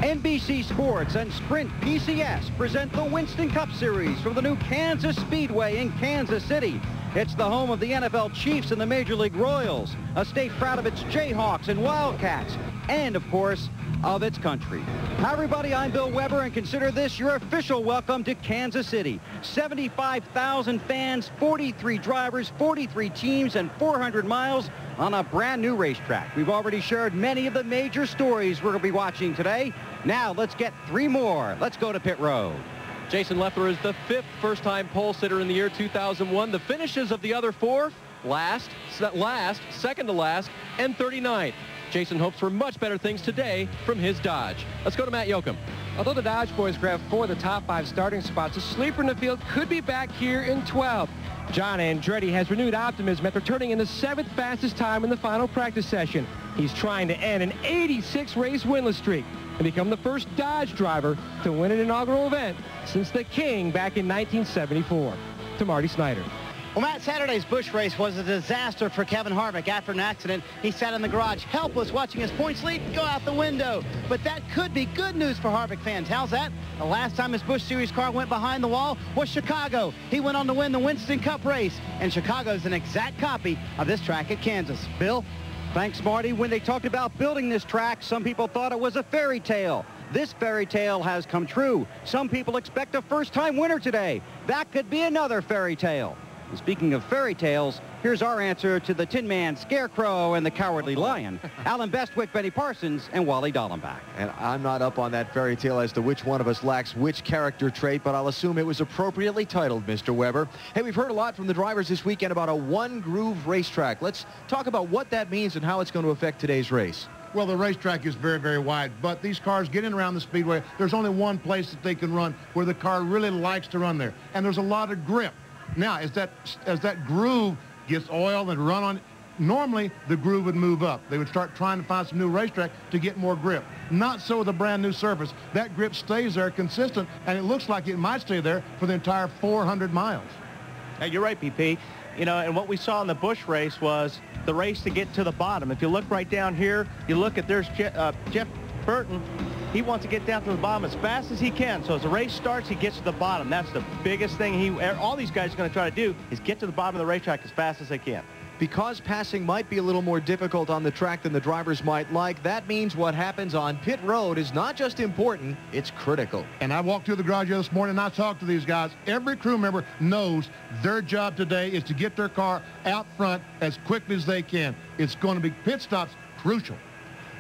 NBC Sports and Sprint PCS present the Winston Cup Series from the new Kansas Speedway in Kansas City. It's the home of the NFL Chiefs and the Major League Royals, a state proud of its Jayhawks and Wildcats, and, of course, of its country. Hi, everybody. I'm Bill Weber, and consider this your official welcome to Kansas City. 75,000 fans, 43 drivers, 43 teams, and 400 miles on a brand new racetrack. We've already shared many of the major stories we're going to be watching today. Now, let's get 3 more. Let's go to pit road. Jason Leffler is the 5th first-time pole sitter in the year 2001. The finishes of the other 4, last, second to last, and 39th. Jason hopes for much better things today from his Dodge. Let's go to Matt Yoakum. Although the Dodge boys grabbed 4 of the top 5 starting spots, a sleeper in the field could be back here in 12th. John Andretti has renewed optimism after turning in the 7th fastest time in the final practice session. He's trying to end an 86-race winless streak and become the first Dodge driver to win an inaugural event since the King back in 1974. To Marty Snyder. Well, Matt, Saturday's Busch race was a disaster for Kevin Harvick. After an accident, he sat in the garage helpless, watching his points lead go out the window. But that could be good news for Harvick fans. How's that? The last time his Busch Series car went behind the wall was Chicago. He went on to win the Winston Cup race, and Chicago's an exact copy of this track at Kansas. Bill? Thanks, Marty. When they talked about building this track, some people thought it was a fairy tale. This fairy tale has come true. Some people expect a first-time winner today. That could be another fairy tale. And speaking of fairy tales, here's our answer to the Tin Man, Scarecrow, and the Cowardly Lion. Alan Bestwick, Benny Parsons, and Wally Dallenbach. And I'm not up on that fairy tale as to which one of us lacks which character trait, but I'll assume it was appropriately titled, Mr. Weber. Hey, we've heard a lot from the drivers this weekend about a one-groove racetrack. Let's talk about what that means and how it's going to affect today's race. Well, the racetrack is very, very wide, but these cars get in around the Speedway. There's only one place that they can run where the car really likes to run there, and there's a lot of grip. Now, as that groove gets oiled and run on, normally the groove would move up. They would start trying to find some new racetrack to get more grip. Not so with a brand new surface. That grip stays there consistent, and it looks like it might stay there for the entire 400 miles. Hey, you're right, BP. You know, and what we saw in the Busch race was the race to get to the bottom. If you look right down here, you look at there's Jeff Burton. He wants to get down to the bottom as fast as he can. So as the race starts, he gets to the bottom. That's the biggest thing all these guys are going to try to do is get to the bottom of the racetrack as fast as they can. Because passing might be a little more difficult on the track than the drivers might like, that means what happens on pit road is not just important, it's critical. And I walked through the garage this morning and I talked to these guys. Every crew member knows their job today is to get their car out front as quickly as they can. It's going to be pit stops crucial.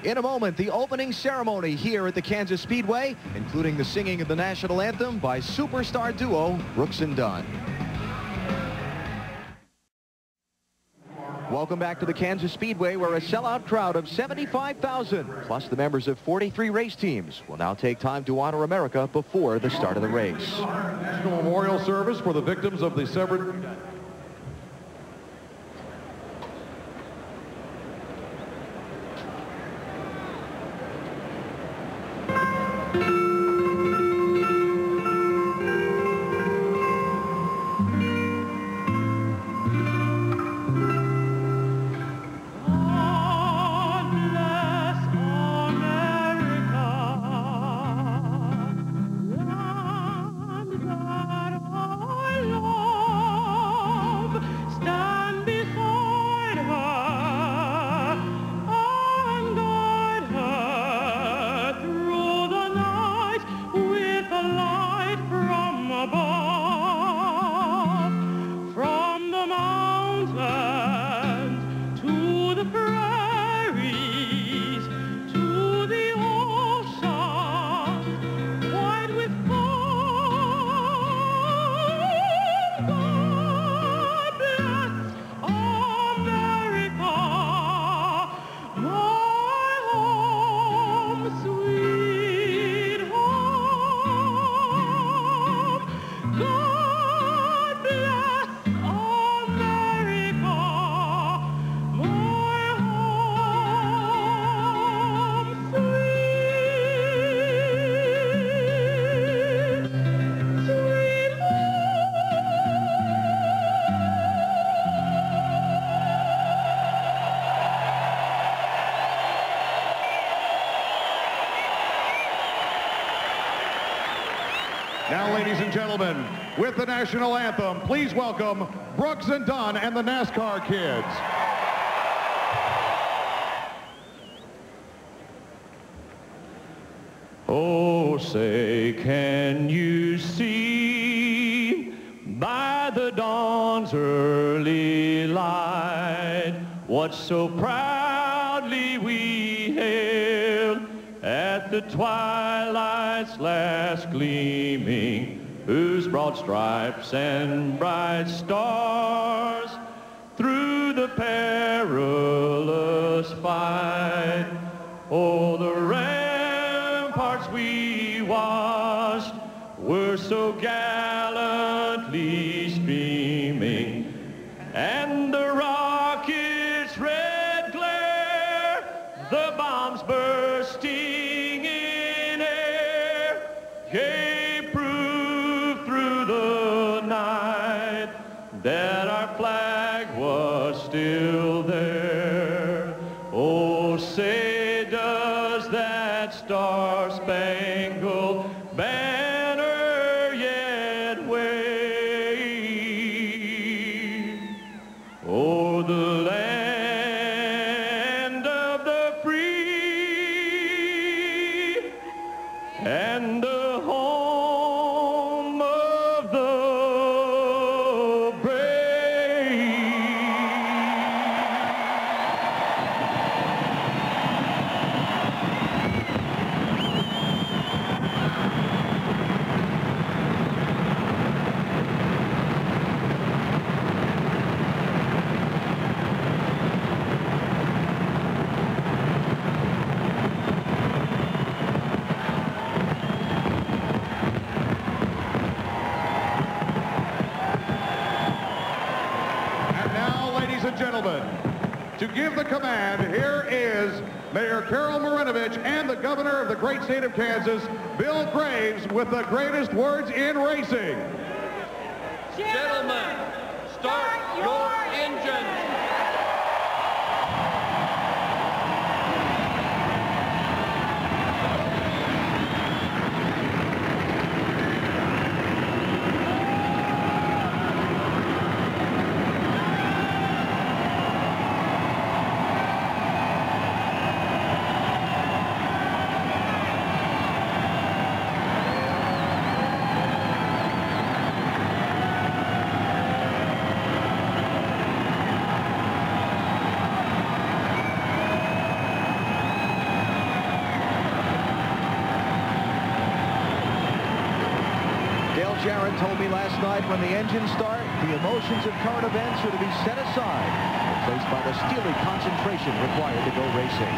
In a moment, the opening ceremony here at the Kansas Speedway, including the singing of the national anthem by superstar duo Brooks and Dunn. Welcome back to the Kansas Speedway, where a sellout crowd of 75,000, plus the members of 43 race teams, will now take time to honor America before the start of the race. National Memorial Service for the victims of the severed... Now, ladies and gentlemen, with the national anthem, please welcome Brooks and Dunn and the NASCAR kids. Oh, say, can you see by the dawn's early light what so proudly we hailed at the twilight's last gleaming, whose broad stripes and bright stars through the perilous fight, oh, the ramparts we watched were so gallantly streaming, and the rockets' red glare, the bombs bursting in air, gave proof through the night that our flag was still there. Oh, say does that star-spangled banner yet wave o'er the land of the free and the home of the brave. And now, ladies and gentlemen, to give the command, here is Mayor Carol Marinovich and the governor of the great state of Kansas, Bill Graves, with the greatest words in racing. Gentlemen, start your engines. Jaron told me last night when the engines start, the emotions of current events are to be set aside, replaced by the steely concentration required to go racing.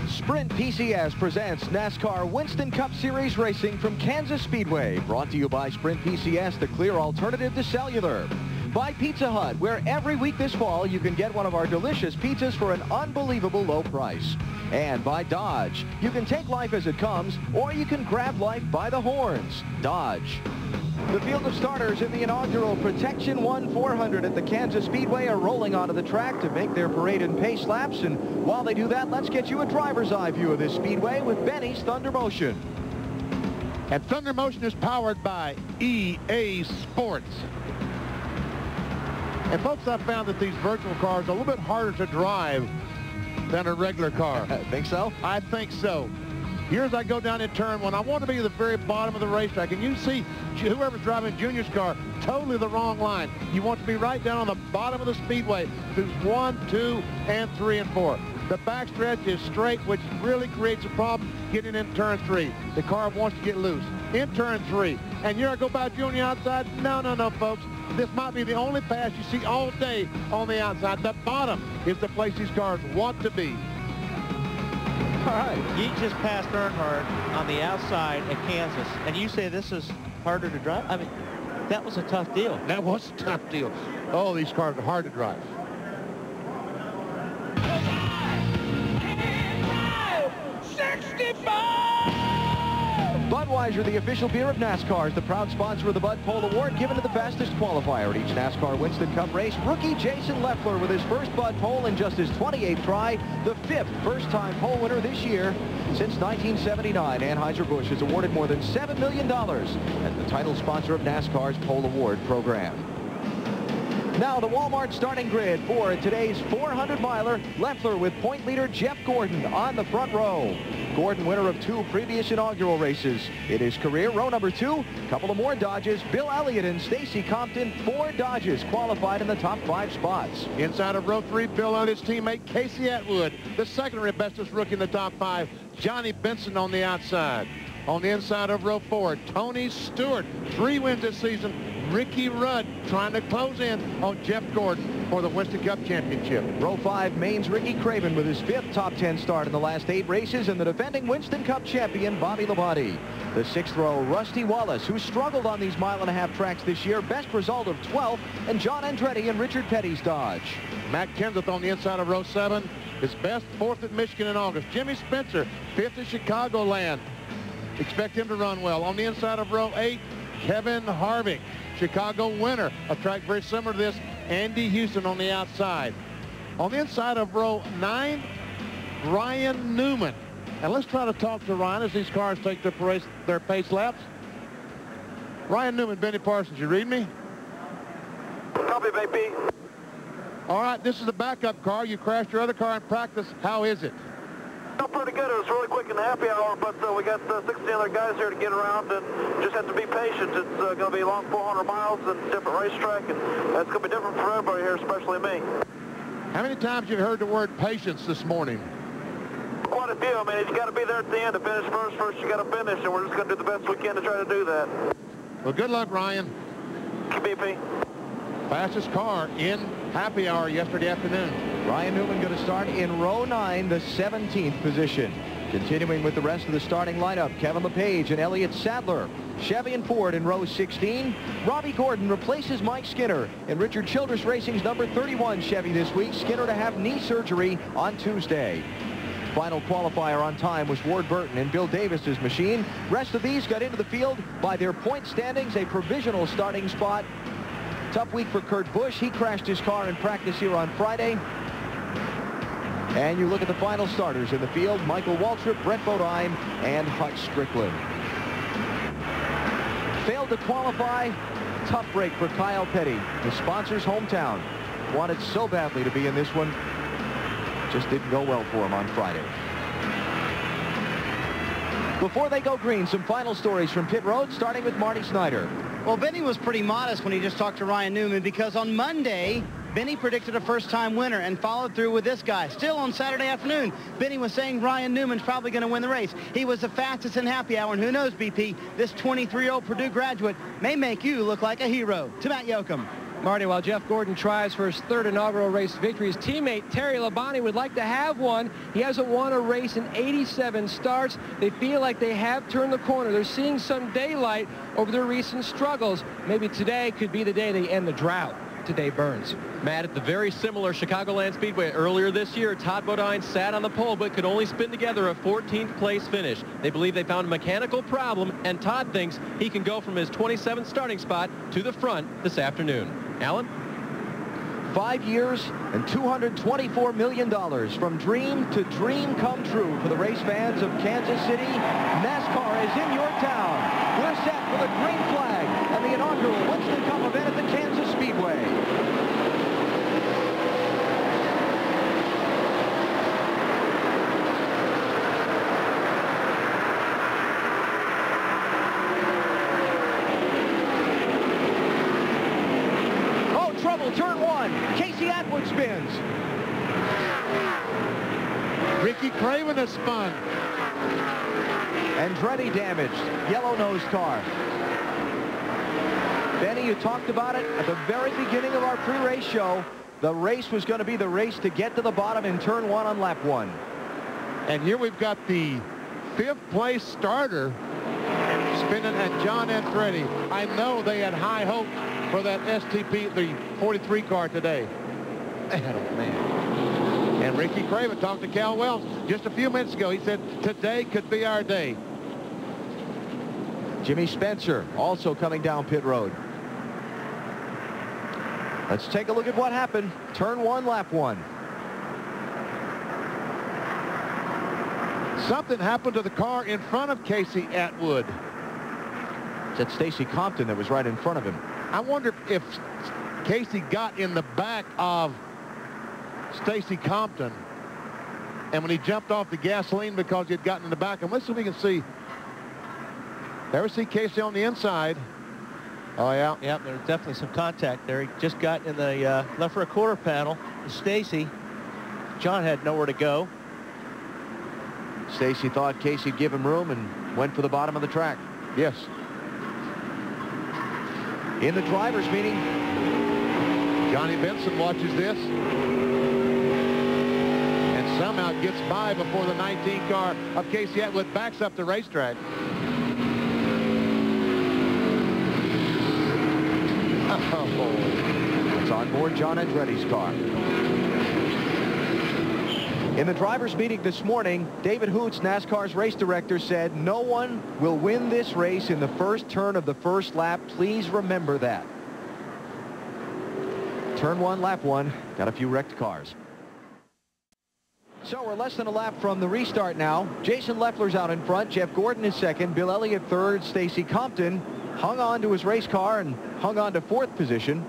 Sprint PCS presents NASCAR Winston Cup Series racing from Kansas Speedway. Brought to you by Sprint PCS, the clear alternative to cellular. By Pizza Hut, where every week this fall you can get one of our delicious pizzas for an unbelievable low price. And by Dodge. You can take life as it comes, or you can grab life by the horns. Dodge. The field of starters in the inaugural Protection 1 400 at the Kansas Speedway are rolling onto the track to make their parade and pace laps. And while they do that, let's get you a driver's eye view of this speedway with Benny's Thunder Motion. And Thunder Motion is powered by EA Sports. And folks, I found that these virtual cars are a little bit harder to drive than a regular car. Think so? I think so. Here as I go down in turn one, I want to be at the very bottom of the racetrack, and you see whoever's driving Junior's car, totally the wrong line. You want to be right down on the bottom of the speedway through 1, 2, and 3, and 4. The backstretch is straight, which really creates a problem getting in turn 3. The car wants to get loose. In turn 3, and you're going to go by Junior outside? No, no, no, folks. This might be the only pass you see all day on the outside. The bottom is the place these cars want to be. All right. You just passed Earnhardt on the outside at Kansas, and you say this is harder to drive? I mean, that was a tough deal. That was a tough deal. Oh, these cars are hard to drive. Budweiser, the official beer of NASCAR, is the proud sponsor of the Bud Pole Award given to the fastest qualifier at each NASCAR Winston Cup race. Rookie Jason Leffler with his first Bud Pole in just his 28th try, the 5th first-time pole winner this year. Since 1979, Anheuser-Busch has awarded more than $7 million as the title sponsor of NASCAR's Pole Award program. Now the Walmart starting grid for today's 400-miler. Leffler with point leader Jeff Gordon on the front row. Gordon, winner of 2 previous inaugural races in his career. Row number 2, a couple of more Dodges. Bill Elliott and Stacy Compton, 4 Dodges qualified in the top 5 spots. Inside of row 3, Bill Elliott's teammate Casey Atwood, the second bestest rookie in the top 5. Johnny Benson on the outside. On the inside of row 4, Tony Stewart, 3 wins this season. Ricky Rudd trying to close in on Jeff Gordon for the Winston Cup Championship. Row 5, Maine's Ricky Craven with his 5th top 10 start in the last 8 races, and the defending Winston Cup champion, Bobby Labonte. The 6th row, Rusty Wallace, who struggled on these mile-and-a-half tracks this year. Best result of 12th, and John Andretti and Richard Petty's Dodge. Matt Kenseth on the inside of row 7. His best 4th at Michigan in August. Jimmy Spencer, 5th at Chicagoland. Expect him to run well. On the inside of row 8, Kevin Harvick, Chicago winner. A track very similar to this, Andy Houston on the outside. On the inside of row 9, Ryan Newman. And let's try to talk to Ryan as these cars take their pace laps. Ryan Newman, Benny Parsons, you read me? Copy, baby. All right, this is a backup car. You crashed your other car in practice. How is it? Felt pretty good. It was really quick in the happy hour, but we got 16 other guys here to get around, and just have to be patient. It's going to be a long 400 miles and different racetrack, and it's going to be different for everybody here, especially me. How many times have you heard the word patience this morning? Quite a few. I mean, you got to be there at the end to finish first. First, you got to finish, and we're just going to do the best we can to try to do that. Well, good luck, Ryan. BP. Fastest car in happy hour yesterday afternoon. Ryan Newman going to start in row 9, the 17th position. Continuing with the rest of the starting lineup, Kevin LePage and Elliott Sadler. Chevy and Ford in row 16. Robbie Gordon replaces Mike Skinner in Richard Childress Racing's number 31 Chevy this week. Skinner to have knee surgery on Tuesday. Final qualifier on time was Ward Burton and Bill Davis's machine. Rest of these got into the field by their point standings, a provisional starting spot. Tough week for Kurt Busch. He crashed his car in practice here on Friday. And you look at the final starters in the field, Michael Waltrip, Brett Bodine, and Hutch Strickland. Failed to qualify. Tough break for Kyle Petty, the sponsor's hometown. Wanted so badly to be in this one. Just didn't go well for him on Friday. Before they go green, some final stories from pit road, starting with Marty Snyder. Well, Benny was pretty modest when he just talked to Ryan Newman, because on Monday, Benny predicted a first-time winner and followed through with this guy. Still on Saturday afternoon, Benny was saying Ryan Newman's probably going to win the race. He was the fastest in happy hour, and who knows, BP, this 23-year-old Purdue graduate may make you look like a hero. To Matt Yoakum. Marty, while Jeff Gordon tries for his 3rd inaugural race victory, his teammate Terry Labonte would like to have one. He hasn't won a race in 87 starts. They feel like they have turned the corner. They're seeing some daylight over their recent struggles. Maybe today could be the day they end the drought. Today Burns. Matt, at the very similar Chicagoland Speedway earlier this year, Todd Bodine sat on the pole but could only spin together a 14th place finish. They believe they found a mechanical problem, and Todd thinks he can go from his 27th starting spot to the front this afternoon. Alan? 5 years and $224 million from dream to dream come true for the race fans of Kansas City. NASCAR is in your town. We're set for the green flag and the inaugural Winston Cup event at the Kansas Speedway. Turn 1, Casey Atwood spins. Ricky Craven has spun. Andretti damaged, yellow nose car. Benny, you talked about it at the very beginning of our pre-race show. The race was going to be the race to get to the bottom in turn 1 on lap 1. And here we've got the 5th place starter spinning at John Andretti. I know they had high hopes for that STP, the 43 car today. Oh, man. And Ricky Craven talked to Cal Wells just a few minutes ago. He said, today could be our day. Jimmy Spencer also coming down pit road. Let's take a look at what happened. Turn 1, lap 1. Something happened to the car in front of Casey Atwood. It's Stacy Compton that was right in front of him. I wonder if Casey got in the back of Stacy Compton, and when he jumped off the gasoline because he had gotten in the back. And let's see if we can see. There we see Casey on the inside. Oh, yeah. Yep, there's definitely some contact there. He just got in the left rear quarter panel. Stacy. John had nowhere to go. Stacy thought Casey'd give him room and went for the bottom of the track. Yes. In the drivers' meeting, Johnny Benson watches this and somehow gets by before the 19 car of Casey Atwood backs up the racetrack. It's on board John Andretti's car. In the drivers' meeting this morning, David Hoots, NASCAR's race director, said, "No one will win this race in the first turn of the first lap. Please remember that." Turn 1, lap 1. Got a few wrecked cars. So we're less than a lap from the restart now. Jason Leffler's out in front. Jeff Gordon is second. Bill Elliott third. Stacy Compton hung on to his race car and hung on to fourth position.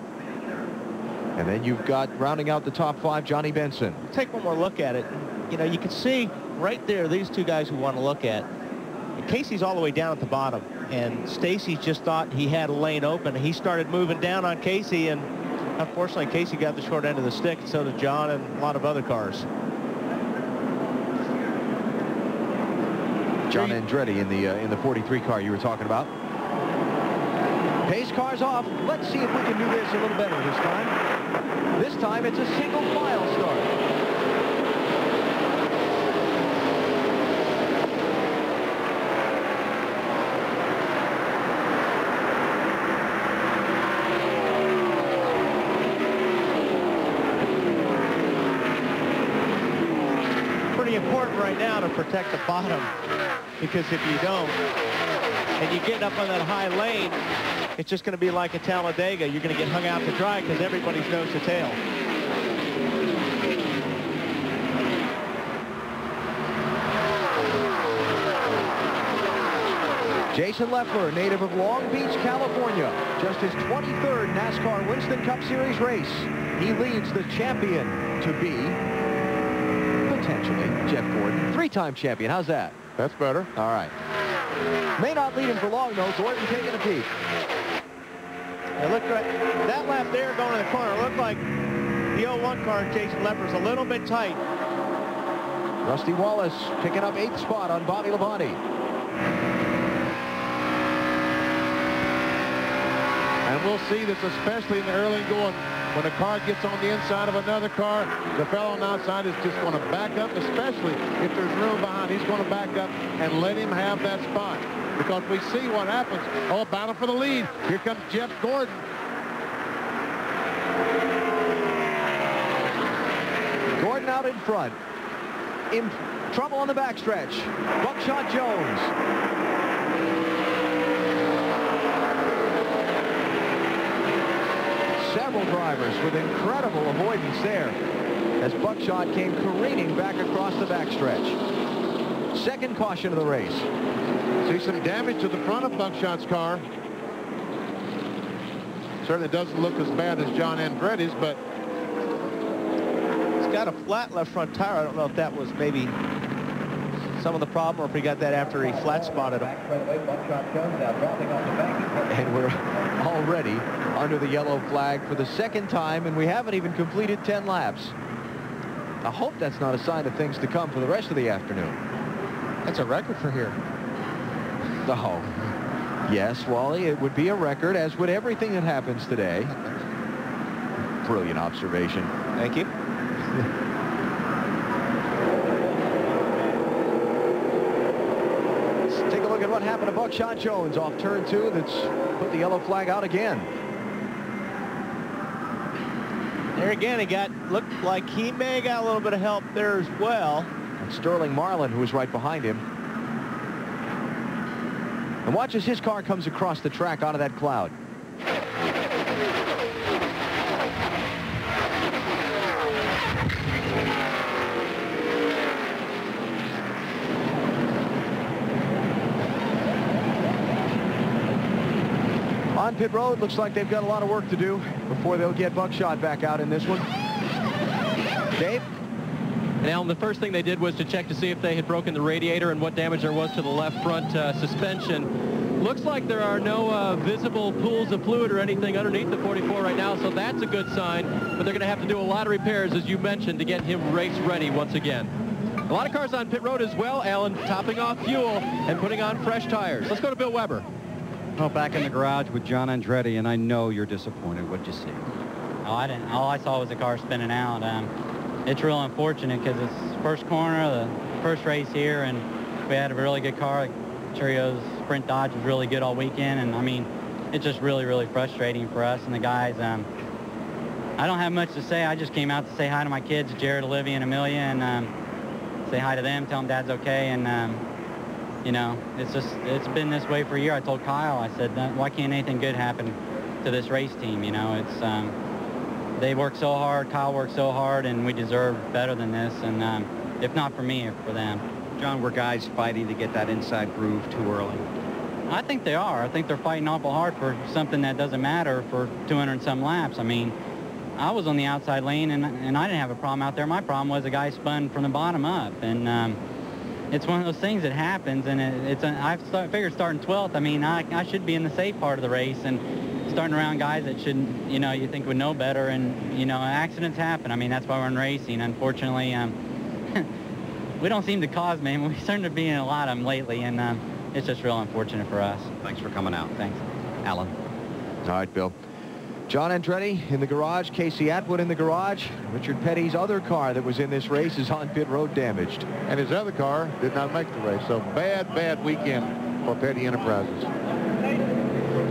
And then you've got, rounding out the top 5, Johnny Benson. Take one more look at it. You know, you can see right there these two guys we want to look at. Casey's all the way down at the bottom, and Stacy just thought he had a lane open. He started moving down on Casey, and unfortunately Casey got the short end of the stick, and so did John and a lot of other cars. John Andretti in the 43 car you were talking about. Pace car's off. Let's see if we can do this a little better this time. This time it's a single file start. Pretty important right now to protect the bottom, because if you don't, and you get up on that high lane, it's just going to be like a Talladega. You're going to get hung out to dry because everybody's nose to tail. Jason Leffler, native of Long Beach, California. Just his 23rd NASCAR Winston Cup Series race. He leads the champion to be, potentially, Jeff Gordon. 3-time champion. How's that? That's better. All right. May not lead him for long, though. Gordon taking a peek. It looked right. That lap there going to the corner looked like the 01 car, Jason Leffler's a little bit tight. Rusty Wallace picking up 8th spot on Bobby Labonte. And we'll see this especially in the early going. When a car gets on the inside of another car, the fellow on the outside is just going to back up, especially if there's room behind. He's going to back up and let him have that spot. Because we see what happens. Oh, battle for the lead. Here comes Jeff Gordon. Gordon out in front. In trouble on the backstretch. Buckshot Jones. Several drivers with incredible avoidance there as Buckshot came careening back across the backstretch. Second caution of the race. See some damage to the front of Buckshot's car. Certainly doesn't look as bad as John Andretti's, but it's got a flat left front tire. I don't know if that was maybe some of the problem, or if he got that after he flat spotted him. And we're already under the yellow flag for the second time, and we haven't even completed 10 laps. I hope that's not a sign of things to come for the rest of the afternoon. That's a record for here. Oh, yes, Wally, it would be a record, as would everything that happens today. Brilliant observation. Thank you. Let's take a look at what happened to Buckshot Jones off turn 2. That's put the yellow flag out again. There again, looked like he may have got a little bit of help there as well. And Sterling Marlin, who was right behind him. And watch as his car comes across the track onto that cloud. On pit road, looks like they've got a lot of work to do before they'll get Buckshot back out in this one. Dave? And Alan, the first thing they did was to check to see if they had broken the radiator and what damage there was to the left front suspension. Looks like there are no visible pools of fluid or anything underneath the 44 right now, so that's a good sign. But they're going to have to do a lot of repairs, as you mentioned, to get him race ready once again. A lot of cars on pit road as well, Alan, topping off fuel and putting on fresh tires. Let's go to Bill Weber. Well, back in the garage with John Andretti, and I know you're disappointed. What'd you see? Oh, I didn't. All I saw was the car spinning out. It's real unfortunate because it's first corner, the first race here, and we had a really good car. Cheerios Sprint Dodge was really good all weekend, and I mean, it's just really, really frustrating for us and the guys. I don't have much to say. I just came out to say hi to my kids, Jared, Olivia, and Amelia, and say hi to them, tell them Dad's okay, and you know, it's been this way for a year. I told Kyle, I said, why can't anything good happen to this race team? You know, it's they work so hard, Kyle worked so hard, and we deserve better than this. And if not for me, for them. John, were guys fighting to get that inside groove too early? I think they are. I think they're fighting awful hard for something that doesn't matter for 200 and some laps. I mean, I was on the outside lane, and I didn't have a problem out there. My problem was the guy spun from the bottom up, and it's one of those things that happens, and I figured starting 12th, I mean, I should be in the safe part of the race, and starting around guys that shouldn't, you know, you think would know better, and, you know, accidents happen. I mean, that's why we're in racing. Unfortunately, we don't seem to cause them. We seem to be in a lot of them lately, and it's just real unfortunate for us. Thanks for coming out. Thanks. Alan. All right, Bill. John Andretti in the garage, Casey Atwood in the garage. Richard Petty's other car that was in this race is on pit road damaged. And his other car did not make the race. So bad weekend for Petty Enterprises.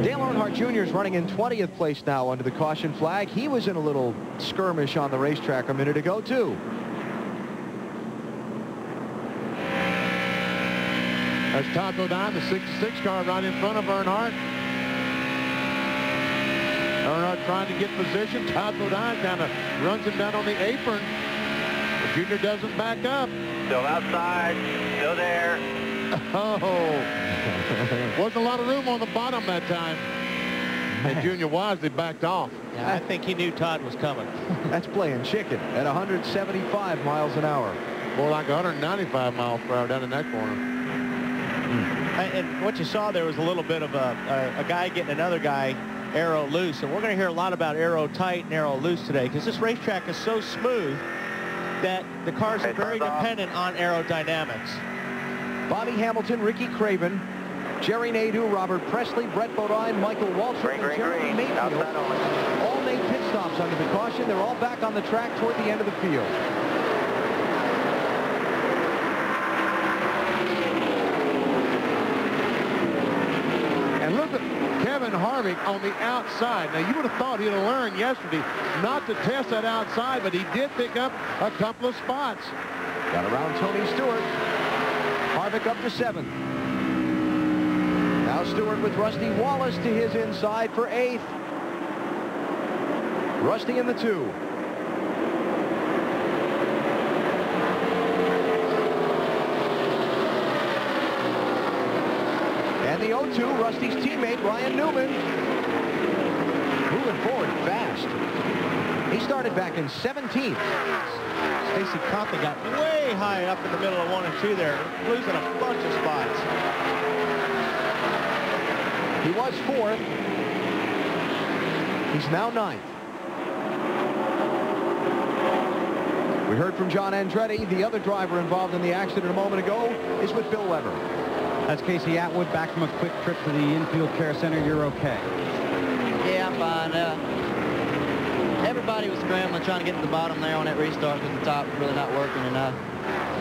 Dale Earnhardt Jr. is running in 20th place now under the caution flag. He was in a little skirmish on the racetrack a minute ago, too. That's Todd Bodine, the 66 car right in front of Earnhardt. Earnhardt trying to get position. Todd Bodine kind of runs him down on the apron. The junior doesn't back up. Still outside, still there. Oh, wasn't a lot of room on the bottom that time. And Junior wisely backed off. Yeah, I think he knew Todd was coming. That's playing chicken at 175 miles an hour. More like 195 miles per hour down in that corner. And what you saw there was a little bit of a guy getting another guy aero loose, and we're going to hear a lot about aero tight and aero loose today because this racetrack is so smooth that the cars are very dependent on aerodynamics. Bobby Hamilton, Ricky Craven, Jerry Nadeau, Robert Presley, Brett Bodine, Michael Waltrip, and Jeremy Mayfield all made pit stops under the caution. They're all back on the track toward the end of the field. And look at Kevin Harvick on the outside. Now, you would have thought he'd have learned yesterday not to test that outside, but he did pick up a couple of spots. Got around Tony Stewart. Harvick up to 7th. Now Stewart with Rusty Wallace to his inside for 8th. Rusty in the 2. And the 0-2, Rusty's teammate, Ryan Newman. Moving forward fast. He started back in 17th. Stacy Coffey got way high up in the middle of 1 and 2 there, losing a bunch of spots. He was 4th. He's now 9th. We heard from John Andretti. The other driver involved in the accident a moment ago is with Bill Weber. That's Casey Atwood back from a quick trip to the infield care center. You're okay? Yeah, I'm fine. Everybody was scrambling, trying to get to the bottom there on that restart because the top was really not working. And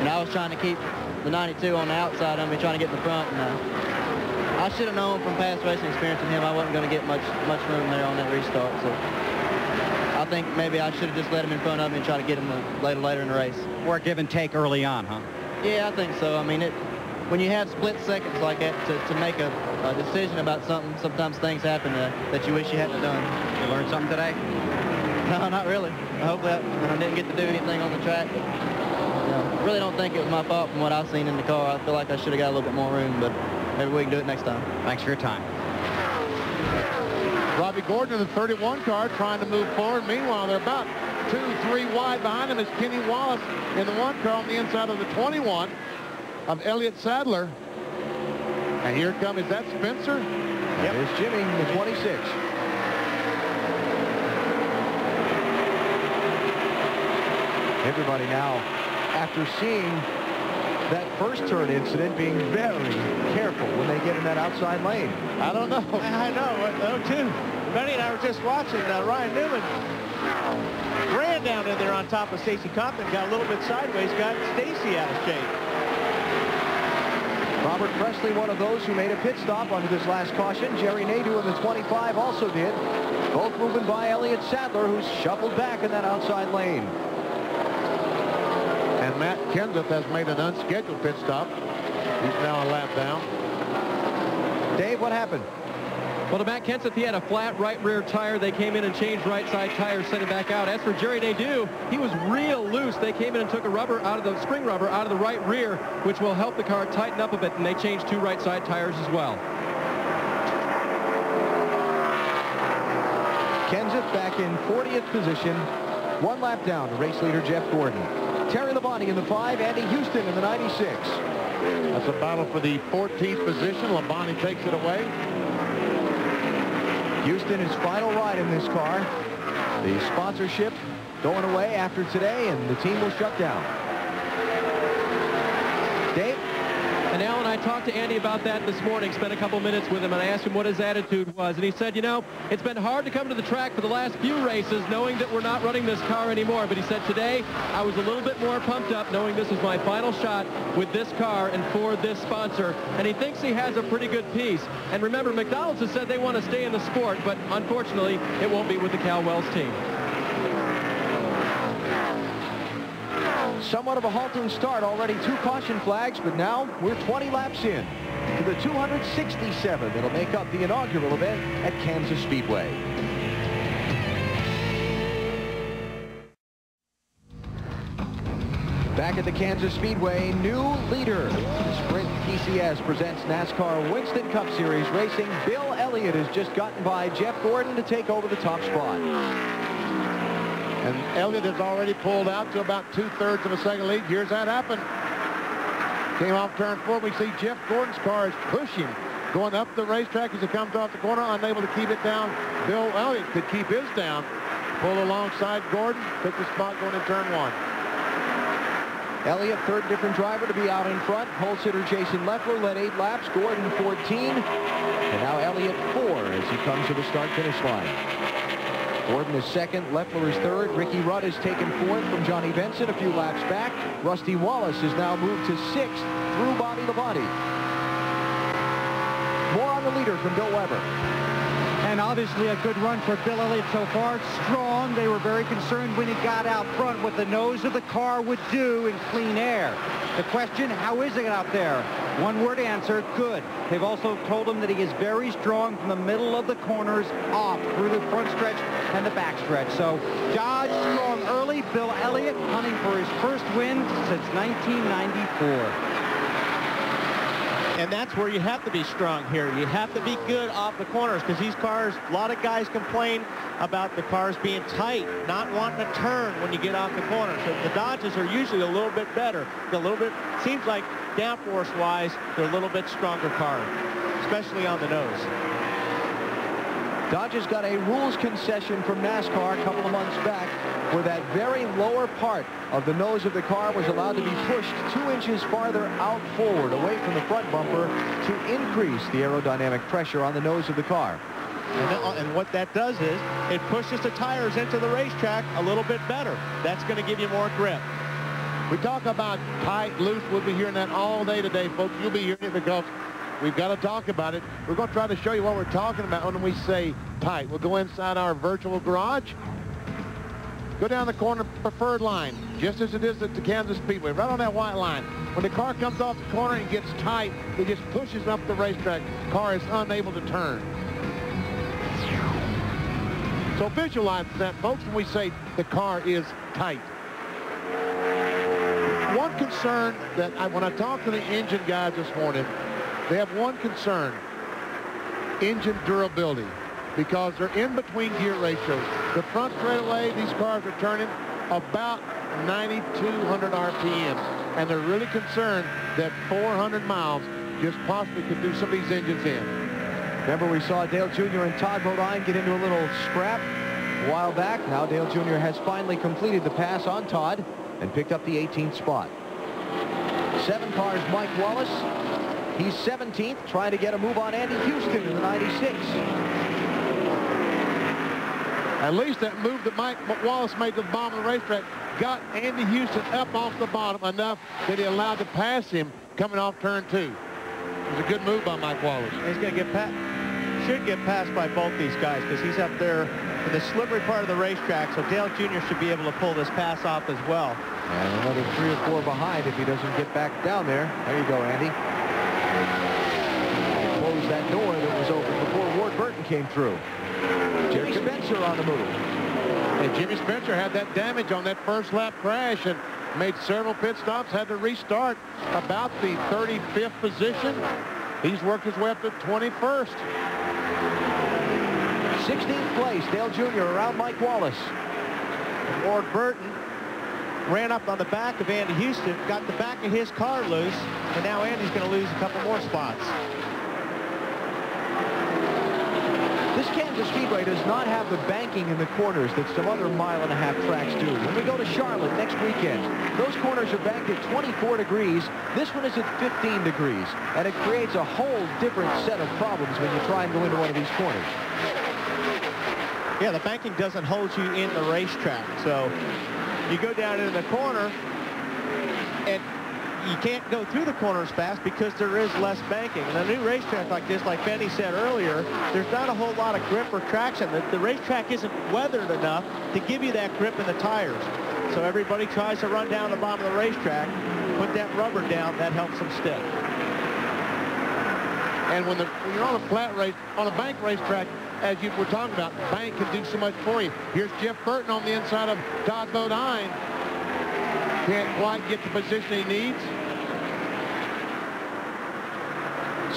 I was trying to keep the 92 on the outside of me, trying to get in the front. And I should have known from past racing experience with him I wasn't going to get much room there on that restart. So I think maybe I should have just let him in front of me and try to get him later in the race. Or a give and take early on, huh? Yeah, I think so. I mean, when you have split seconds like that to make a decision about something, sometimes things happen that you wish you hadn't done. You learned something today? No, not really. I hope that I didn't get to do anything on the track. But, I really don't think it was my fault from what I've seen in the car. I feel like I should have got a little bit more room, but maybe we can do it next time. Thanks for your time. Robbie Gordon in the 31 car trying to move forward. Meanwhile, they're about 2-3 wide behind him is Kenny Wallace in the 1 car on the inside of the 21 of Elliott Sadler. And here comes, is that Spencer? There's Jimmy, the 26. Everybody now, after seeing that first turn incident, being very careful when they get in that outside lane. I don't know. I know too. Benny and I were just watching Ryan Newman ran down in there on top of Stacy Compton, got a little bit sideways, got Stacy out of shape. Robert Presley, one of those who made a pit stop under this last caution. Jerry Nadeau in the 25 also did. Both moving by Elliott Sadler, who's shuffled back in that outside lane. And Matt Kenseth has made an unscheduled pit stop. He's now a lap down. Dave, what happened? Well, to Matt Kenseth, he had a flat right rear tire. They came in and changed right side tires, sent him back out. As for Jerry Nadeau, he was real loose. They came in and took a rubber out of the spring rubber out of the right rear, which will help the car tighten up a bit, and they changed 2 right side tires as well. Kenseth back in 40th position, 1 lap down to race leader Jeff Gordon. Terry Labonte in the 5, Andy Houston in the 96. That's a battle for the 14th position. Labonte takes it away. Houston, his final ride in this car. The sponsorship going away after today, and the team will shut down. Dave? And Alan, I talked to Andy about that this morning, spent a couple minutes with him, and I asked him what his attitude was. And he said, you know, it's been hard to come to the track for the last few races knowing that we're not running this car anymore. But he said today I was a little bit more pumped up knowing this was my final shot with this car and for this sponsor. And he thinks he has a pretty good piece. And remember, McDonald's has said they want to stay in the sport, but unfortunately, it won't be with the Cal Wells team. Somewhat of a halting start, already 2 caution flags, but now we're 20 laps in to the 267 that'll make up the inaugural event at Kansas Speedway. Back at the Kansas Speedway, new leader. Sprint PCS presents NASCAR Winston Cup Series racing. Bill Elliott has just gotten by Jeff Gordon to take over the top spot. And Elliott has already pulled out to about 2/3 of a second lead. Here's that happen. Came off turn 4. We see Jeff Gordon's car is pushing, going up the racetrack as it comes off the corner, unable to keep it down. Bill Elliott could keep his down. Pull alongside Gordon, took the spot going in turn 1. Elliott, 3rd different driver to be out in front. Pole sitter Jason Leffler led 8 laps. Gordon 14. And now Elliott 4 as he comes to the start-finish line. Gordon is 2nd, Leffler is 3rd. Ricky Rudd has taken 4th from Johnny Benson a few laps back. Rusty Wallace has now moved to 6th through Bobby Labonte. More on the leader from Bill Weber. And obviously a good run for Bill Elliott so far. Strong. They were very concerned when he got out front what the nose of the car would do in clean air. The question, how is it out there? One word answer, good. They've also told him that he is very strong from the middle of the corners off through the front stretch and the back stretch. So Dodge strong early. Bill Elliott hunting for his first win since 1994. And that's where you have to be strong here. You have to be good off the corners because these cars, a lot of guys complain about the cars being tight, not wanting to turn when you get off the corner. So the Dodges are usually a little bit better. A little bit, seems like downforce-wise, they're a little bit stronger cars, especially on the nose. Dodge has got a rules concession from NASCAR a couple of months back where that very lower part of the nose of the car was allowed to be pushed 2 inches farther out forward away from the front bumper to increase the aerodynamic pressure on the nose of the car. And what that does is it pushes the tires into the racetrack a little bit better. That's going to give you more grip. We talk about tight, loose. We'll be hearing that all day today, folks. You'll be hearing it because we've got to talk about it. We're going to try to show you what we're talking about when we say tight. We'll go inside our virtual garage. go down the corner preferred line, just as it is at the Kansas Speedway, right on that white line. When the car comes off the corner and gets tight, it just pushes up the racetrack. Car is unable to turn. So visualize that, folks, when we say the car is tight. One concern that when I talked to the engine guys this morning, they have one concern: engine durability, because they're in between gear ratios. The front straightaway, these cars are turning about 9,200 RPM, and they're really concerned that 400 miles just possibly could do some of these engines in. Remember, we saw Dale Jr. and Todd Bodine get into a little scrap a while back. Now Dale Jr. has finally completed the pass on Todd and picked up the 18th spot. 7 cars, Mike Wallace. He's 17th, trying to get a move on Andy Houston in the 96. At least that move that Mike Wallace made to the bottom of the racetrack got Andy Houston up off the bottom enough that he allowed to pass him coming off turn 2. It was a good move by Mike Wallace. He's going to get should get passed by both these guys because he's up there in the slippery part of the racetrack, so Dale Jr. should be able to pull this pass off as well. And another 3 or 4 behind if he doesn't get back down there. There you go, Andy. Close that door that was open before Ward Burton came through. Jimmy Spencer on the move. And Jimmy Spencer had that damage on that first lap crash and made several pit stops, had to restart about the 35th position. He's worked his way up to 21st. 16th place, Dale Jr. around Mike Wallace. Ward Burton ran up on the back of Andy Houston, got the back of his car loose, and now Andy's going to lose a couple more spots. This Kansas Speedway does not have the banking in the corners that some other mile-and-a-half tracks do. When we go to Charlotte next weekend, those corners are banked at 24 degrees. This one is at 15 degrees, and it creates a whole different set of problems when you try and go into one of these corners. Yeah, the banking doesn't hold you in the racetrack, so you go down into the corner, and you can't go through the corners fast because there is less banking. And a new racetrack like this, like Benny said earlier, there's not a whole lot of grip or traction. The racetrack isn't weathered enough to give you that grip in the tires. So everybody tries to run down the bottom of the racetrack, put that rubber down, that helps them stick. And when you're on a flat race, on a bank racetrack, as you were talking about, bank can do so much for you. Here's Jeff Burton on the inside of Todd Bodine. Can't quite get the position he needs.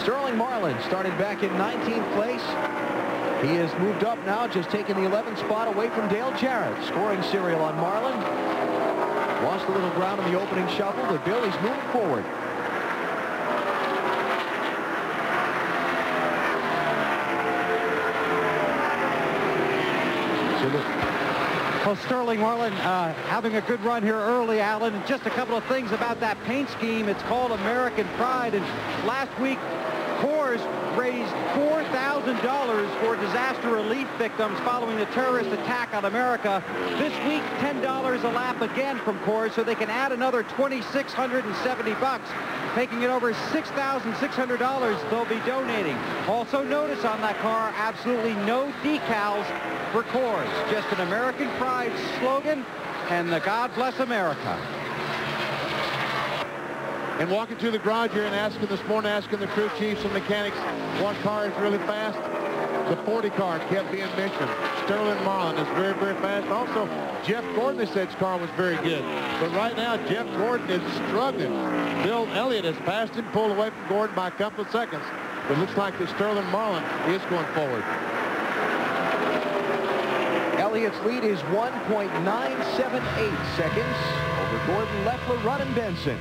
Sterling Marlin started back in 19th place. He has moved up now, just taking the 11th spot away from Dale Jarrett. Scoring serial on Marlin. Lost a little ground in the opening shuffle, but Billy's moving forward. Well, Sterling Marlin having a good run here early, Alan. And just a couple of things about that paint scheme. It's called American Pride. And last week, Coors raised $4,000 for disaster relief victims following the terrorist attack on America. This week, $10 a lap again from Coors, so they can add another $2,670, making it over $6,600 they'll be donating. Also notice on that car, absolutely no decals for Coors. Just an American Pride slogan and the God Bless America. And walking through the garage here and asking the crew chiefs and mechanics what car is really fast. The 40 car kept being mentioned. Sterling Marlin is very, very fast. Also, Jeff Gordon, they said his car was very good. But right now, Jeff Gordon is struggling. Bill Elliott has passed him, pulled away from Gordon by a couple of seconds. It looks like that Sterling Marlin is going forward. Elliott's lead is 1.978 seconds over Gordon, Leffler, Rudd, and Benson.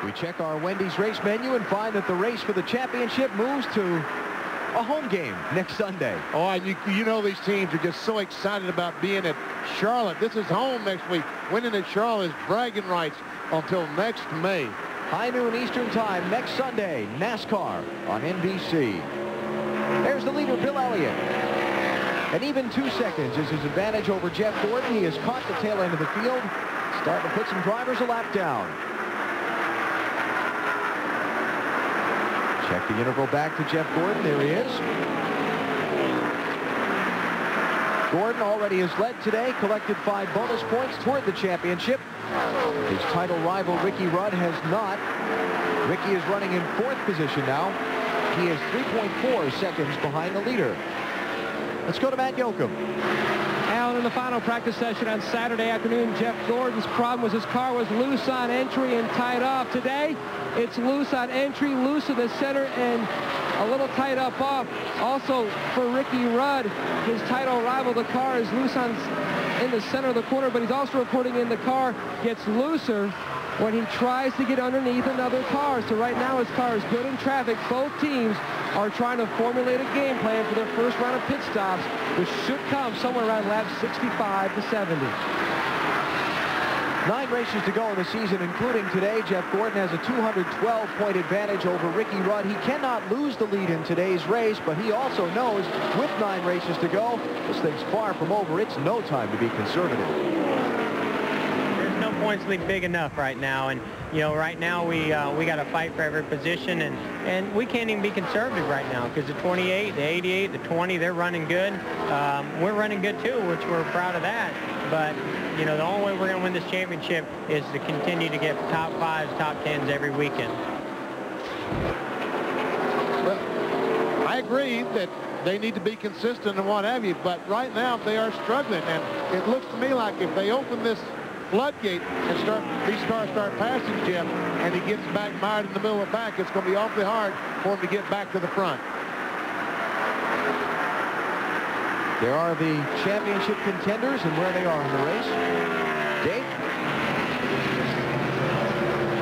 We check our Wendy's race menu and find that the race for the championship moves to a home game next Sunday. Oh, and you know these teams are just so excited about being at Charlotte. This is home next week. Winning at Charlotte is bragging rights until next May. High noon Eastern time next Sunday, NASCAR on NBC. There's the leader, Bill Elliott. And even 2 seconds is his advantage over Jeff Gordon. He has caught the tail end of the field, starting to put some drivers a lap down. Check the interval back to Jeff Gordon. There he is. Gordon already has led today, collected 5 bonus points toward the championship. His title rival, Ricky Rudd, has not. Ricky is running in 4th position now. He is 3.4 seconds behind the leader. Let's go to Matt Yoakum. Alan, in the final practice session on Saturday afternoon, Jeff Gordon's problem was his car was loose on entry and tied off. Today, it's loose on entry, loose in the center, and a little tight up off. Also, for Ricky Rudd, his title rival, the car is loose in the center of the corner, but he's also reporting in the car gets looser when he tries to get underneath another car. So right now, his car is good in traffic. Both teams are trying to formulate a game plan for their first round of pit stops, which should come somewhere around laps 65 to 70. 9 races to go in the season, including today. Jeff Gordon has a 212-point advantage over Ricky Rudd. He cannot lose the lead in today's race, but he also knows with 9 races to go, this thing's far from over. It's no time to be conservative. There's no points lead big enough right now, and you know, right now we got to fight for every position, and we can't even be conservative right now because the 28, the 88, the 20, they're running good. We're running good too, which we're proud of that. But you know, the only way we're going to win this championship is to continue to get top 5s, top 10s every weekend. Well, I agree that they need to be consistent and what have you, but right now they are struggling, and it looks to me like if they open this floodgate and these cars start passing Jeff, and he gets back mired in the middle of the pack, it's going to be awfully hard for him to get back to the front. There are the championship contenders and where they are in the race. Dave?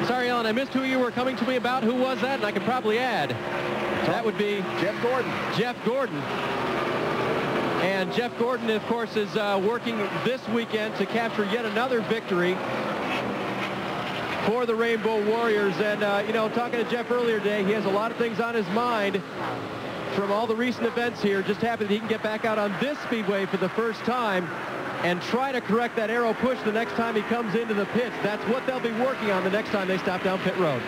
Sorry, Alan, I missed who you were coming to me about. Who was that? And I could probably add. That would be Jeff Gordon. Jeff Gordon. And Jeff Gordon, of course, is working this weekend to capture yet another victory for the Rainbow Warriors. And, you know, talking to Jeff earlier today, he has a lot of things on his mind from all the recent events here. Just happy that he can get back out on this speedway for the first time and try to correct that aero push the next time he comes into the pits. That's what they'll be working on the next time they stop down pit road.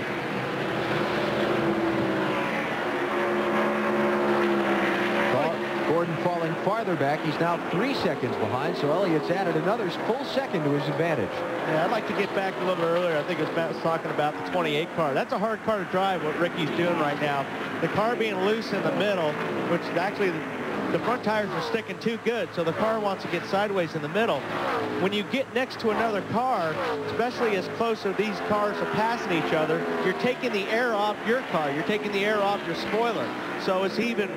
Gordon falling farther back. He's now 3 seconds behind, so Elliott's added another full second to his advantage. Yeah, I'd like to get back a little bit earlier. I think as Matt was talking about the 28 car. That's a hard car to drive, what Ricky's doing right now. The car being loose in the middle, which actually the front tires are sticking too good, so the car wants to get sideways in the middle. When you get next to another car, especially as close as these cars are passing each other, you're taking the air off your car. You're taking the air off your spoiler. So it's even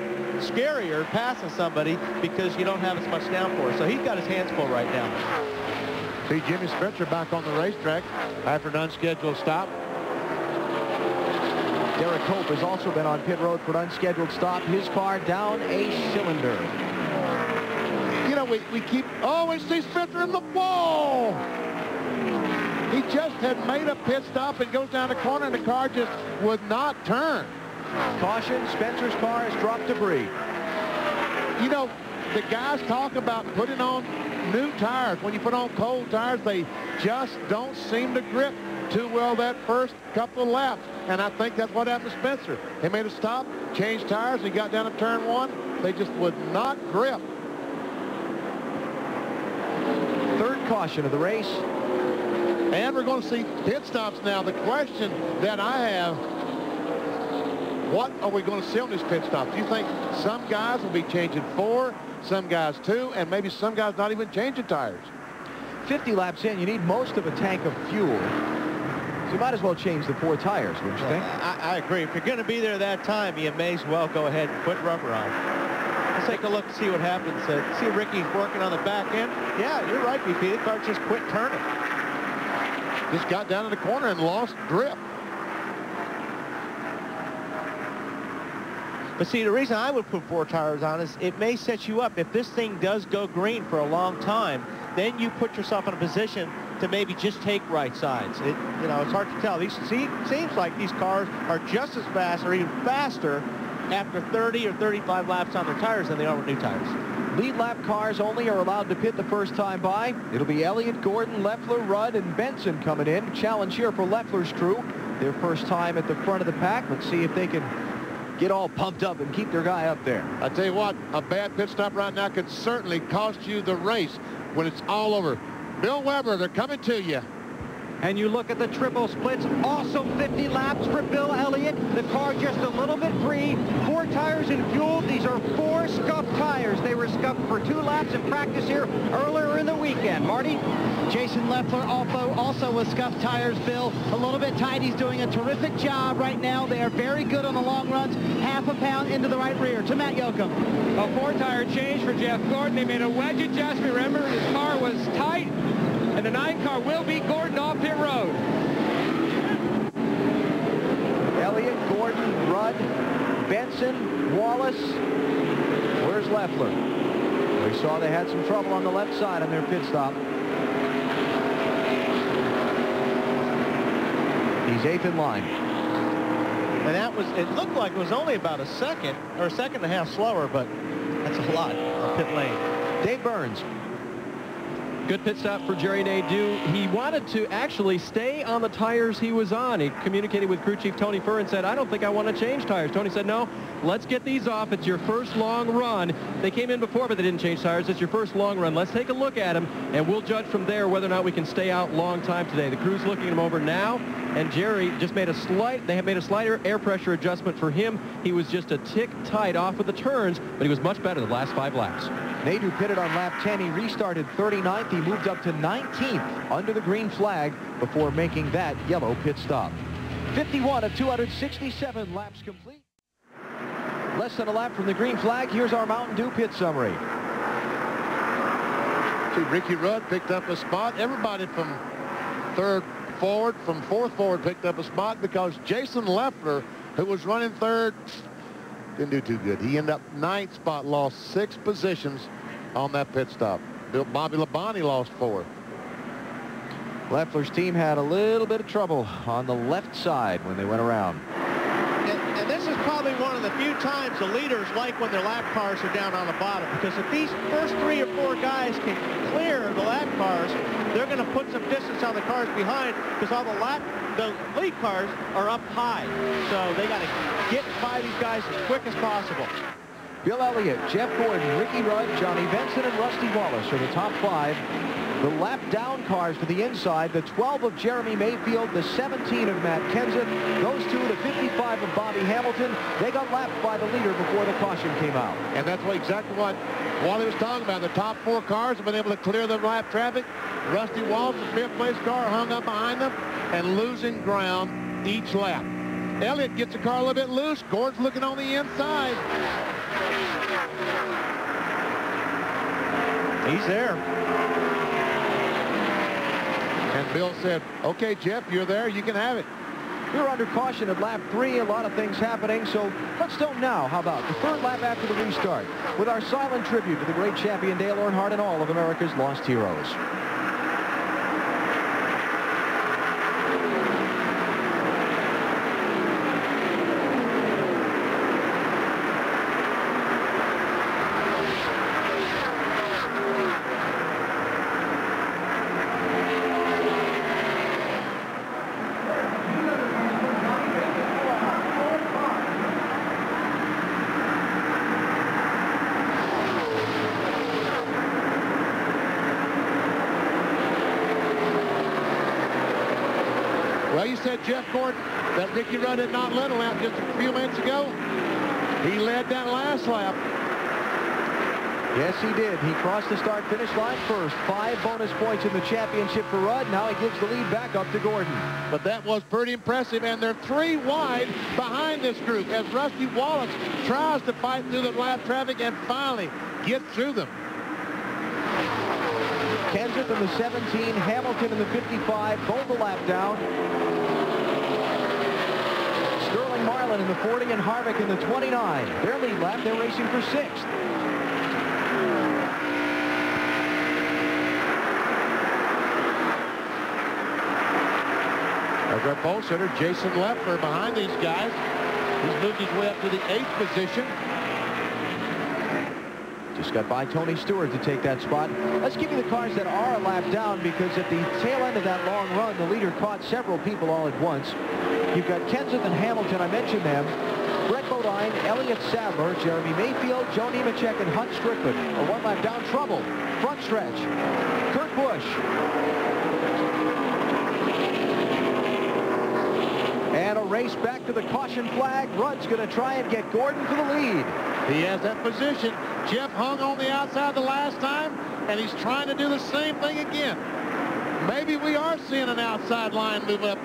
scarier passing somebody because you don't have as much downforce. So he's got his hands full right now. See Jimmy Spencer back on the racetrack after an unscheduled stop. Derek Hope has also been on pit road for an unscheduled stop. His car down a cylinder. You know, we keep, oh, we see Spencer in the wall. He just had made a pit stop and goes down the corner, and the car just would not turn. Caution, Spencer's car has dropped debris. You know, the guys talk about putting on new tires. When you put on cold tires, they just don't seem to grip too well that first couple of laps. And I think that's what happened to Spencer. He made a stop, changed tires, and he got down to turn 1. They just would not grip. Third caution of the race. And we're going to see pit stops now. The question that I have, what are we going to see on these pit stops? Do you think some guys will be changing 4, some guys 2, and maybe some guys not even changing tires? 50 laps in, you need most of a tank of fuel. So you might as well change the 4 tires, wouldn't you think? I agree. If you're going to be there that time, you may as well go ahead and put rubber on. Let's take a look and see what happens. See Ricky working on the back end. Yeah, you're right, BP. The car just quit turning. Just got down in the corner and lost grip. But see, the reason I would put 4 tires on is it may set you up. If this thing does go green for a long time, then you put yourself in a position to maybe just take right sides. You know, it's hard to tell. Seems like these cars are just as fast or even faster after 30 or 35 laps on their tires than they are with new tires. Lead lap cars only are allowed to pit the first time by. It'll be Elliott, Gordon, Leffler, Rudd, and Benson coming in. Challenge here for Leffler's crew. Their first time at the front of the pack. Let's see if they can get all pumped up and keep their guy up there. I tell you what, a bad pit stop right now could certainly cost you the race when it's all over. Bill Weber, they're coming to you. And you look at the triple splits, also 50 laps for Bill Elliott. The car just a little bit free. 4 tires in fuel. These are 4 scuffed tires. They were scuffed for 2 laps in practice here earlier in the weekend. Marty? Jason Leffler also with scuffed tires, Bill. A little bit tight. He's doing a terrific job right now. They are very good on the long runs. Half a pound into the right rear. To Matt Yoakum. A 4-tire change for Jeff Gordon. They made a wedge adjustment. Remember, his car was tight. And the 9 car will beat Gordon off pit road. Elliott, Gordon, Rudd, Benson, Wallace. Where's Leffler? We saw they had some trouble on the left side on their pit stop. He's 8th in line. And that was, it looked like it was only about a second or a second and a half slower, but that's a lot on pit lane. Dave Burns. Good pit stop for Jerry Nadeau. He wanted to actually stay on the tires he was on. He communicated with crew chief Tony Furr and said, I don't think I want to change tires. Tony said, no, let's get these off. It's your first long run. They came in before, but they didn't change tires. It's your first long run. Let's take a look at them, and we'll judge from there whether or not we can stay out long time today. The crew's looking him over now, and Jerry just made a slight air pressure adjustment for him. He was just a tick tight off of the turns, but he was much better the last 5 laps. Nadeau pitted on lap 10. He restarted 39th. He moved up to 19th under the green flag before making that yellow pit stop. 51 of 267 laps complete. Less than a lap from the green flag. Here's our Mountain Dew pit summary. See, Ricky Rudd picked up a spot. Everybody from 3rd forward, from 4th forward picked up a spot because Jason Leffler, who was running 3rd, didn't do too good. He ended up 9th spot, lost 6 positions on that pit stop. Bobby Labonte lost 4. Leffler's team had a little bit of trouble on the left side when they went around. And this is probably one of the few times the leaders like when their lap cars are down on the bottom, because if these first 3 or 4 guys can clear the lap cars, they're going to put some distance on the cars behind, because all the lead cars are up high. So they got to get by these guys as quick as possible. Bill Elliott, Jeff Gordon, Ricky Rudd, Johnny Benson, and Rusty Wallace are the top 5. The lap down cars to the inside, the 12 of Jeremy Mayfield, the 17 of Matt Kenseth, those 2, the 55 of Bobby Hamilton. They got lapped by the leader before the caution came out. And that's exactly what Wally was talking about. The top 4 cars have been able to clear the lap traffic. Rusty Wallace, the 5th place car, hung up behind them and losing ground each lap. Elliott gets the car a little bit loose. Gordon's looking on the inside. He's there. And Bill said, okay, Jeff, you're there. You can have it. We're under caution at lap 3. A lot of things happening, so let's do them now. How about the 3rd lap after the restart with our silent tribute to the great champion Dale Earnhardt and all of America's lost heroes. Well, you said, Jeff Gordon, that Ricky Rudd had not led a lap just a few minutes ago. He led that last lap. Yes, he did. He crossed the start-finish line first. 5 bonus points in the championship for Rudd. Now he gives the lead back up to Gordon. But that was pretty impressive, and they're 3 wide behind this group as Rusty Wallace tries to fight through the lap traffic and finally gets through them. Kenseth in the 17, Hamilton in the 55, both a lap down. Sterling Marlin in the 40 and Harvick in the 29. Their lead lap, they're racing for 6th. As our pole sitter, Jason Leffler behind these guys. He's moved his way up to the 8th position. Just got by Tony Stewart to take that spot. Let's give you the cars that are a lap down, because at the tail end of that long run, the leader caught several people all at once. You've got Kenseth and Hamilton. I mentioned them. Brett Bodine, Elliott Sadler, Jeremy Mayfield, Joe Nemechek, and Hunt Strickland. A one lap down trouble. Front stretch. Kurt Busch. And a race back to the caution flag. Rudd's going to try and get Gordon for the lead. He has that position. Jeff hung on the outside the last time, and he's trying to do the same thing again. Maybe we are seeing an outside line move up.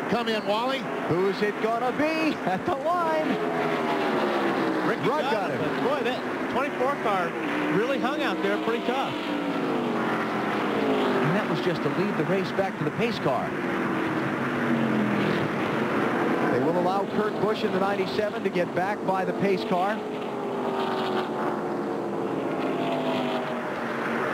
Come in, Wally. Who's it gonna be at the line? Rudd got him. Boy, that 24 car really hung out there pretty tough. And that was just to lead the race back to the pace car. They will allow Kurt Busch in the 97 to get back by the pace car.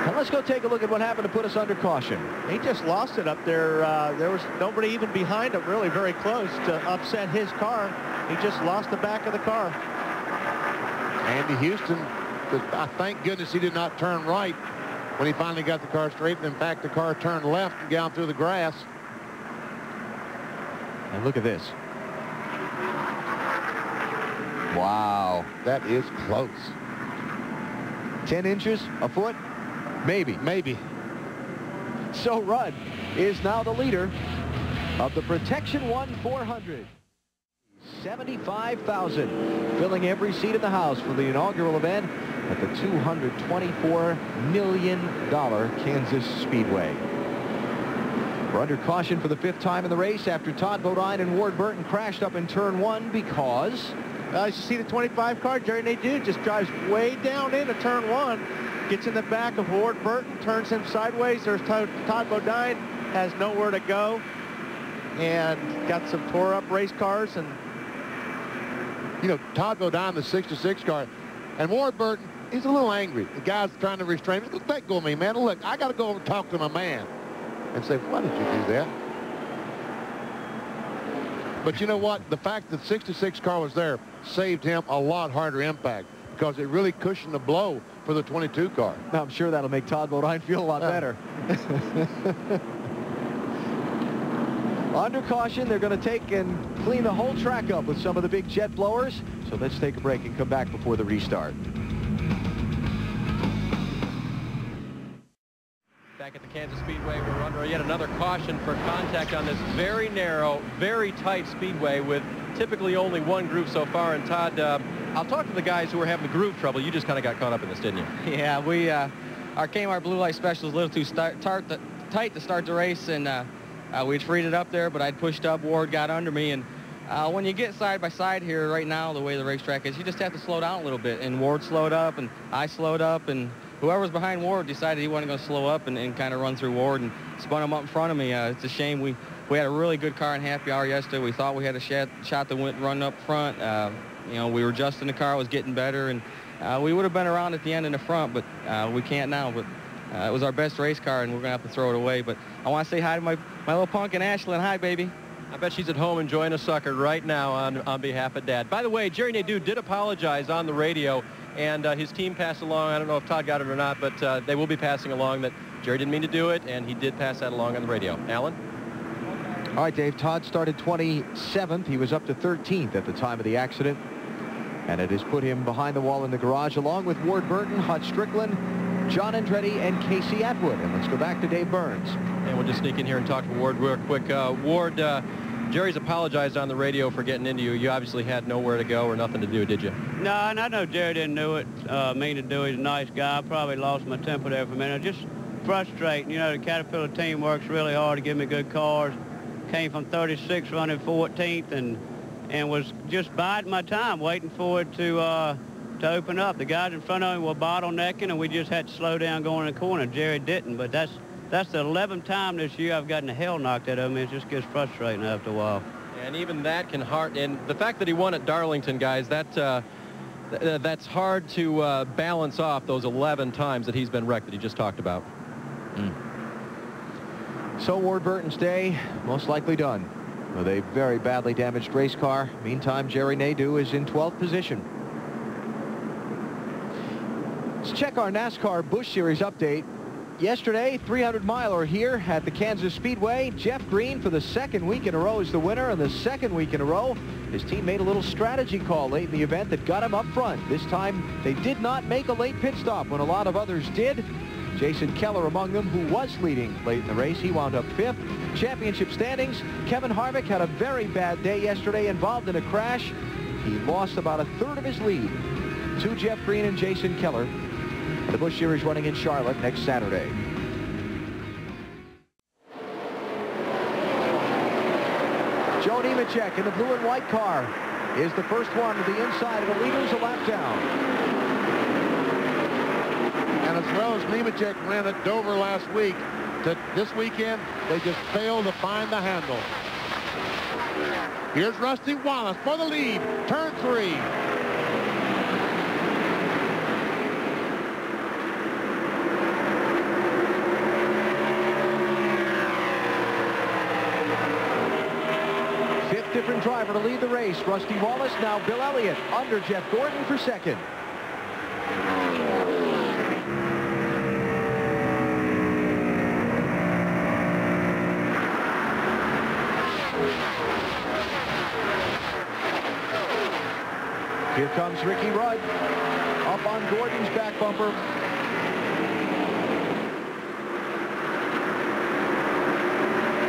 And let's go take a look at what happened to put us under caution. He just lost it up there. There was nobody even behind him really very close to upset his car. He just lost the back of the car. Andy Houston, I thank goodness he did not turn right when he finally got the car straight. In fact, the car turned left and down through the grass. And look at this. Wow. That is close. 10 inches, a foot. Maybe. So Rudd is now the leader of the Protection 1 400. 75,000, filling every seat in the house for the inaugural event at the $224 million Kansas Speedway. We're under caution for the 5th time in the race after Todd Bodine and Ward Burton crashed up in turn 1 because... As you see the 25 car, Jerry Nadeau just drives way down into turn 1. Gets in the back of Ward Burton, turns him sideways. There's Todd Bodine, has nowhere to go, and got some tore-up race cars. And you know, Todd Bodine, the 66 car, and Ward Burton, he's a little angry. The guy's trying to restrain him. Look, let go of me, man. Look, I got to go over and talk to my man and say, why did you do that? But you know what? The fact that the 66 car was there saved him a lot harder impact because it really cushioned the blow for the 22 car. I'm sure that'll make Todd Bodine feel a lot better. Under caution, they're going to take and clean the whole track up with some of the big jet blowers. So let's take a break and come back before the restart. Back at the Kansas Speedway, we're under yet another caution for contact on this very narrow, very tight speedway with typically only one groove so far. And Todd, I'll talk to the guys who were having the groove trouble. You just kind of got caught up in this, didn't you? Yeah, we our Kmart Blue Light Special was a little too tight to start the race, and we'd freed it up there, but I'd pushed up. Ward got under me, and when you get side by side here right now, the way the racetrack is, you just have to slow down a little bit. And Ward slowed up, and I slowed up, and whoever was behind Ward decided he wasn't going to slow up and kind of run through Ward and spun him up in front of me. It's a shame. We had a really good car in happy hour yesterday. We thought we had a shot that went run up front. You know, we were adjusting the car, was getting better, and we would have been around at the end in the front, but we can't now. But it was our best race car, and we're going to have to throw it away. But I want to say hi to my little punk and Ashlyn. Hi, baby. I bet she's at home enjoying a sucker right now on behalf of Dad. By the way, Jerry Nadeau did apologize on the radio, and his team passed along. I don't know if Todd got it or not, but they will be passing along that Jerry didn't mean to do it, and he did pass that along on the radio. Alan? All right, Dave. Todd started 27th. He was up to 13th at the time of the accident. And it has put him behind the wall in the garage, along with Ward Burton, Hut Strickland, John Andretti, and Casey Atwood. And let's go back to Dave Burns. And we'll just sneak in here and talk to Ward real quick. Ward, Jerry's apologized on the radio for getting into you. You obviously had nowhere to go or nothing to do, did you? No, and I know Jerry didn't do it, mean to do it. He's a nice guy. I probably lost my temper there for a minute. Just frustrating. You know, the Caterpillar team works really hard to give me good cars. Came from 36th running 14th and was just biding my time, waiting for it to open up. The guys in front of me were bottlenecking, and we just had to slow down going in the corner. Jerry didn't, but that's the 11th time this year I've gotten the hell knocked out of me. It just gets frustrating after a while. And even that can hard. And the fact that he won at Darlington, guys, that's hard to balance off those 11 times that he's been wrecked that he just talked about. So Ward Burton's day most likely done with a very badly damaged race car. Meantime, Jerry Nadeau is in 12th position. Let's check our NASCAR Busch Series update. yesterday, 300-miler here at the Kansas Speedway. Jeff Green, for the second week in a row, is the winner, and the second week in a row, his team made a little strategy call late in the event that got him up front. This time, they did not make a late pit stop when a lot of others did. Jason Keller among them, who was leading late in the race. He wound up 5th. Championship standings, Kevin Harvick had a very bad day yesterday, involved in a crash. He lost about a third of his lead to Jeff Green and Jason Keller. The Busch Series running in Charlotte next Saturday. Joe Nemechek in the blue and white car is the first one to the inside of the leaders a lap down. And as well as Nemechek ran at Dover last week, this weekend, they just failed to find the handle. Here's Rusty Wallace for the lead. Turn 3. Fifth different driver to lead the race. Rusty Wallace, now Bill Elliott under Jeff Gordon for second. Here comes Ricky Rudd up on Gordon's back bumper.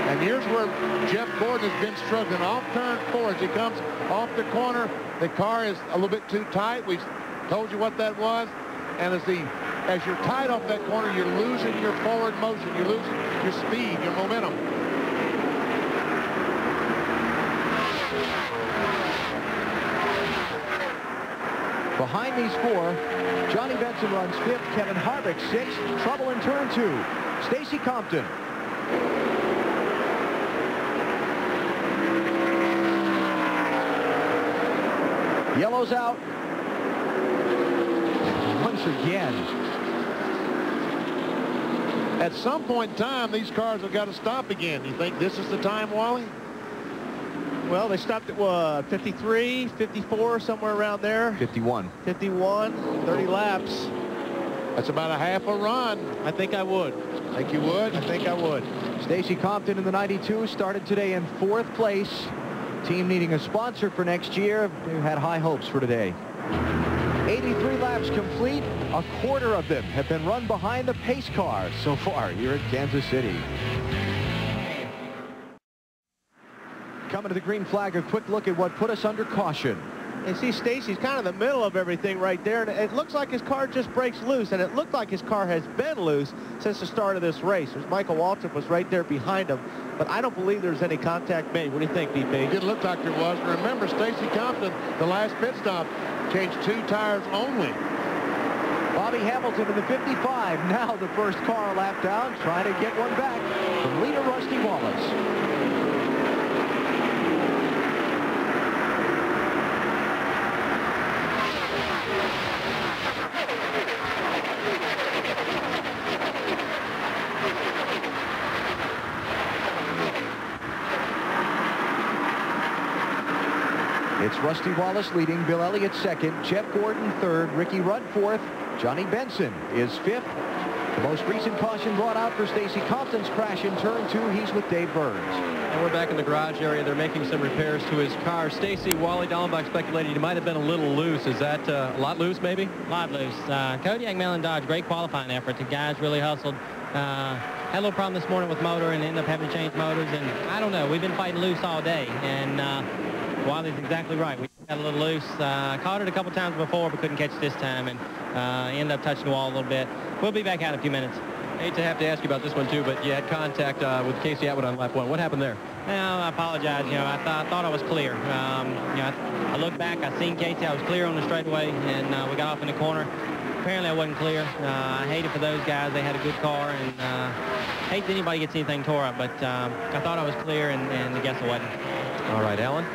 And here's where Jeff Gordon has been struggling. Off turn 4 as he comes off the corner. The car is a little bit too tight. We told you what that was. And as you're tight off that corner, you're losing your forward motion. You're losing your speed, your momentum. Behind these 4, Johnny Benson runs 5th, Kevin Harvick 6th. Trouble in turn 2. Stacy Compton. Yellow's out. Once again. At some point in time, these cars have got to stop again. You think this is the time, Wally? Well, they stopped at what, 53, 54, somewhere around there. 51. 51, 30 laps. That's about a half a run. I think I would. Think you would? I think I would. Stacy Compton in the 92 started today in 4th place. Team needing a sponsor for next year. They had high hopes for today. 83 laps complete. A quarter of them have been run behind the pace car so far here at Kansas City. Coming to the green flag, a quick look at what put us under caution. And see, Stacy's kind of in the middle of everything right there, and it looks like his car just breaks loose, and it looked like his car has been loose since the start of this race. Michael Waltrip was right there behind him, but I don't believe there's any contact made. What do you think, BP? It did look like there was. Remember, Stacy Compton, the last pit stop, changed 2 tires only. Bobby Hamilton in the 55, now the first car a lap down, trying to get one back from leader Rusty Wallace. It's Rusty Wallace leading, Bill Elliott 2nd, Jeff Gordon 3rd, Ricky Rudd 4th, Johnny Benson is 5th. The most recent caution brought out for Stacy Compton's crash in turn 2. He's with Dave Burns. And we're back in the garage area. They're making some repairs to his car. Stacy, Wally Dallenbach speculated he might have been a little loose. Is that a lot loose, maybe? A lot loose. Kodiak Mellon Dodge, great qualifying effort. The guys really hustled. Had a little problem this morning with motor and ended up having to change motors. And I don't know. We've been fighting loose all day. And Wally's exactly right. We got a little loose. Caught it a couple times before, but couldn't catch it this time, and ended up touching the wall a little bit. We'll be back out in a few minutes. Hate to have to ask you about this one, too, but you had contact with Casey Atwood on lap 1. What happened there? Well, I apologize. You know, I thought I was clear. You know, I looked back. I seen Casey. I was clear on the straightaway, and we got off in the corner. Apparently, I wasn't clear. I hate it for those guys. They had a good car, and hate that anybody gets anything tore up, but I thought I was clear, and I guess I wasn't. All right, Alan.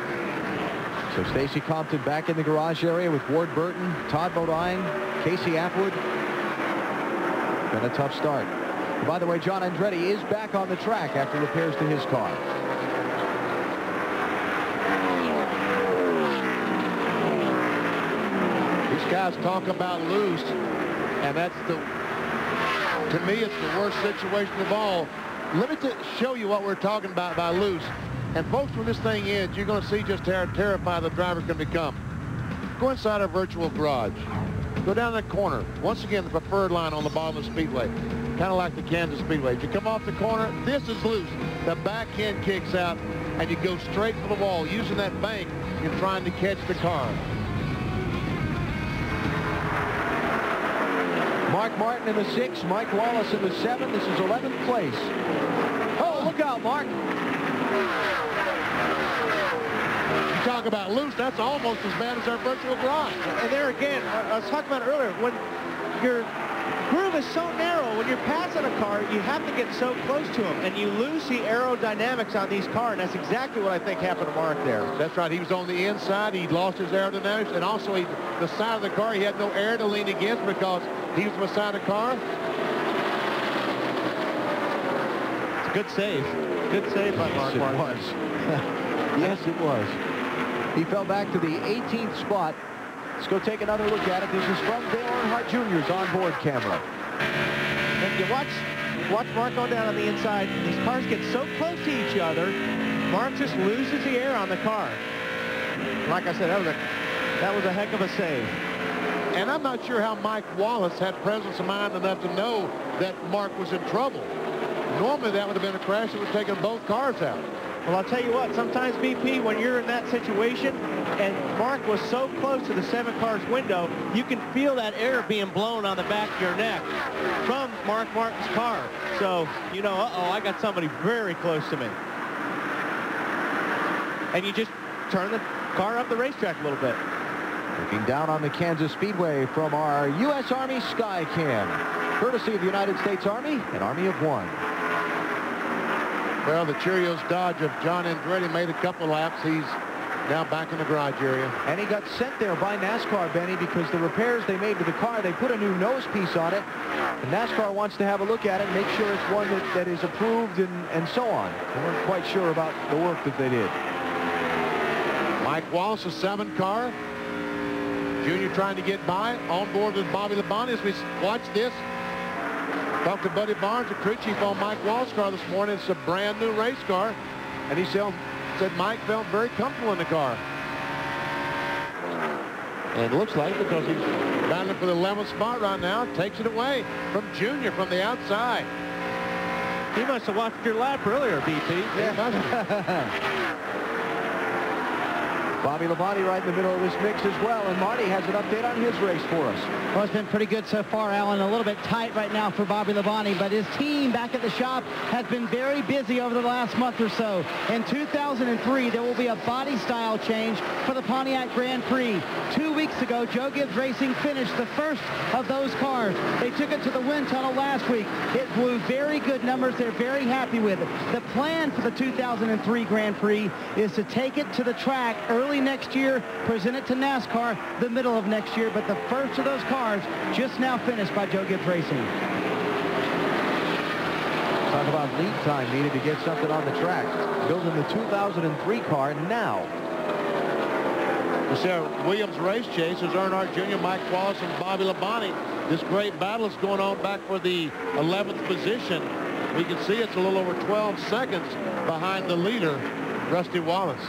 So Stacy Compton back in the garage area with Ward Burton, Todd Bodine, Casey Atwood. Been a tough start. And by the way, John Andretti is back on the track after repairs to his car. These guys talk about loose, and that's To me, it's the worst situation of all. Let me show you what we're talking about by loose. And folks, when this thing ends, you're going to see just how terrified the driver can become. Go inside our virtual garage. Go down that corner. Once again, the preferred line on the bottom of the Speedway. Kind of like the Kansas Speedway. If you come off the corner, this is loose. The back end kicks out, and you go straight for the wall. Using that bank, you're trying to catch the car. Mark Martin in the 6th, Mike Wallace in the 7th. This is 11th place. Oh, look out, Mark. You talk about loose, that's almost as bad as our virtual garage. And there again, I was talking about earlier, when your groove is so narrow, when you're passing a car, you have to get so close to them, and you lose the aerodynamics on these cars, and that's exactly what I think happened to Mark there. That's right. He was on the inside. He lost his aerodynamics, and also the side of the car, he had no air to lean against because he was beside the car. It's a good save. Good save by Mark Martin. Yes, it was. Yes, it was. He fell back to the 18th spot. Let's go take another look at it. This is from Dale Earnhardt Jr.'s onboard camera. And you watch Mark going down on the inside. These cars get so close to each other, Mark just loses the air on the car. Like I said, that was a heck of a save. And I'm not sure how Mike Wallace had presence of mind enough to know that Mark was in trouble. Normally that would have been a crash that would have taken both cars out. Well, I'll tell you what, sometimes, BP, when you're in that situation and Mark was so close to the 7 cars window, you can feel that air being blown on the back of your neck from Mark Martin's car. So, you know, uh-oh, I got somebody very close to me. And you just turn the car up the racetrack a little bit. Looking down on the Kansas Speedway from our U.S. Army Skycam, courtesy of the United States Army, an Army of one. Well, the Cheerios Dodge of John Andretti made a couple laps. He's now back in the garage area. And he got sent there by NASCAR, Benny, because the repairs they made to the car, they put a new nose piece on it. And NASCAR wants to have a look at it and make sure it's one that is approved and so on. They weren't quite sure about the work that they did. Mike Wallace, a 7 car. Junior trying to get by. On board with Bobby Labonte as we watch this. Talked to Buddy Barnes, the crew chief on Mike Wallace's car this morning. It's a brand new race car. And he said Mike felt very comfortable in the car. And it looks like, because he's battling for the 11th spot right now, takes it away from Junior from the outside. He must have watched your lap earlier, BP. Yeah. Bobby Labonte right in the middle of this mix as well, and Marty has an update on his race for us. Well, it's been pretty good so far, Alan. A little bit tight right now for Bobby Labonte, but his team back at the shop has been very busy over the last month or so. In 2003, there will be a body style change for the Pontiac Grand Prix. 2 weeks ago, Joe Gibbs Racing finished the first of those cars. They took it to the wind tunnel last week. It blew very good numbers. They're very happy with it. The plan for the 2003 Grand Prix is to take it to the track early next year, present it to NASCAR the middle of next year, but the first of those cars just now finished by Joe Gibbs Racing. Talk about lead time needed to get something on the track. Building the 2003 car now. We see our Williams race chase is Earnhardt Jr., Mike Wallace, and Bobby Labonte. This great battle is going on back for the 11th position. We can see it's a little over 12 seconds behind the leader, Rusty Wallace.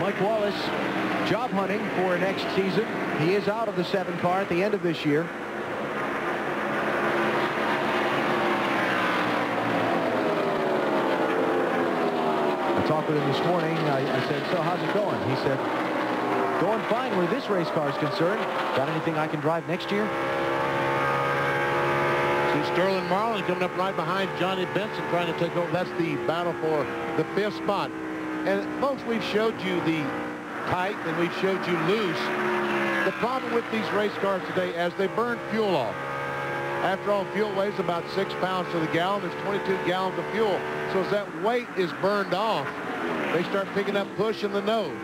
Mike Wallace job hunting for next season. He is out of the 7 car at the end of this year. I talked with him this morning. I said, so how's it going? He said, going fine where this race car is concerned. Got anything I can drive next year? See Sterling Marlin coming up right behind Johnny Benson trying to take over. That's the battle for the 5th spot. And folks, we've showed you the tight and we've showed you loose. The problem with these race cars today, as they burn fuel off. After all, fuel weighs about 6 pounds to the gallon. There's 22 gallons of fuel. So as that weight is burned off, they start picking up push in the nose.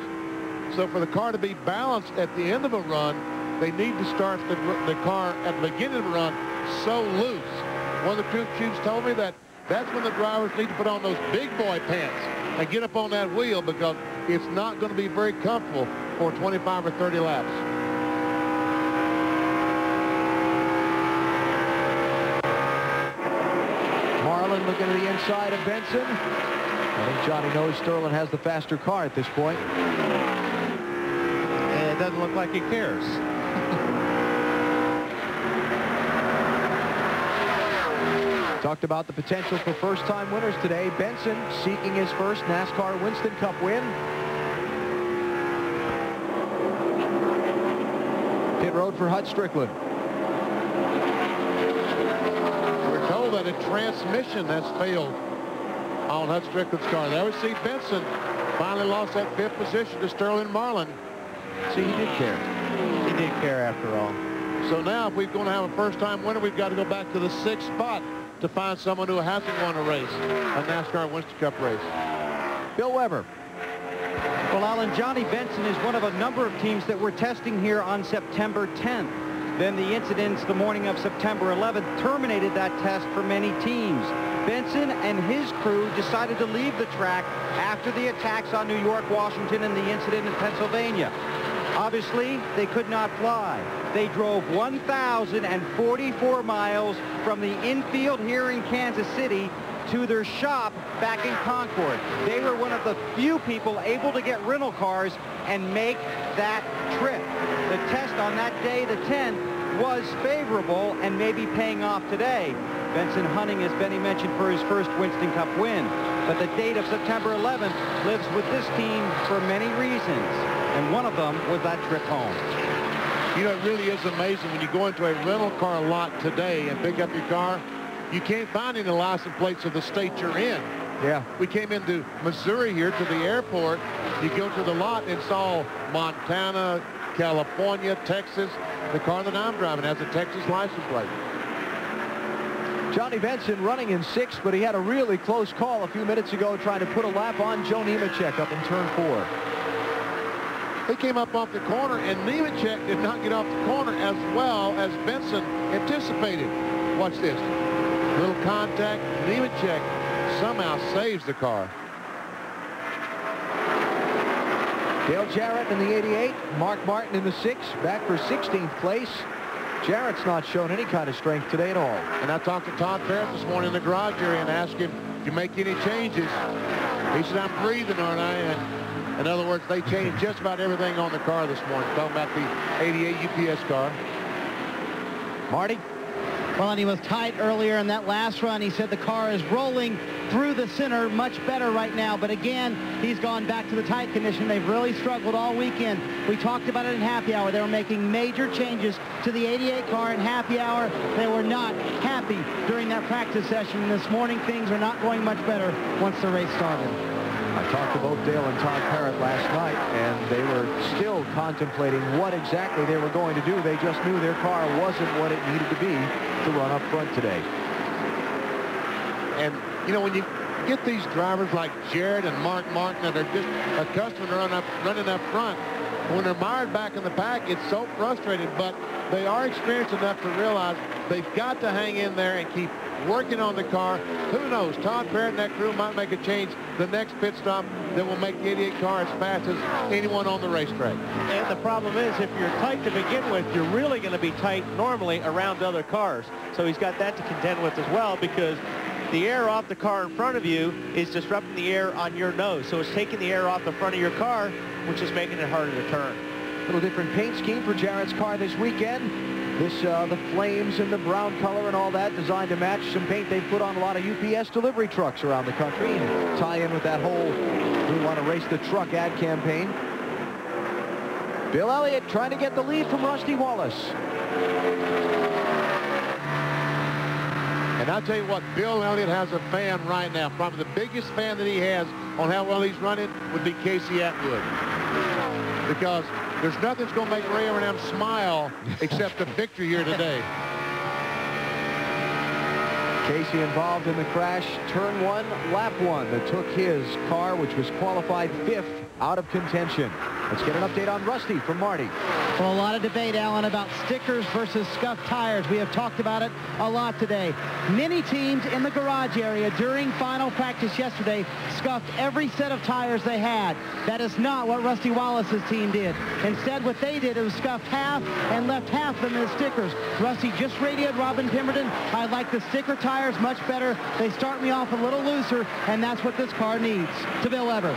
So for the car to be balanced at the end of a run, they need to start the car at the beginning of the run so loose. One of the crew chiefs told me that that's when the drivers need to put on those big boy pants and get up on that wheel, because it's not going to be very comfortable for 25 or 30 laps. Marlin looking to the inside of Benson. I think Johnny knows Sterling has the faster car at this point. And it doesn't look like he cares. Talked about the potential for first-time winners today. Benson seeking his first NASCAR Winston Cup win. Pit road for Hut Strickland. We're told that a transmission has failed on Hut Strickland's car. There we see Benson finally lost that 5th position to Sterling Marlin. See, he did care. He did care after all. So now if we're going to have a first-time winner, we've got to go back to the 6th spot to find someone who hasn't won a race, a NASCAR Winston Cup race. Bill Weber. Well, Alan, Johnny Benson is one of a number of teams that we're testing here on September 10th. Then the incidents the morning of September 11th terminated that test for many teams. Benson and his crew decided to leave the track after the attacks on New York, Washington, and the incident in Pennsylvania. Obviously, they could not fly. They drove 1,044 miles from the infield here in Kansas City to their shop back in Concord. They were one of the few people able to get rental cars and make that trip. The test on that day, the 10th, was favorable and may be paying off today. Benson hunting, as Benny mentioned, for his first Winston Cup win. But the date of September 11th lives with this team for many reasons. And one of them was that trip home. You know, it really is amazing when you go into a rental car lot today and pick up your car, you can't find any license plates of the state you're in. Yeah. We came into Missouri here to the airport. You go to the lot and it's all Montana, California, Texas. The car that I'm driving has a Texas license plate. Johnny Benson running in 6th, but he had a really close call a few minutes ago trying to put a lap on Joe Nemechek up in turn 4. He came up off the corner, and Nemechek did not get off the corner as well as Benson anticipated. Watch this. Little contact. Nemechek somehow saves the car. Dale Jarrett in the 88. Mark Martin in the 6, back for 16th place. Jarrett's not shown any kind of strength today at all. And I talked to Todd Parrott this morning in the garage area and asked him, "Did you make any changes?" He said, "I'm breathing, aren't I?" And in other words, they changed just about everything on the car this morning. Talking about the 88 UPS car. Marty? Well, and he was tight earlier in that last run. He said the car is rolling through the center much better right now. But again, he's gone back to the tight condition. They've really struggled all weekend. We talked about it in happy hour. They were making major changes to the 88 car in happy hour. They were not happy during that practice session. And this morning, things are not going much better once the race started. I talked to both Dale and Todd Parrott last night, and they were still contemplating what exactly they were going to do. They just knew their car wasn't what it needed to be to run up front today. And, you know, when you get these drivers like Jared and Mark Martin that are just accustomed to running up front, when they're mired back in the pack, it's so frustrating. But they are experienced enough to realize they've got to hang in there and keep working on the car. Who knows? Todd Parrott and that crew might make a change the next pit stop that will make the 88 car as fast as anyone on the racetrack. And the problem is, if you're tight to begin with, you're really going to be tight normally around other cars. So he's got that to contend with as well, because the air off the car in front of you is disrupting the air on your nose. So it's taking the air off the front of your car, which is making it harder to turn. A little different paint scheme for Jarrett's car this weekend. The flames and the brown color and all that designed to match some paint they put on a lot of UPS delivery trucks around the country and tie in with that whole "we want to race the truck" ad campaign. Bill Elliott trying to get the lead from Rusty Wallace. And I'll tell you what, Bill Elliott has a fan right now. Probably the biggest fan that he has on how well he's running would be Casey Atwood. Because there's nothing that's going to make Ray M smile except the victory here today. Casey involved in the crash, turn 1, lap 1, that took his car, which was qualified 5th, out of contention. Let's get an update on Rusty from Marty. Well, a lot of debate, Alan, about stickers versus scuffed tires. We have talked about it a lot today. Many teams in the garage area during final practice yesterday scuffed every set of tires they had. That is not what Rusty Wallace's team did. Instead, what they did was scuffed half and left half of them as stickers. Rusty just radioed Robin Pemberton. I like the sticker tires much better. They start me off a little looser, and that's what this car needs. To Bill Weber.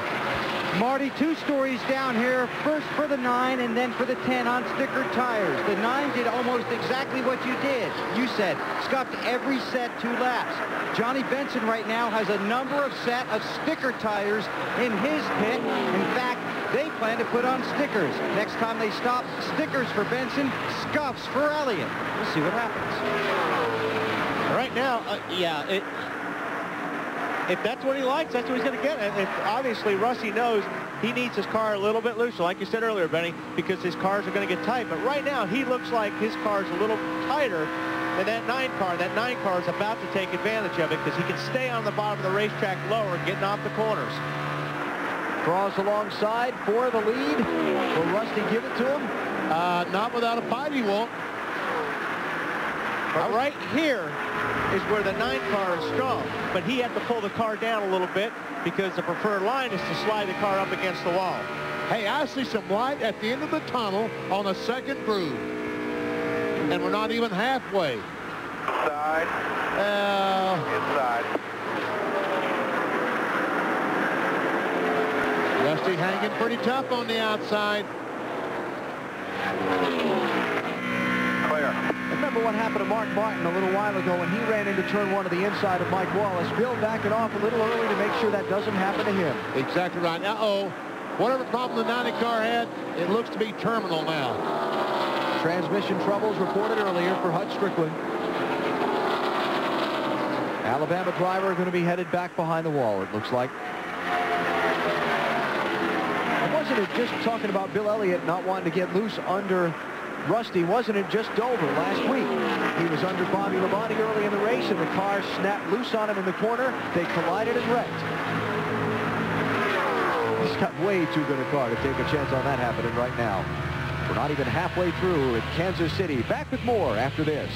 Marty, 2 stories down here, first for the 9 and then for the 10 on sticker tires. The 9 did almost exactly what you did. You said scuffed every set 2 laps. Johnny Benson right now has a number of set of sticker tires in his pit. In fact, they plan to put on stickers. Next time they stop, stickers for Benson, scuffs for Elliott. We'll see what happens. Right now, if that's what he likes, that's what he's going to get. And obviously, Rusty knows he needs his car a little bit looser, like you said earlier, Benny, because his cars are going to get tight. But right now, he looks like his car's a little tighter than that 9 car. That 9 car is about to take advantage of it because he can stay on the bottom of the racetrack lower, getting off the corners. Cross alongside for the lead. Will Rusty give it to him? Not without a fight, he won't. But right here is where the 9 car is strong. But he had to pull the car down a little bit because the preferred line is to slide the car up against the wall. Hey, I see some light at the end of the tunnel on the second groove. And we're not even halfway. Side. Inside. Rusty hanging pretty tough on the outside. Clear. Remember what happened to Mark Martin a little while ago when he ran into turn 1 of the inside of Mike Wallace. Bill backing off a little early to make sure that doesn't happen to him. Exactly right. Uh-oh. Whatever problem the 90 car had, it looks to be terminal now. Transmission troubles reported earlier for Hut Strickland. Alabama driver going to be headed back behind the wall, it looks like. Wasn't it just talking about Bill Elliott not wanting to get loose under Rusty? Wasn't it just Dover last week? He was under Bobby Labonte early in the race, and the car snapped loose on him in the corner. They collided and wrecked. He's got way too good a car to take a chance on that happening right now. We're not even halfway through at Kansas City. Back with more after this.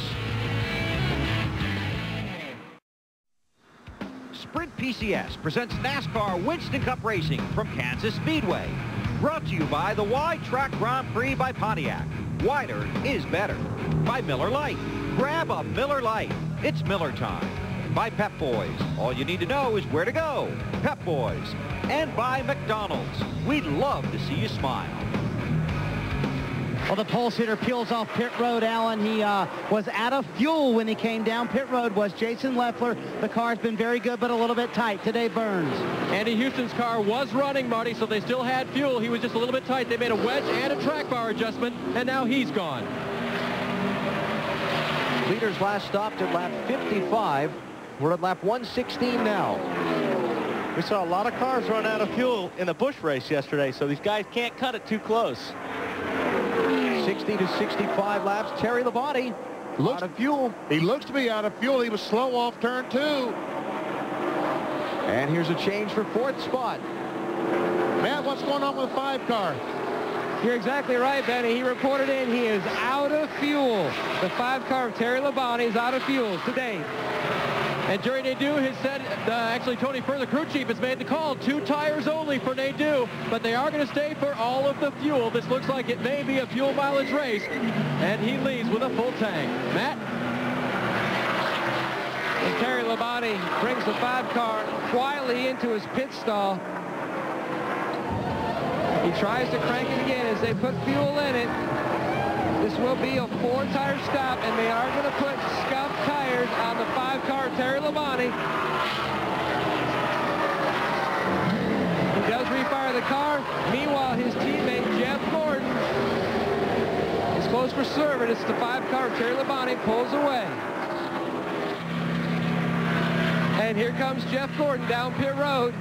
Sprint PCS presents NASCAR Winston Cup Racing from Kansas Speedway. Brought to you by the Wide Track Grand Prix by Pontiac. Wider is better. By Miller Lite. Grab a Miller Lite. It's Miller time. By Pep Boys. All you need to know is where to go. Pep Boys. And by McDonald's. We'd love to see you smile. Well, the pulse hitter peels off pit road, Alan. He was out of fuel when he came down pit road, was Jason Leffler. The car's been very good, but a little bit tight today, Burns. Andy Houston's car was running, Marty, so they still had fuel. He was just a little bit tight. They made a wedge and a track bar adjustment, and now he's gone. Leaders last stopped at lap 55. We're at lap 116 now. We saw a lot of cars run out of fuel in the Busch race yesterday, so these guys can't cut it too close. 60 to 65 laps. Terry Labonte out of fuel. He looks to be out of fuel. He was slow off turn 2. And here's a change for 4th spot. Matt, what's going on with the 5 car? You're exactly right, Benny. He reported in he is out of fuel. The 5 car of Terry Labonte is out of fuel today. And Jerry Nadeau has said, actually Tony Furr, the crew chief, has made the call. 2 tires only for Nadeau, but they are going to stay for all of the fuel. This looks like it may be a fuel mileage race, and he leads with a full tank. Matt? And Terry Labonte brings the 5 car quietly into his pit stall. He tries to crank it again as they put fuel in it. This will be a 4-tire stop, and they are going to put scuffed tires on the 5 car Terry Labonte. He does refire the car. Meanwhile, his teammate Jeff Gordon is close for service. It's the 5 car Terry Labonte pulls away. And here comes Jeff Gordon down pit road.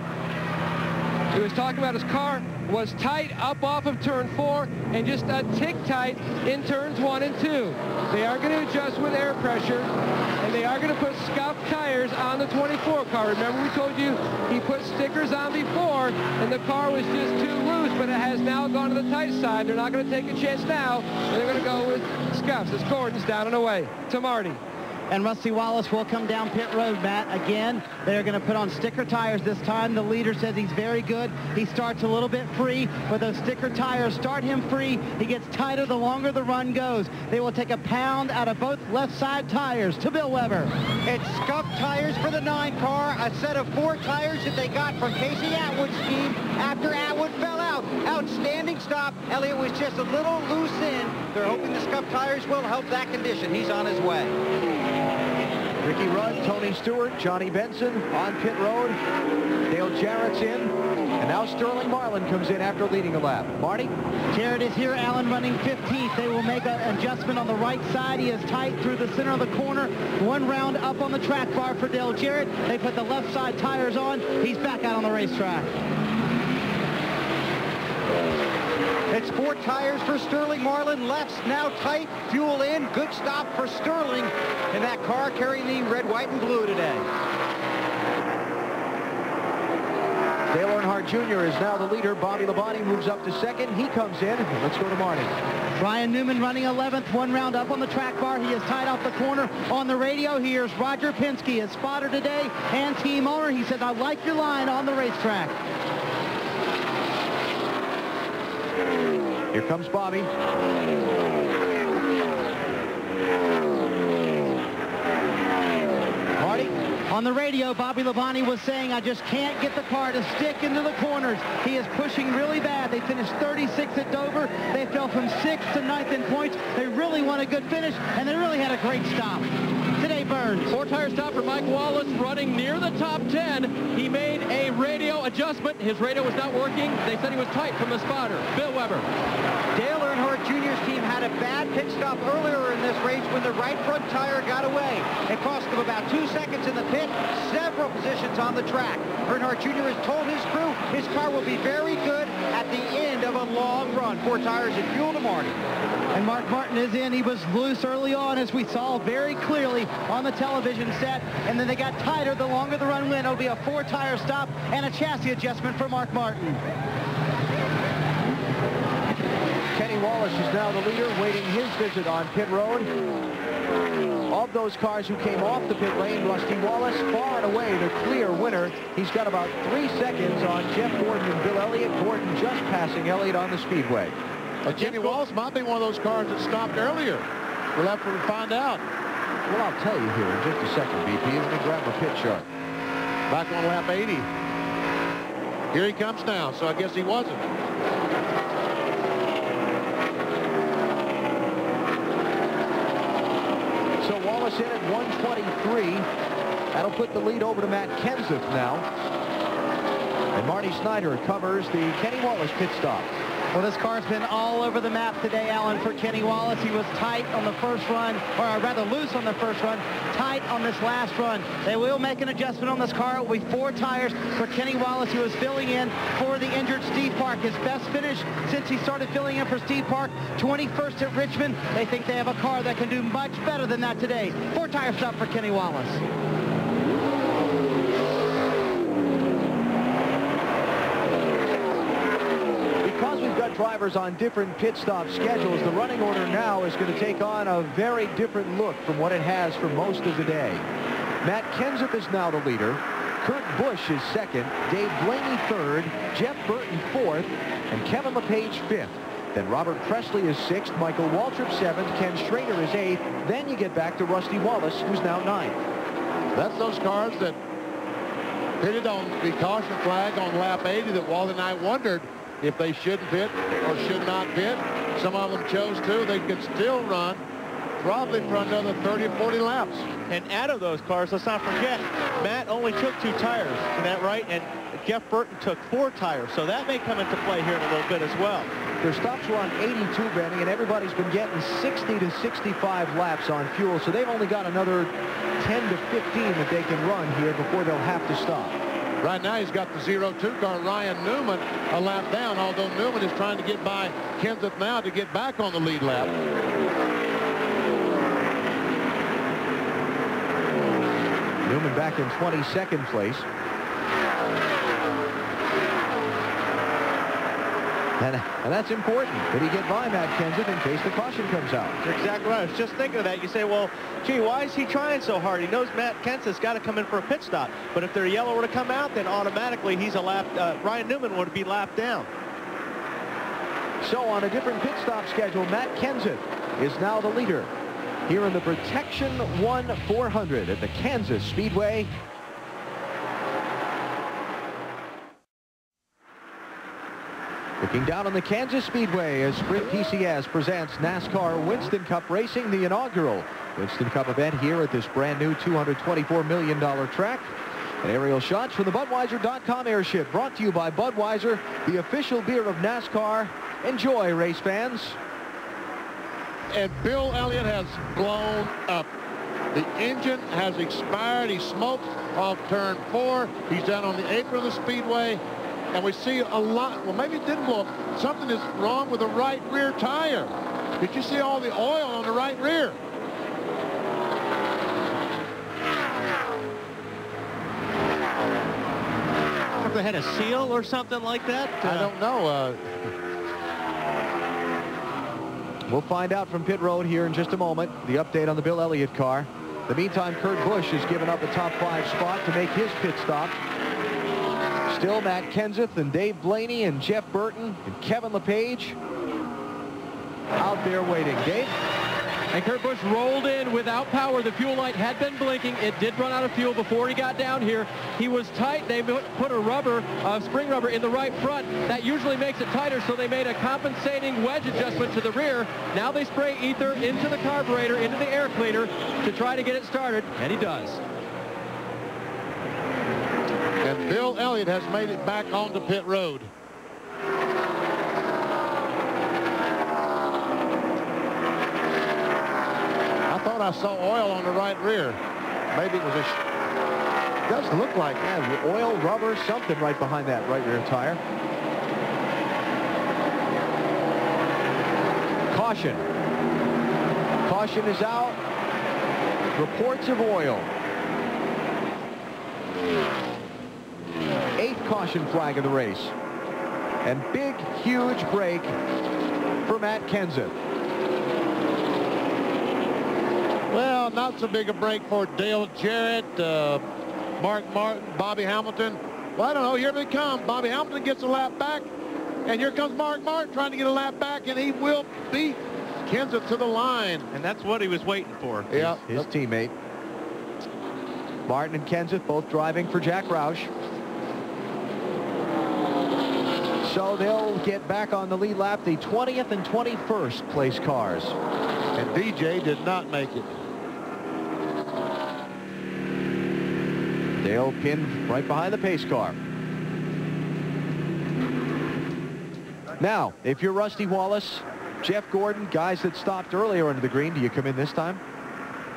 He was talking about his car was tight up off of turn 4 and just a tick tight in turns 1 and 2. They are going to adjust with air pressure, and they are going to put scuffed tires on the 24 car. Remember, we told you he put stickers on before, and the car was just too loose but it has now gone to the tight side. They're not going to take a chance now. They're going to go with scuffs as Gordon's down and away to Marty. And Rusty Wallace will come down pit road, Matt. Again, they're going to put on sticker tires this time. The leader says he's very good. He starts a little bit free, but those sticker tires start him free. He gets tighter the longer the run goes. They will take a pound out of both left side tires to Bill Weber. It's scuffed tires for the 9 car, a set of 4 tires that they got from Casey Atwood's team after Atwood fell out. Outstanding stop. Elliott was just a little loose in. They're hoping the scuffed tires will help that condition. He's on his way. Ricky Rudd, Tony Stewart, Johnny Benson on pit road. Dale Jarrett's in. And now Sterling Marlin comes in after leading a lap. Marty? Jarrett is here, Allen running 15th. They will make an adjustment on the right side. He is tight through the center of the corner. 1 round up on the track bar for Dale Jarrett. They put the left side tires on. He's back out on the racetrack. It's 4 tires for Sterling Marlin. Left's now tight. Fuel in. Good stop for Sterling. And that car carrying the red, white, and blue today. Dale Earnhardt Jr. is now the leader. Bobby Labonte moves up to second. He comes in. Let's go to Marty. Ryan Newman running 11th, 1 round up on the track bar. He is tied off the corner. On the radio, here's Roger Penske, his spotter today and team owner. He said, I like your line on the racetrack. Here comes Bobby. Marty? On the radio, Bobby Labonte was saying, I just can't get the car to stick into the corners. He is pushing really bad. They finished 36 at Dover. They fell from 6th to 9th in points. They really want a good finish, and they really had a great stop. Today, Burns. 4-tire stop for Mike Wallace, running near the top 10. He made a radio adjustment. His radio was not working. They said he was tight from the spotter. Bill Weber. Dale Earnhardt Jr.'s team had a bad pit stop earlier in this race when the right front tire got away. It cost them about 2 seconds in the pit, several positions on the track. Earnhardt Jr. has told his crew his car will be very good at the end of a long run. 4 tires and fuel to Marty. And Mark Martin is in. He was loose early on, as we saw very clearly on the television set. And then they got tighter the longer the run went. It'll be a 4-tire stop and a chassis adjustment for Mark Martin. Kenny Wallace is now the leader, waiting his visit on pit road. Of those cars who came off the pit lane, Rusty Wallace, far and away the clear winner. He's got about 3 seconds on Jeff Gordon and Bill Elliott. Gordon just passing Elliott on the Speedway. Kenny Wallace might be one of those cars that stopped earlier. We'll have to find out. Well, I'll tell you here in just a second, BP. Let me grab my pit chart. Back on lap 80. Here he comes now, so I guess he wasn't. So Wallace in at 123. That'll put the lead over to Matt Kenseth now. And Marty Snyder covers the Kenny Wallace pit stop. Well, this car's been all over the map today, Alan, for Kenny Wallace. He was tight on the first run, or rather loose on the first run, tight on this last run. They will make an adjustment on this car. It will be 4 tires for Kenny Wallace, who is filling in for the injured Steve Park. His best finish since he started filling in for Steve Park, 21st at Richmond. They think they have a car that can do much better than that today. 4-tire stop for Kenny Wallace. Drivers on different pit stop schedules, the running order now is going to take on a very different look from what it has for most of the day. Matt Kenseth is now the leader. Kurt Busch is second. Dave Blaney third. Jeff Burton fourth. And Kevin LePage fifth. Then Robert Presley is sixth. Michael Waltrip seventh. Ken Schrader is eighth. Then you get back to Rusty Wallace, who's now ninth. That's those cars that pitted on the caution flag on lap 80 that Walt and I wondered if they should pit or should not pit. Some of them chose to. They could still run probably for another 30 or 40 laps. And out of those cars, let's not forget, Matt only took 2 tires. Isn't that right? And Jeff Burton took 4 tires. So that may come into play here in a little bit as well. Their stops were on 82, Benny, and everybody's been getting 60 to 65 laps on fuel. So they've only got another 10 to 15 that they can run here before they'll have to stop. Right now he's got the 0-2 car, Ryan Newman, a lap down, although Newman is trying to get by Kenseth now to get back on the lead lap. Newman back in 22nd place. And that's important. Did he get by Matt Kenseth in case the caution comes out? You're exactly right. I was just thinking of that. You say, well, gee, why is he trying so hard? He knows Matt Kenseth's got to come in for a pit stop. But if their yellow were to come out, then automatically he's a lap. Ryan Newman would be lapped down. So on a different pit stop schedule, Matt Kenseth is now the leader here in the Protection 1 400 at the Kansas Speedway. Looking down on the Kansas Speedway as Sprint PCS presents NASCAR Winston Cup Racing, the inaugural Winston Cup event here at this brand new $224 million track. And aerial shots from the Budweiser.com airship brought to you by Budweiser, the official beer of NASCAR. Enjoy, race fans. And Bill Elliott has blown up. The engine has expired. He smoked off turn 4. He's down on the apron of the Speedway. And we see a lot. Well, maybe it didn't blow up. Something is wrong with the right rear tire. Did you see all the oil on the right rear? If they had a seal or something like that? I don't know. We'll find out from pit road here in just a moment. The update on the Bill Elliott car. In the meantime, Kurt Busch has given up a top 5 spot to make his pit stop. Still Matt Kenseth and Dave Blaney and Jeff Burton and Kevin LePage out there waiting. Dave? And Kurt Busch rolled in without power. The fuel light had been blinking. It did run out of fuel before he got down here. He was tight. They put a spring rubber in the right front. That usually makes it tighter, so they made a compensating wedge adjustment to the rear. Now they spray ether into the carburetor, into the air cleaner to try to get it started, and he does. And Bill Elliott has made it back onto pit road. I thought I saw oil on the right rear. Maybe it was it does look like that. Oil, rubber, something right behind that right rear tire. Caution. Caution is out. Reports of oil. 8th caution flag of the race. And big, huge break for Matt Kenseth. Well, not so big a break for Dale Jarrett, Mark Martin, Bobby Hamilton. Well, I don't know. Here they come. Bobby Hamilton gets a lap back. And here comes Mark Martin trying to get a lap back. And he will beat Kenseth to the line. And that's what he was waiting for. Yeah. His teammate. Martin and Kenseth both driving for Jack Roush. So they'll get back on the lead lap, the 20th and 21st place cars. And DJ did not make it. Dale pinned right behind the pace car. Now, if you're Rusty Wallace, Jeff Gordon, guys that stopped earlier under the green, do you come in this time?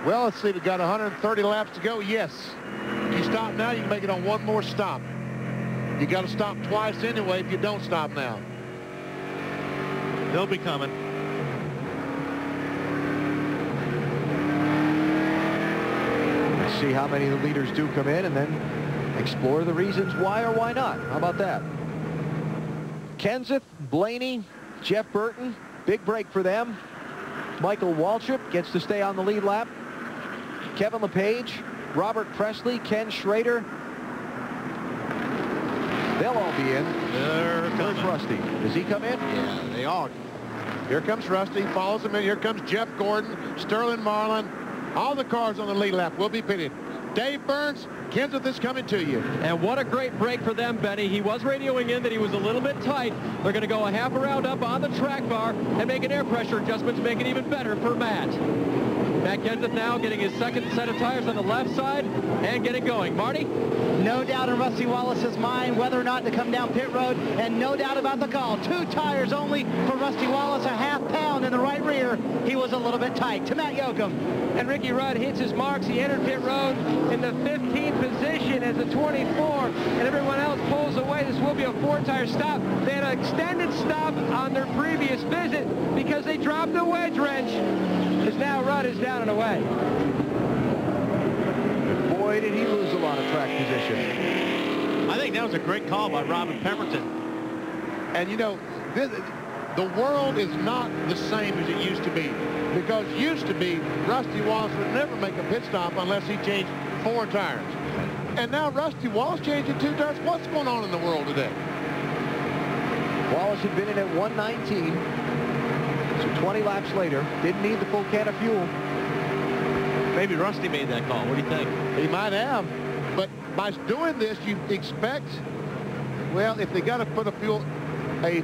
Well, let's see. We've got 130 laps to go. Yes. You stop now, you can make it on one more stop. You got to stop twice anyway if you don't stop now. They'll be coming. Let's see how many of the leaders do come in and then explore the reasons why or why not. How about that? Kenseth, Blaney, Jeff Burton, big break for them. Michael Waltrip gets to stay on the lead lap. Kevin LePage, Robert Presley, Ken Schrader. They'll all be in. Where's Rusty? Does he come in? Yeah, they all. Here comes Rusty, follows him in. Here comes Jeff Gordon, Sterling Marlin. All the cars on the lead lap will be pitted. Dave Burns, Kenseth is coming to you. And what a great break for them, Benny. He was radioing in that he was a little bit tight. They're going to go a half a round up on the track bar and make an air pressure adjustment to make it even better for Matt. Matt Kenseth now getting his second set of tires on the left side and getting going. Marty? No doubt in Rusty Wallace's mind whether or not to come down pit road, and no doubt about the call. 2 tires only for Rusty Wallace, a half pound in the right rear. He was a little bit tight. To Matt Yoakum. And Ricky Rudd hits his marks. He entered pit road in the 15th position as a 24, and everyone else pulls away. This will be a 4-tire stop. They had an extended stop on their previous visit because they dropped the wedge wrench. As now Rudd is down and away. Boy, did he lose a lot of track position. I think that was a great call by Robin Pemberton. And, you know, the world is not the same as it used to be. Because used to be, Rusty Wallace would never make a pit stop unless he changed 4 tires. And now Rusty Wallace changing 2 tires. What's going on in the world today? Wallace had been in at 119. So 20 laps later, didn't need the full can of fuel. Maybe Rusty made that call. What do you think? He might have. But by doing this, you expect, well, if they got to put a full 2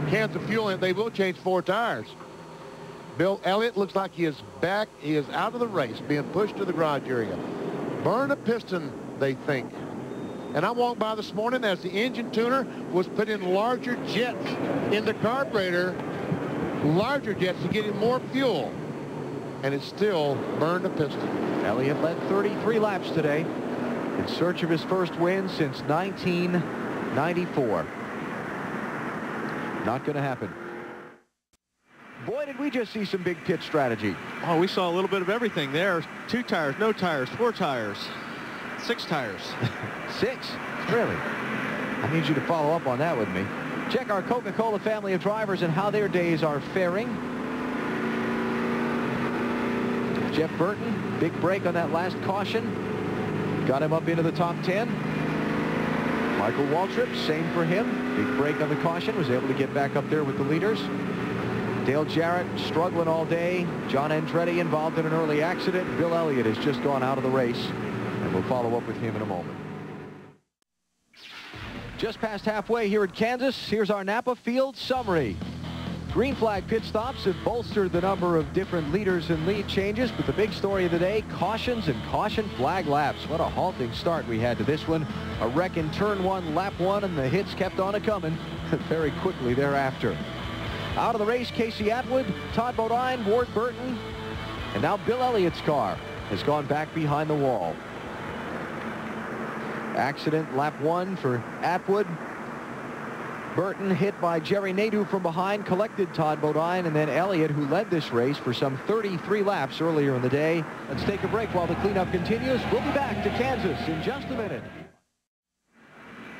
cans of fuel in, they will change 4 tires. Bill Elliott looks like he is back. He is out of the race, being pushed to the garage area. Burn a piston, they think. And I walked by this morning as the engine tuner was putting larger jets in the carburetor, larger jets to get him more fuel. And it still burned a piston. Elliott led 33 laps today in search of his first win since 1994. Not going to happen. Boy, did we just see some big pit strategy. Oh, we saw a little bit of everything there. 2 tires, no tires, 4 tires, 6 tires. 6? Really? I need you to follow up on that with me. Check our Coca-Cola family of drivers and how their days are faring. Jeff Burton, big break on that last caution. Got him up into the top 10. Michael Waltrip, same for him. Big break on the caution, was able to get back up there with the leaders. Dale Jarrett struggling all day. John Andretti involved in an early accident. Bill Elliott has just gone out of the race, and we'll follow up with him in a moment. Just past halfway here at Kansas, here's our Napa Field summary. Green flag pit stops have bolstered the number of different leaders and lead changes, but the big story of the day, cautions and caution flag laps. What a halting start we had to this one. A wreck in turn 1, lap 1, and the hits kept on a-coming very quickly thereafter. Out of the race, Casey Atwood, Todd Bodine, Ward Burton, and now Bill Elliott's car has gone back behind the wall. Accident, lap 1 for Atwood. Burton hit by Jerry Nadeau from behind, collected Todd Bodine, and then Elliott, who led this race for some 33 laps earlier in the day. Let's take a break while the cleanup continues. We'll be back to Kansas in just a minute.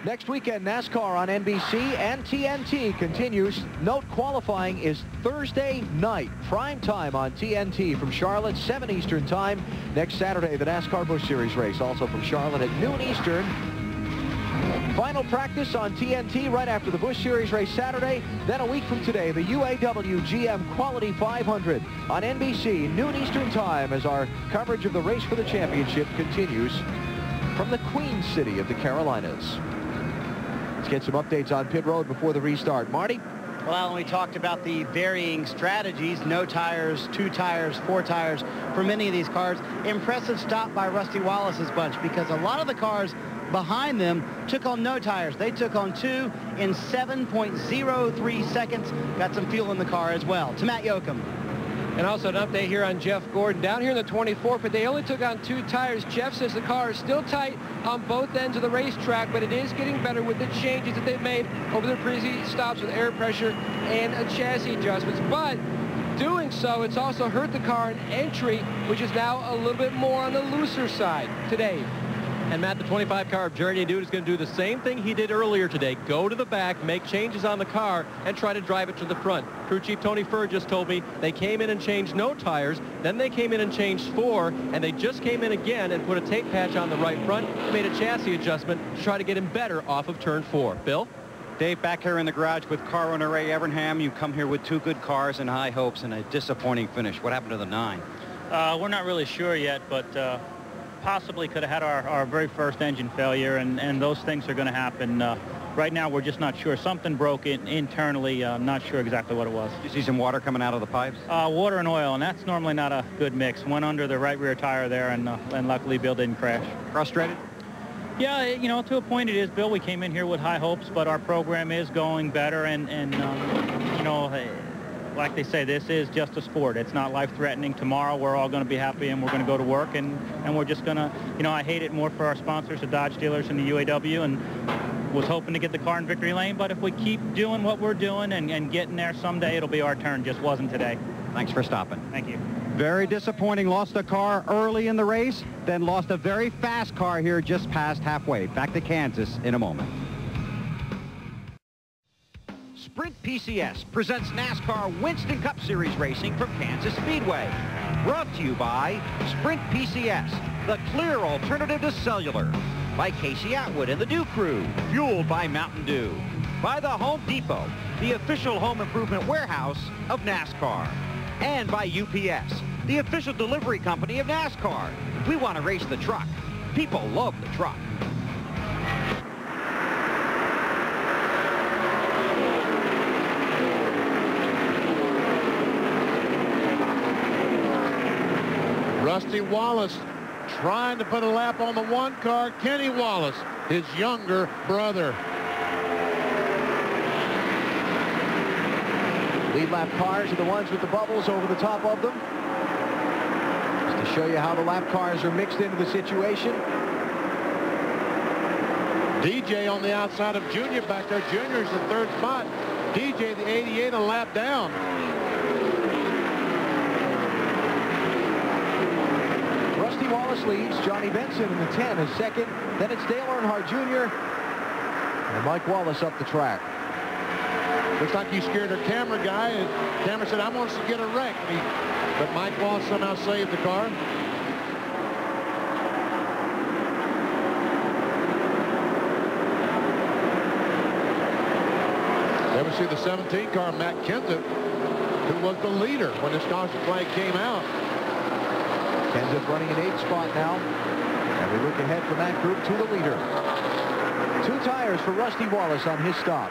Next weekend, NASCAR on NBC and TNT continues. Note qualifying is Thursday night, prime time on TNT from Charlotte, 7 Eastern time. Next Saturday, the NASCAR Busch Series race, also from Charlotte at noon Eastern. Final practice on TNT right after the Busch Series race Saturday. Then a week from today, the UAW GM Quality 500 on NBC, noon Eastern time, as our coverage of the race for the championship continues from the Queen City of the Carolinas. Let's get some updates on pit road before the restart. Marty? Well, we talked about the varying strategies, no tires, 2 tires, 4 tires for many of these cars. Impressive stop by Rusty Wallace's bunch, because a lot of the cars behind them took on no tires. They took on 2 in 7.03 seconds. Got some fuel in the car as well. To Matt Yoakum. And also an update here on Jeff Gordon. Down here in the 24th, but they only took on 2 tires. Jeff says the car is still tight on both ends of the racetrack, but it is getting better with the changes that they've made over the previous stops with air pressure and chassis adjustments. But doing so, it's also hurt the car in entry, which is now a little bit more on the looser side today. And Matt, the 25 car of Jerry Nadeau is going to do the same thing he did earlier today. Go to the back, make changes on the car, and try to drive it to the front. Crew Chief Tony Furr just told me they came in and changed no tires, then they came in and changed 4, and they just came in again and put a tape patch on the right front, made a chassis adjustment to try to get him better off of turn 4. Bill? Dave, back here in the garage with car owner Ray Evernham. You come here with 2 good cars and high hopes and a disappointing finish. What happened to the 9? We're not really sure yet, but possibly could have had our very first engine failure, and those things are going to happen. Right now, we're just not sure. Something broke internally. Not sure exactly what it was. Did you see some water coming out of the pipes? Water and oil, and that's normally not a good mix. Went under the right rear tire there, and luckily Bill didn't crash. Frustrated? Yeah, you know, to a point it is, Bill. We came in here with high hopes, but our program is going better, and you know, like they say, this is just a sport. It's not life-threatening. Tomorrow we're all going to be happy and we're going to go to work, and we're just going to, you know, I hate it more for our sponsors, the Dodge dealers and the UAW, and was hoping to get the car in victory lane, but if we keep doing what we're doing and getting there someday, it'll be our turn. Just wasn't today. Thanks for stopping. Thank you. Very disappointing. Lost a car early in the race, then lost a very fast car here just past halfway. Back to Kansas in a moment. PCS presents NASCAR Winston Cup Series racing from Kansas Speedway. Brought to you by Sprint PCS, the clear alternative to cellular. By Casey Atwood and the Dew Crew, fueled by Mountain Dew. By the Home Depot, the official home improvement warehouse of NASCAR. And by UPS, the official delivery company of NASCAR. We want to race the truck. People love the truck. Rusty Wallace trying to put a lap on the one car. Kenny Wallace, his younger brother. Lead lap cars are the ones with the bubbles over the top of them. Just to show you how the lap cars are mixed into the situation. DJ on the outside of Junior back there. Junior's the third spot. DJ, the 88, a lap down. Rusty Wallace leads. Johnny Benson in the 10 is second. Then it's Dale Earnhardt Jr. and Mike Wallace up the track. Looks like he scared our camera guy, and camera said, I want us to get a wreck. But Mike Wallace somehow saved the car. There we see the 17 car, Matt Kenseth, who was the leader when this caution flag came out. Kenseth running an 8th spot now. And we look ahead from that group to the leader. 2 tires for Rusty Wallace on his stop.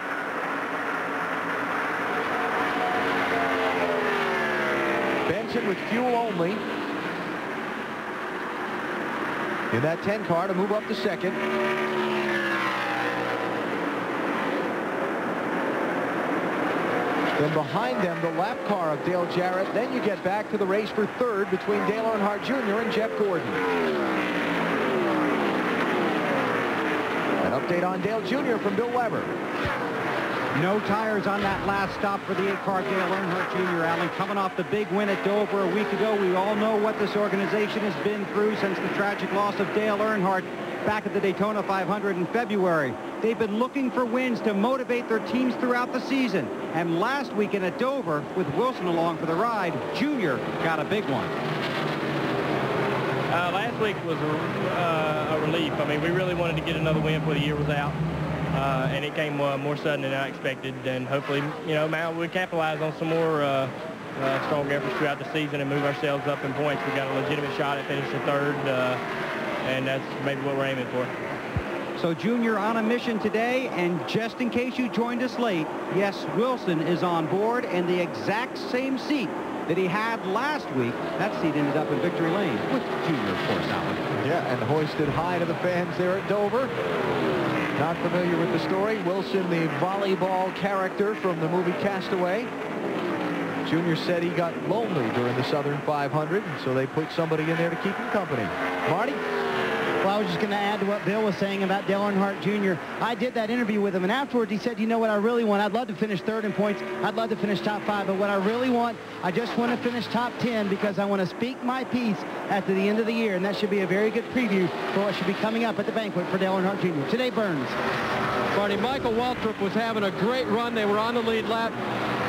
Benson with fuel only in that 10 car to move up to second. Then behind them, the lap car of Dale Jarrett. Then you get back to the race for third between Dale Earnhardt Jr. and Jeff Gordon. An update on Dale Jr. from Bill Weber. No tires on that last stop for the 8-car Dale Earnhardt Jr. Allen, coming off the big win at Dover a week ago. We all know what this organization has been through since the tragic loss of Dale Earnhardt back at the Daytona 500 in February. They've been looking for wins to motivate their teams throughout the season. And last weekend at Dover, with Wilson along for the ride, Jr. got a big one. Last week was a relief. I mean, we really wanted to get another win before the year was out. And it came more sudden than I expected. And hopefully, you know, now we capitalize on some more strong efforts throughout the season and move ourselves up in points. We got a legitimate shot at finishing third, and that's maybe what we're aiming for. So Junior on a mission today, and just in case you joined us late, yes, Wilson is on board in the exact same seat that he had last week. That seat ended up in victory lane with Junior, of course, Alan. Yeah, and hoisted high to the fans there at Dover. Not familiar with the story. Wilson, the volleyball character from the movie Castaway. Junior said he got lonely during the Southern 500, so they put somebody in there to keep him company. Marty? Well, I was just going to add to what Bill was saying about Dale Earnhardt Jr. I did that interview with him, and afterwards he said, you know what I really want? I'd love to finish third in points. I'd love to finish top 5, but what I really want, I just want to finish top 10 because I want to speak my piece at the end of the year, and that should be a very good preview for what should be coming up at the banquet for Dale Earnhardt Jr. Today, Burns. Marty, Michael Waltrip was having a great run. They were on the lead lap.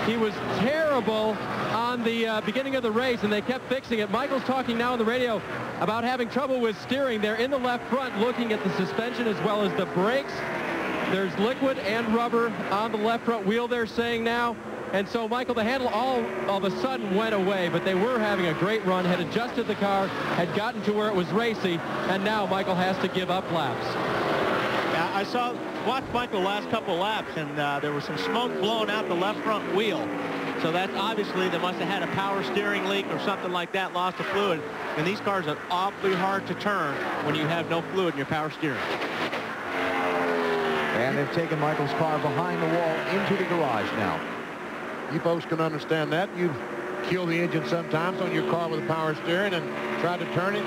He was terrible on the beginning of the race, and they kept fixing it. Michael's talking now on the radio about having trouble with steering. They're in the left front looking at the suspension as well as the brakes. There's liquid and rubber on the left front wheel, they're saying now. And so, Michael, the handle all of a sudden went away, but they were having a great run, had adjusted the car, had gotten to where it was racy, and now Michael has to give up laps. Yeah, I watched Michael the last couple laps, and there was some smoke blowing out the left front wheel. So that's obviously they must have had a power steering leak or something like that, lost the fluid. And these cars are awfully hard to turn when you have no fluid in your power steering. And they've taken Michael's car behind the wall into the garage now. You folks can understand that. You've killed the engine sometimes on your car with a power steering and tried to turn it.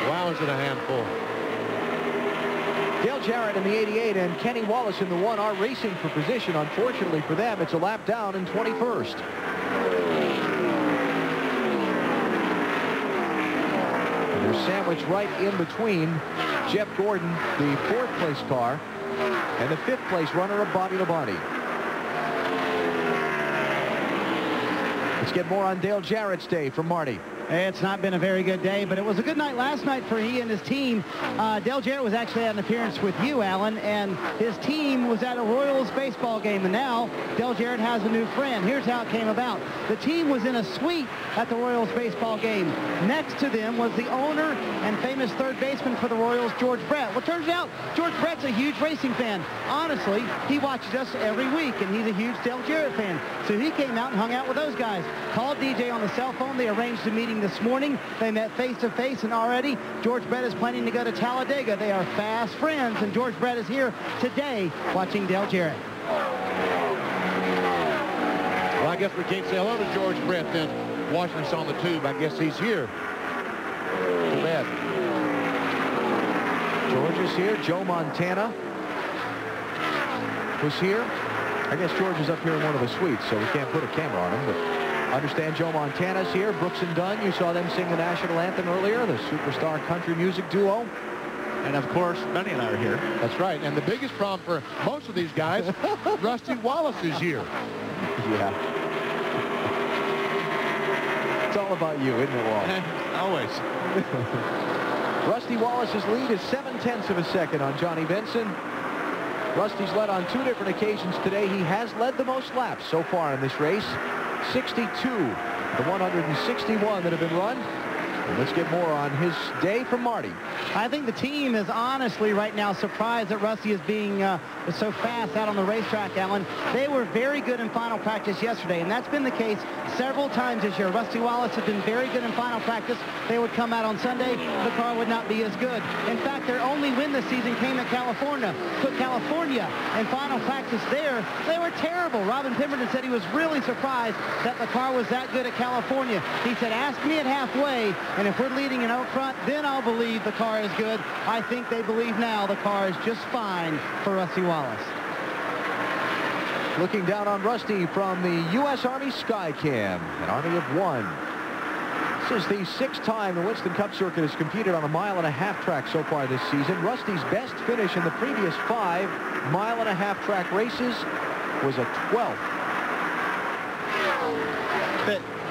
Wow, is it a handful. Dale Jarrett in the 88 and Kenny Wallace in the 1 are racing for position. Unfortunately for them, it's a lap down in 21st. And they're sandwiched right in between Jeff Gordon, the 4th place car, and the 5th place runner of Bobby Labonte. Let's get more on Dale Jarrett's day from Marty. It's not been a very good day, but it was a good night last night for he and his team. Dale Jarrett was actually at an appearance with you, Alan, and his team was at a Royals baseball game, and now Dale Jarrett has a new friend. Here's how it came about. The team was in a suite at the Royals baseball game. Next to them was the owner and famous third baseman for the Royals, George Brett. Well, turns out George Brett's a huge racing fan. Honestly, he watches us every week, and he's a huge Dale Jarrett fan. So he came out and hung out with those guys. Called DJ on the cell phone. They arranged a meeting this morning. They met face-to-face, and already George Brett is planning to go to Talladega. They are fast friends, and George Brett is here today watching Dale Jarrett. Well, I guess we can't say hello to George Brett then. Watching us on the tube, I guess he's here. Too bad. George is here. Joe Montana was here. I guess George is up here in one of the suites, so we can't put a camera on him, but I understand Joe Montana's here. Brooks and Dunn, you saw them sing the national anthem earlier, the superstar country music duo. And of course, Benny and I are here. That's right. And the biggest problem for most of these guys, Rusty Wallace is here. Yeah. It's all about you, isn't it, Walt? Always. Rusty Wallace's lead is 0.7 of a second on Johnny Benson. Rusty's led on 2 different occasions today. He has led the most laps so far in this race. 62, the 161 that have been run. And let's get more on his day from Marty. I think the team is honestly right now surprised that Rusty is being so fast out on the racetrack, Alan. They were very good in final practice yesterday, and that's been the case several times this year. Rusty Wallace has been very good in final practice. They would come out on Sunday, the car would not be as good. In fact, their only win this season came at California. Took California in final practice there. They were terrible. Robin Pemberton said he was really surprised that the car was that good at California. He said, ask me at halfway, and if we're leading and out front, then I'll believe the car is good. I think they believe now the car is just fine for Rusty Wallace. Looking down on Rusty from the U.S. Army Skycam, an Army of 1. This is the 6th time the Winston Cup Circuit has competed on a 1.5-mile track so far this season. Rusty's best finish in the previous 5 1.5-mile track races was a 12th.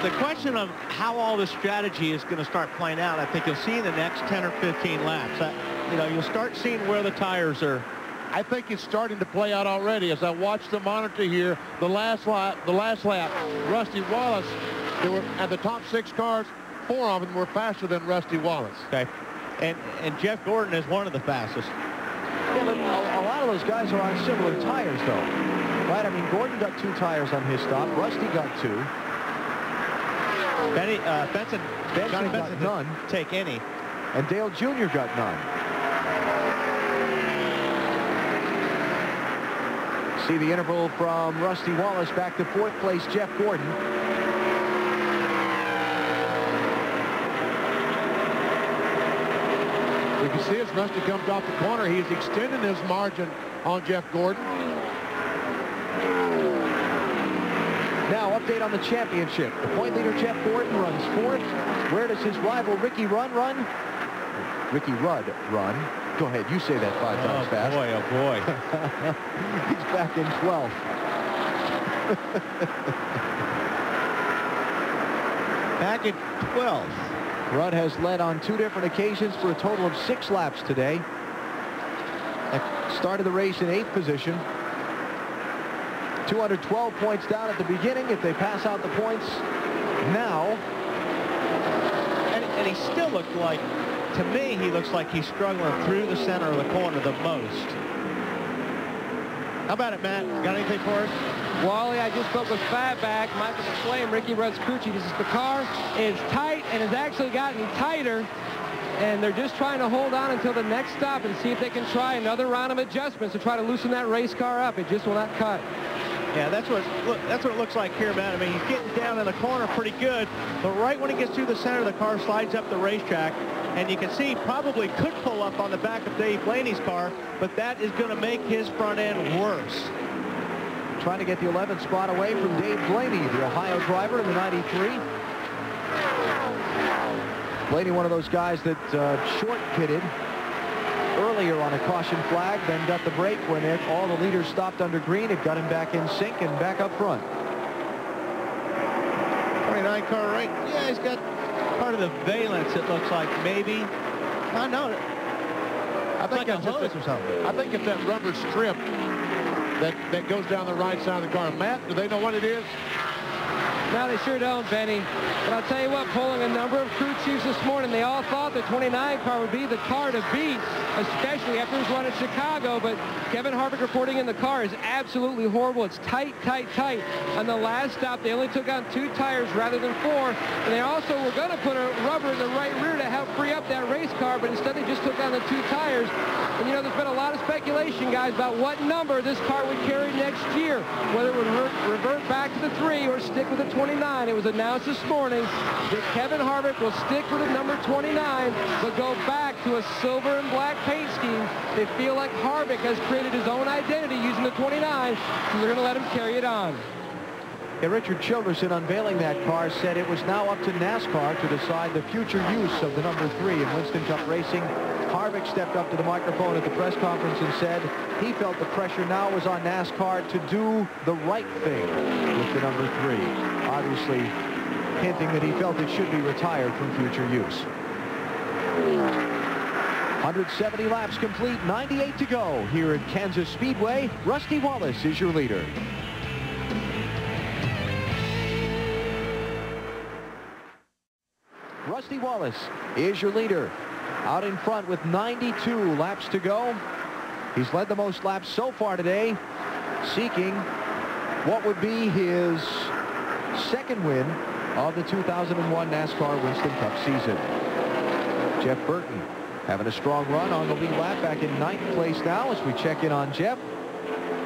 The question of how all this strategy is going to start playing out, I think you'll see in the next 10 or 15 laps. You'll start seeing where the tires are. I think it's starting to play out already as I watch the monitor here. The last lap, Rusty Wallace, they were at the top 6 cars. 4 of them were faster than Rusty Wallace. Okay, and Jeff Gordon is one of the fastest. Yeah, but a lot of those guys are on similar tires, though. Right? I mean, Gordon got 2 tires on his stop. Rusty got 2. Benson got none. Take any. And Dale Jr. got none. See the interval from Rusty Wallace back to 4th place, Jeff Gordon. You can see as Rusty comes off the corner, he's extending his margin on Jeff Gordon. Now, update on the championship. The point leader, Jeff Gordon, runs 4th. Where does his rival, Ricky Rudd, run? Go ahead, you say that 5 times fast. Oh, boy. He's back in 12th. Back in 12th. Rudd has led on 2 different occasions for a total of 6 laps today. Started the race in 8th position. 212 points down at the beginning if they pass out the points now. And he still looked like, to me, he looks like he's struggling through the center of the corner the most. How about it, Matt? Got anything for us? Wally, I just spoke with Fatback, Michael McClay, Ricky Rudd's crew chief. The car is tight and has actually gotten tighter, and they're just trying to hold on until the next stop and see if they can try another round of adjustments to try to loosen that race car up. It just will not cut. Yeah, that's what it looks like here, Matt. I mean, he's getting down in the corner pretty good, but right when he gets through the center, the car slides up the racetrack, and you can see he probably could pull up on the back of Dave Blaney's car, but that is going to make his front end worse. Trying to get the 11th spot away from Dave Blaney, the Ohio driver in the 93. Blaney, one of those guys that short-pitted earlier on a caution flag, then got the break when all the leaders stopped under green. It got him back in sync and back up front. 29-car race. Yeah, he's got part of the valence, it looks like, maybe. I know it. I think like a hose or something. I think it's that rubber strip that goes down the right side of the car. Matt, do they know what it is? No, they sure don't, Benny. But I'll tell you what, polling a number of crew chiefs this morning, they all thought the 29 car would be the car to beat, especially after his run at Chicago. But Kevin Harvick reporting in the car is absolutely horrible. It's tight, tight, tight. On the last stop, they only took on 2 tires rather than 4. And they also were going to put a rubber in the right rear to help free up that race car, but instead they just took on the 2 tires. And, you know, there's been a lot of speculation, guys, about what number this car would carry next year, whether it would revert back to the 3 or stick with the 29. It was announced this morning that Kevin Harvick will stick with the number 29, but go back to a silver and black paint scheme. They feel like Harvick has created his own identity using the 29, so they're going to let him carry it on. Yeah, Richard Childerson, unveiling that car, said it was now up to NASCAR to decide the future use of the number 3 in Winston Cup racing. Harvick stepped up to the microphone at the press conference and said he felt the pressure now was on NASCAR to do the right thing with the number 3. Obviously hinting that he felt it should be retired from future use. 170 laps complete, 98 to go here at Kansas Speedway. Rusty Wallace is your leader. Rusty Wallace is your leader. Out in front with 92 laps to go. He's led the most laps so far today, seeking what would be his second win of the 2001 NASCAR Winston Cup season. Jeff Burton having a strong run on the lead lap, back in 9th place now as we check in on Jeff.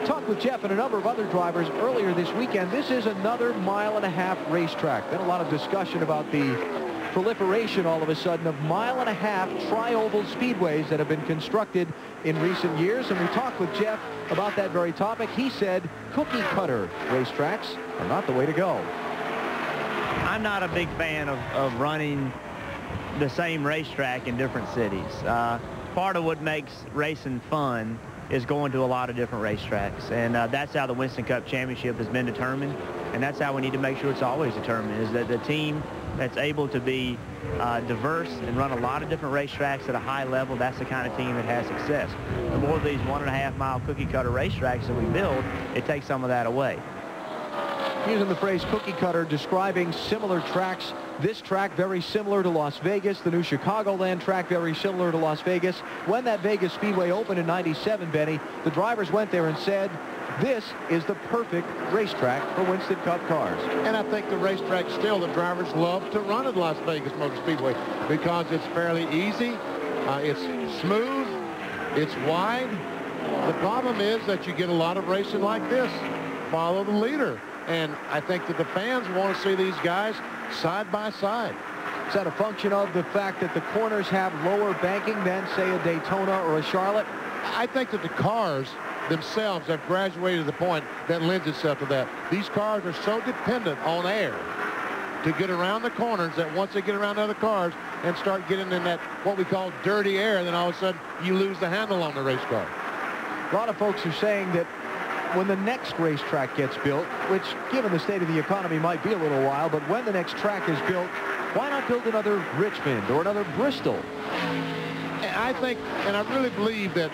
Talked with Jeff and a number of other drivers earlier this weekend. This is another mile-and-a-half racetrack. Been a lot of discussion about the proliferation all of a sudden of mile-and-a-half tri-oval speedways that have been constructed in recent years, and we talked with Jeff about that very topic. He said cookie-cutter racetracks are not the way to go. I'm not a big fan of running the same racetrack in different cities. Part of what makes racing fun is going to a lot of different racetracks, and that's how the Winston Cup Championship has been determined, and that's how we need to make sure it's always determined, is that the team that's able to be diverse and run a lot of different racetracks at a high level, that's the kind of team that has success. The more of these 1.5-mile cookie-cutter racetracks that we build, it takes some of that away. Using the phrase cookie cutter, describing similar tracks. This track very similar to Las Vegas. The new Chicagoland track very similar to Las Vegas. When that Vegas Speedway opened in '97, Benny, the drivers went there and said, this is the perfect racetrack for Winston Cup cars. And I think the racetrack still, the drivers love to run at Las Vegas Motor Speedway because it's fairly easy, it's smooth, it's wide. The problem is that you get a lot of racing like this. Follow the leader. And I think that the fans want to see these guys side by side. Is that a function of the fact that the corners have lower banking than, say, a Daytona or a Charlotte? I think that the cars themselves have graduated to the point that lends itself to that. These cars are so dependent on air to get around the corners that once they get around other cars and start getting in that what we call dirty air, then all of a sudden you lose the handle on the race car. A lot of folks are saying that when the next racetrack gets built, which given the state of the economy might be a little while, but when the next track is built, why not build another Richmond or another Bristol? I think, and I really believe that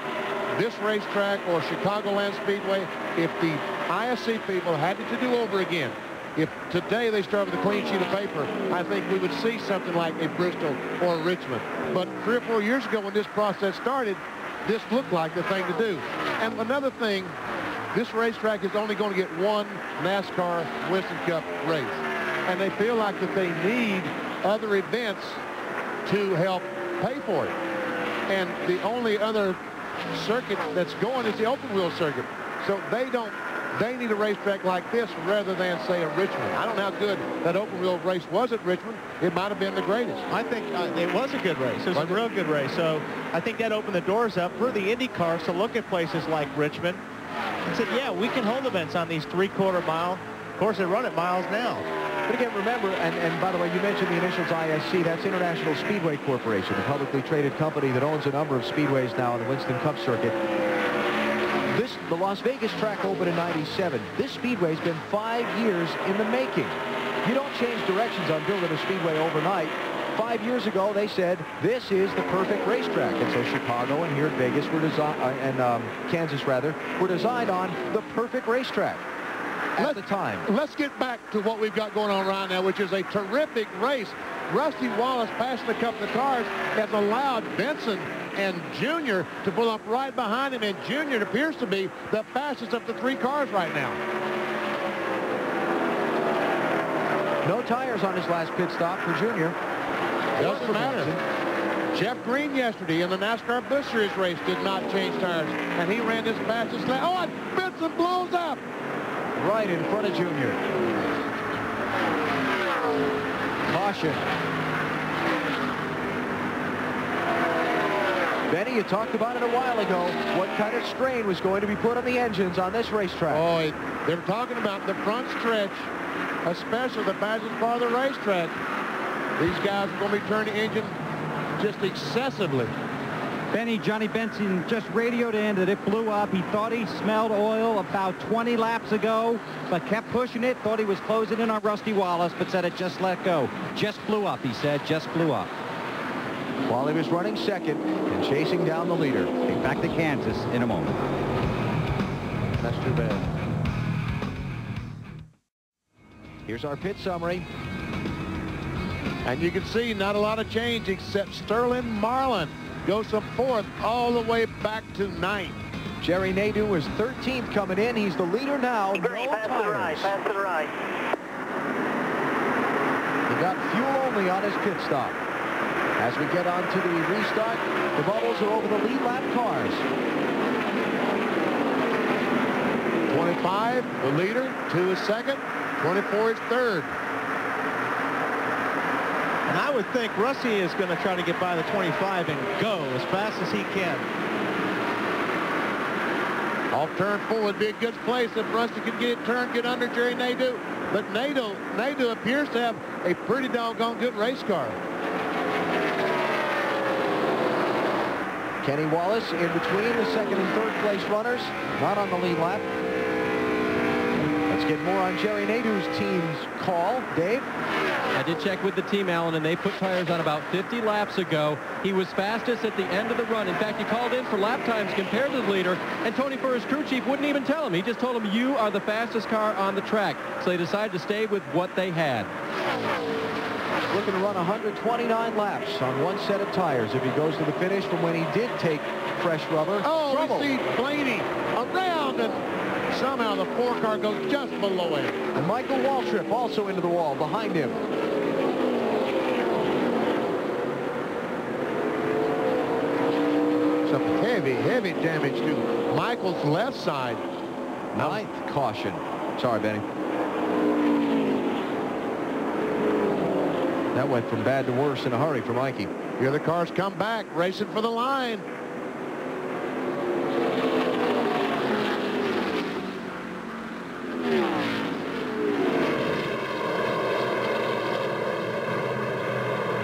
this racetrack or Chicagoland Speedway, if the ISC people had it to do over again, if today they start with a clean sheet of paper, I think we would see something like a Bristol or a Richmond. But 3 or 4 years ago when this process started, this looked like the thing to do. And another thing, this racetrack is only going to get one NASCAR Winston Cup race. And they feel like that they need other events to help pay for it. And the only other circuit that's going is the open wheel circuit. So they need a racetrack like this rather than, say, a Richmond. I don't know how good that open wheel race was at Richmond. It might have been the greatest. I think it was a good race. It was a real good race. So I think that opened the doors up for the Indy cars to look at places like Richmond and said, yeah, we can hold events on these 3/4 mile. Of course, they run at miles now. But again, remember, and by the way, you mentioned the initials ISC. That's International Speedway Corporation, a publicly traded company that owns a number of speedways now on the Winston Cup circuit. The Las Vegas track opened in '97. This speedway's been 5 years in the making. You don't change directions on building a speedway overnight. 5 years ago, they said this is the perfect racetrack. And so Chicago and here at Vegas were Kansas rather, were designed on the perfect racetrack at the time. Let's get back to what we've got going on right now, which is a terrific race. Rusty Wallace passing a couple of cars has allowed Benson and Junior to pull up right behind him, and Junior appears to be the fastest of the 3 cars right now. No tires on his last pit stop for Junior. Doesn't matter. Jeff Green yesterday in the NASCAR Busch Series race did not change tires, and he ran his fastest lap. Oh, and Benson blows up. Right in front of Junior. Caution. Benny, you talked about it a while ago. What kind of strain was going to be put on the engines on this racetrack? Oh, they're talking about the front stretch, especially the fastest part of the racetrack. These guys are going to be turning the engine just excessively. Benny, Johnny Benson just radioed in that it blew up. He thought he smelled oil about 20 laps ago, but kept pushing it. Thought he was closing in on Rusty Wallace, but said it just let go. Just blew up, he said. Just blew up. While he was running second and chasing down the leader. Back to Kansas in a moment. That's too bad. Here's our pit summary. And you can see not a lot of change except Sterling Marlin goes from 4th all the way back to 9th. Jerry Nadeau was 13th coming in. He's the leader now. Green, pass to the right, pass to the right. He got fuel only on his pit stop. As we get on to the restart, the bubbles are over the lead lap cars. 25, the leader. 2 is second. 24 is third. And I would think Rusty is going to try to get by the 25 and go as fast as he can. Off turn 4 would be a good place if Rusty could get it turned, get under Jerry Nadeau. But Nadeau appears to have a pretty doggone good race car. Kenny Wallace in between the second and third place runners, not on the lead lap. Let's get more on Jerry Nadeau's team's call. Dave? I did check with the team, Alan, and they put tires on about 50 laps ago. He was fastest at the end of the run. In fact, he called in for lap times compared to the leader, and Tony Furr's crew chief wouldn't even tell him. He just told him, you are the fastest car on the track. So they decided to stay with what they had. Looking to run 129 laps on one set of tires if he goes to the finish from when he did take fresh rubber. Oh, Trouble. we see Blaney around, and somehow the 4 car goes just below him. And Michael Waltrip also into the wall behind him. Some heavy damage to Michael's left side. 9th caution. Sorry, Benny. That went from bad to worse in a hurry for Mikey. The other cars come back, racing for the line.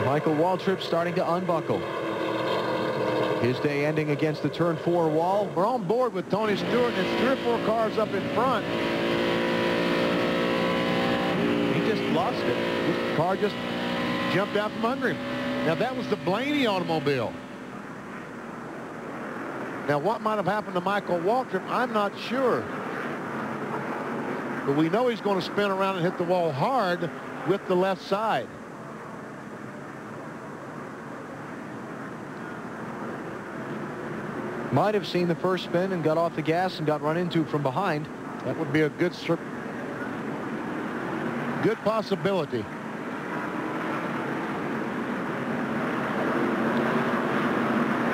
Michael Waltrip starting to unbuckle. His day ending against the turn 4 wall. We're on board with Tony Stewart, and it's 3 or 4 cars up in front. He just lost it. The car just jumped out from under him. Now, that was the Blaney automobile. Now, what might have happened to Michael Waltrip, I'm not sure. But we know he's going to spin around and hit the wall hard with the left side. Might have seen the first spin and got off the gas and got run into from behind. That would be a good possibility.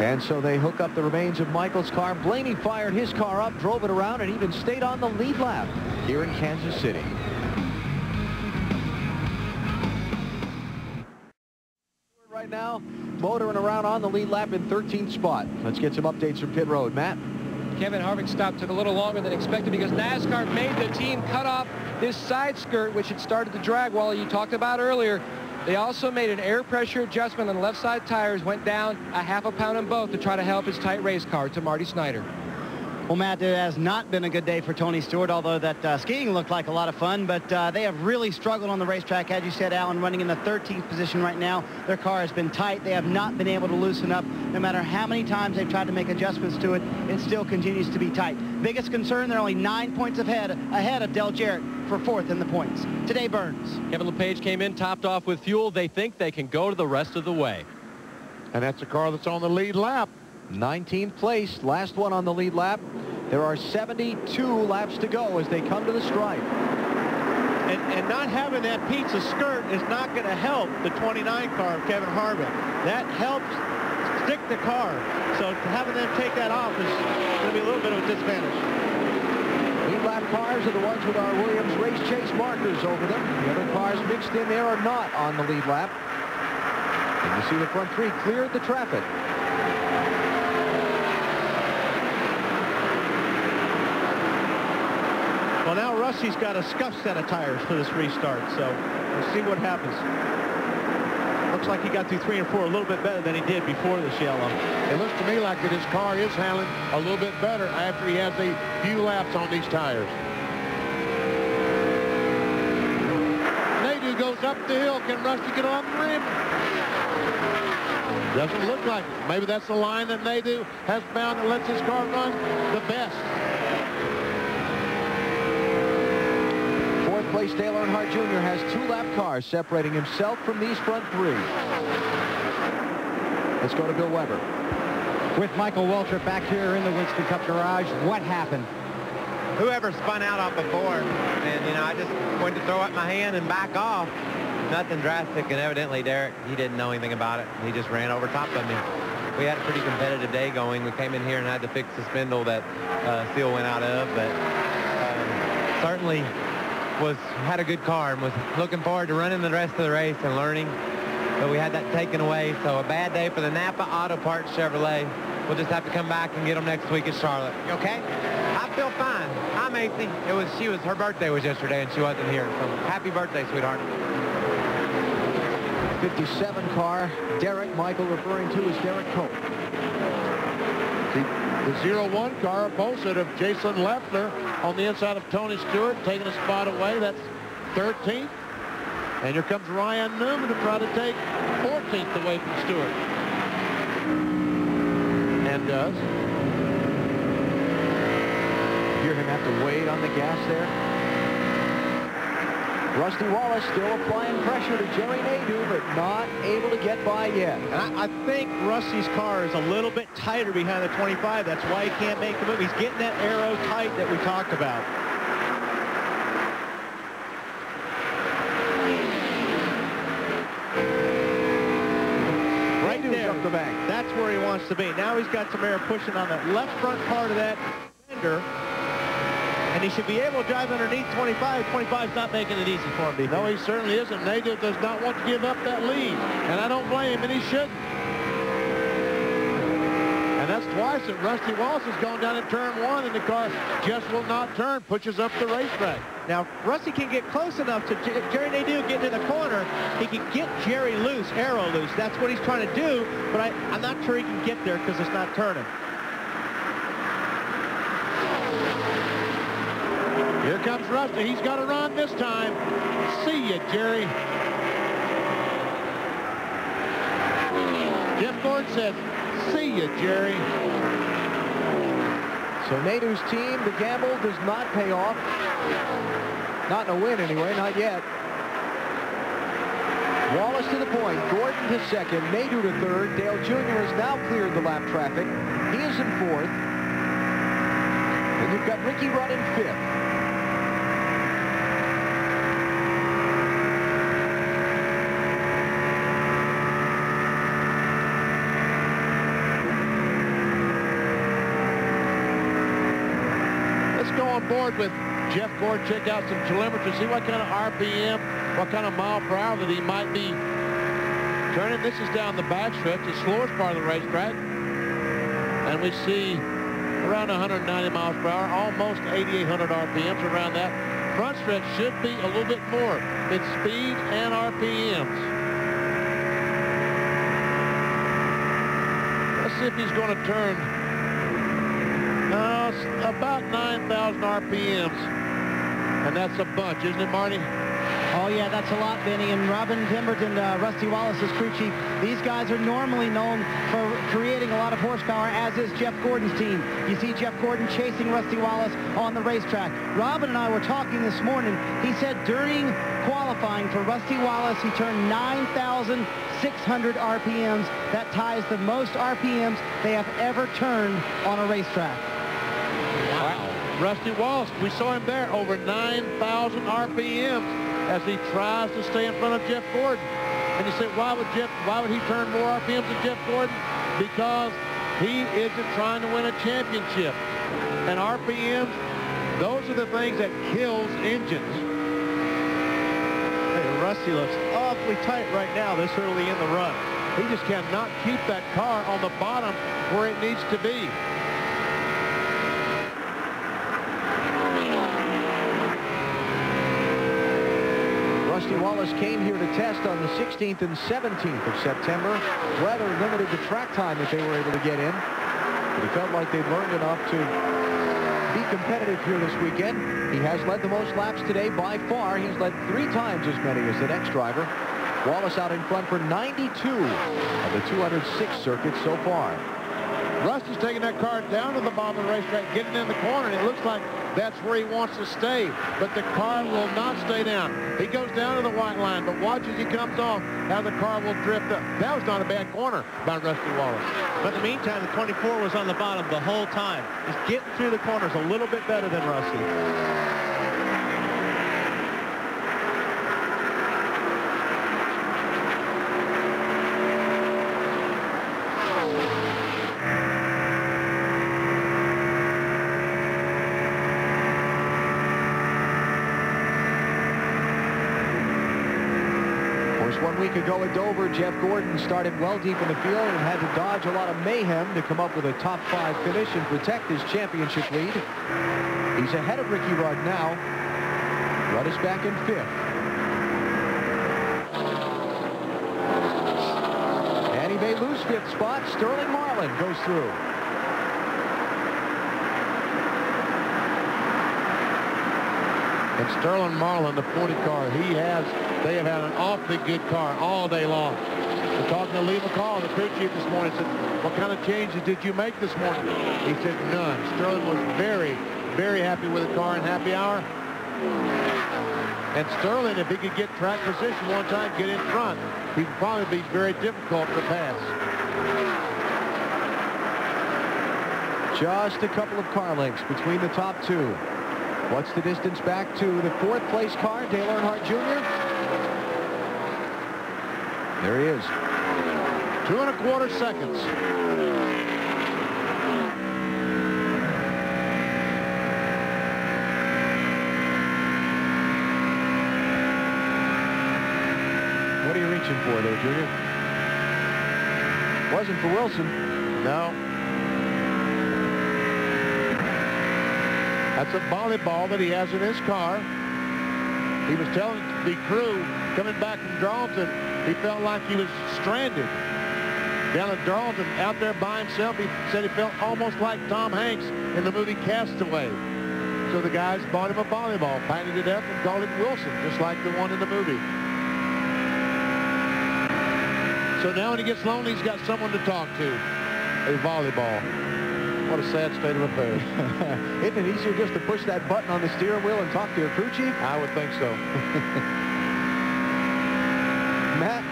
And so they hook up the remains of Michael's car. Blaney fired his car up, drove it around, and even stayed on the lead lap here in Kansas City. Right now, motoring around on the lead lap in 13th spot. Let's get some updates from pit road. Matt? Kevin Harvick's stop took a little longer than expected because NASCAR made the team cut off this side skirt, which had started the drag wall you talked about earlier. They also made an air pressure adjustment on the left side tires, went down a half a pound in both to try to help his tight race car to Marty Snyder. Well, Matt, it has not been a good day for Tony Stewart, although that skiing looked like a lot of fun, but they have really struggled on the racetrack. As you said, Alan, running in the 13th position right now. Their car has been tight. They have not been able to loosen up. No matter how many times they've tried to make adjustments to it, it still continues to be tight. Biggest concern, they're only 9 points ahead of Dale Jarrett for 4th in the points. Today, Burns. Kevin LePage came in, topped off with fuel. They think they can go to the rest of the way. And that's the car that's on the lead lap. 19th place, last one on the lead lap. There are 72 laps to go as they come to the stripe. And not having that pizza skirt is not going to help the 29 car of Kevin Harvick. That helps stick the car. So having them take that off is going to be a little bit of a disadvantage. Lead lap cars are the ones with our Williams race chase markers over them. The other cars mixed in there are not on the lead lap. And you see the front three cleared the traffic. Well, now Rusty's got a scuffed set of tires for this restart, so we'll see what happens. Looks like he got through 3 and 4 a little bit better than he did before this yellow. It looks to me like that his car is handling a little bit better after he has a few laps on these tires. Nadu goes up the hill. Can Rusty get on the rim? Doesn't look like it. Maybe that's the line that Nadu has found that lets his car run the best. Place Dale Earnhardt Jr. has 2-lap cars separating himself from these front three. Let's go to Bill Weber. With Michael Waltrip back here in the Winston Cup garage, what happened? Whoever spun out off the board, and you know, I just went to throw up my hand and back off. Nothing drastic, and evidently Derek, he didn't know anything about it. He just ran over top of me. We had a pretty competitive day going. We came in here and had to fix the spindle that Seal went out of, but certainly had a good car and was looking forward to running the rest of the race and learning, but we had that taken away. So a bad day for the Napa Auto Parts Chevrolet. We'll just have to come back and get them next week at Charlotte. You okay? I feel fine. Hi, Macy. Her birthday was yesterday and she wasn't here. So happy birthday, sweetheart. 57 car, Derek Michael referring to as Derek Cope. The 0-1 car opposite of Jason Leffler on the inside of Tony Stewart, taking a spot away. That's 13th. And here comes Ryan Newman to try to take 14th away from Stewart. And does. Hear him have to wait on the gas there. Rusty Wallace still applying pressure to Jerry Nadeau, but not able to get by yet. And I think Rusty's car is a little bit tighter behind the 25. That's why he can't make the move. He's getting that aero tight that we talked about. Right there. Up the bank. That's where he wants to be. Now he's got some air pushing on the left front part of that fender. And he should be able to drive underneath 25. 25's not making it easy for him. No, he certainly isn't. Nadeau does not want to give up that lead. And I don't blame him, and he shouldn't. And that's twice that Rusty Wallace has gone down in turn 1, and the car just will not turn, pushes up the racetrack. Now, Rusty can get close enough to Jerry Nadeau getting in the corner. He can get Jerry loose, aero loose. That's what he's trying to do, but I'm not sure he can get there because it's not turning. Here comes Rusty. He's got to run this time. See ya, Jerry. Jim Ford said, see ya, Jerry. So Nadeau's team, the gamble does not pay off. Not in a win anyway, not yet. Wallace to the point, Gordon to second, Nadeau to third. Dale Jr. has now cleared the lap traffic. He is in fourth. And you've got Ricky Rudd in fifth. Board with Jeff Gord, check out some telemetry, see what kind of RPM, what kind of mile per hour that he might be turning. This is down the backstretch, the slowest part of the racetrack, and we see around 190 miles per hour, almost 8,800 RPMs around that. Front stretch should be a little bit more. It's speed and RPMs. Let's see if he's going to turn. No. Wallace about 9,000 RPMs. And that's a bunch, isn't it, Marty? Oh, yeah, that's a lot, Benny. And Robin Pemberton, Rusty Wallace's crew chief, these guys are normally known for creating a lot of horsepower, as is Jeff Gordon's team. You see Jeff Gordon chasing Rusty Wallace on the racetrack. Robin and I were talking this morning. He said during qualifying for Rusty Wallace, he turned 9,600 RPMs. That ties the most RPMs they have ever turned on a racetrack. Wow. Rusty Wallace, we saw him there, over 9,000 RPMs as he tries to stay in front of Jeff Gordon. And you say, why would he turn more RPMs than Jeff Gordon? Because he isn't trying to win a championship. And RPMs, those are the things that kills engines. Hey, Rusty looks awfully tight right now this early in the run. He just cannot keep that car on the bottom where it needs to be. Rusty Wallace came here to test on the 16th and 17th of September. Weather limited the track time that they were able to get in. But he felt like they'd learned enough to be competitive here this weekend. He has led the most laps today by far. He's led 3 times as many as the next driver. Wallace out in front for 92 of the 206 circuits so far. Rusty's taking that car down to the bottom of the racetrack, getting in the corner, and it looks like that's where he wants to stay. But the car will not stay down. He goes down to the white line, but watch as he comes off how the car will drift up. That was not a bad corner by Rusty Wallace. But in the meantime, the 24 was on the bottom the whole time. Just getting through the corners a little bit better than Rusty. One week ago at Dover, Jeff Gordon started well deep in the field and had to dodge a lot of mayhem to come up with a top 5 finish and protect his championship lead. He's ahead of Ricky Rudd now. Rudd is back in 5th. And he may lose 5th spot. Sterling Marlin goes through. And Sterling Marlin, the 40 car, they have had an awfully good car all day long. We're talking to Lee McCall, the crew chief this morning, said, what kind of changes did you make this morning? He said none. Sterling was very, very happy with the car in happy hour. And Sterling, if he could get track position one time, get in front, he'd probably be very difficult to pass. Just a couple of car lengths between the top 2. What's the distance back to the 4th place car, Dale Earnhardt Jr.? There he is. 2¼ seconds. What are you reaching for there, Junior? Wasn't for Wilson. No. That's a volleyball that he has in his car. He was telling the crew coming back from Darlington, he felt like he was stranded down at Darlington, out there by himself. He said he felt almost like Tom Hanks in the movie Castaway. So the guys bought him a volleyball, painted it up, and called it Wilson, just like the one in the movie. So now when he gets lonely, he's got someone to talk to. A volleyball. What a sad state of affairs. Isn't it easier just to push that button on the steering wheel and talk to your crew chief? I would think so. Matt?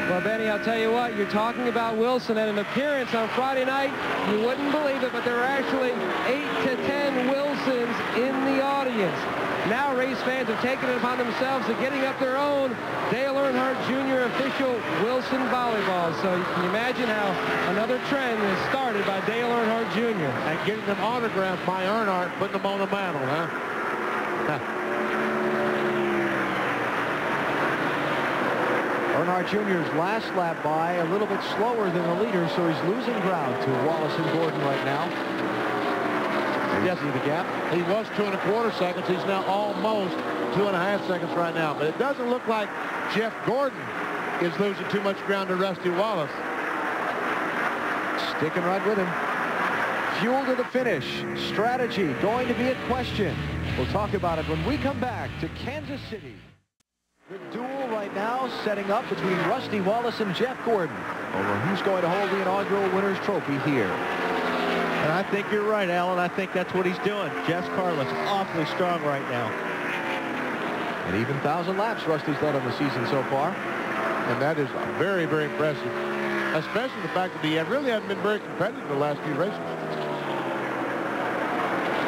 Well, Benny, I'll tell you what, you're talking about Wilson at an appearance on Friday night. You wouldn't believe it, but there were actually 8 to 10 Wilsons in the audience. Now race fans have taken it upon themselves of getting up their own Dale Earnhardt Jr. official Wilson volleyball. So you can imagine how another trend is started by Dale Earnhardt Jr. And getting them autographed by Earnhardt, putting them on the mantle, huh? Earnhardt Jr.'s last lap by a little bit slower than the leader, so he's losing ground to Wallace and Gordon right now. Yes, see the gap. He was 2¼ seconds. He's now almost 2½ seconds right now. But it doesn't look like Jeff Gordon is losing too much ground to Rusty Wallace. Sticking right with him. Fuel to the finish. Strategy going to be a question. We'll talk about it when we come back to Kansas City. The duel right now setting up between Rusty Wallace and Jeff Gordon over who's going to hold the inaugural winner's trophy here. And I think you're right, Alan. I think that's what he's doing. Jeff's car looks awfully strong right now. An even 1,000 laps Rusty's led on the season so far. And that is very, very impressive. Especially the fact that he really hasn't been very competitive the last few races.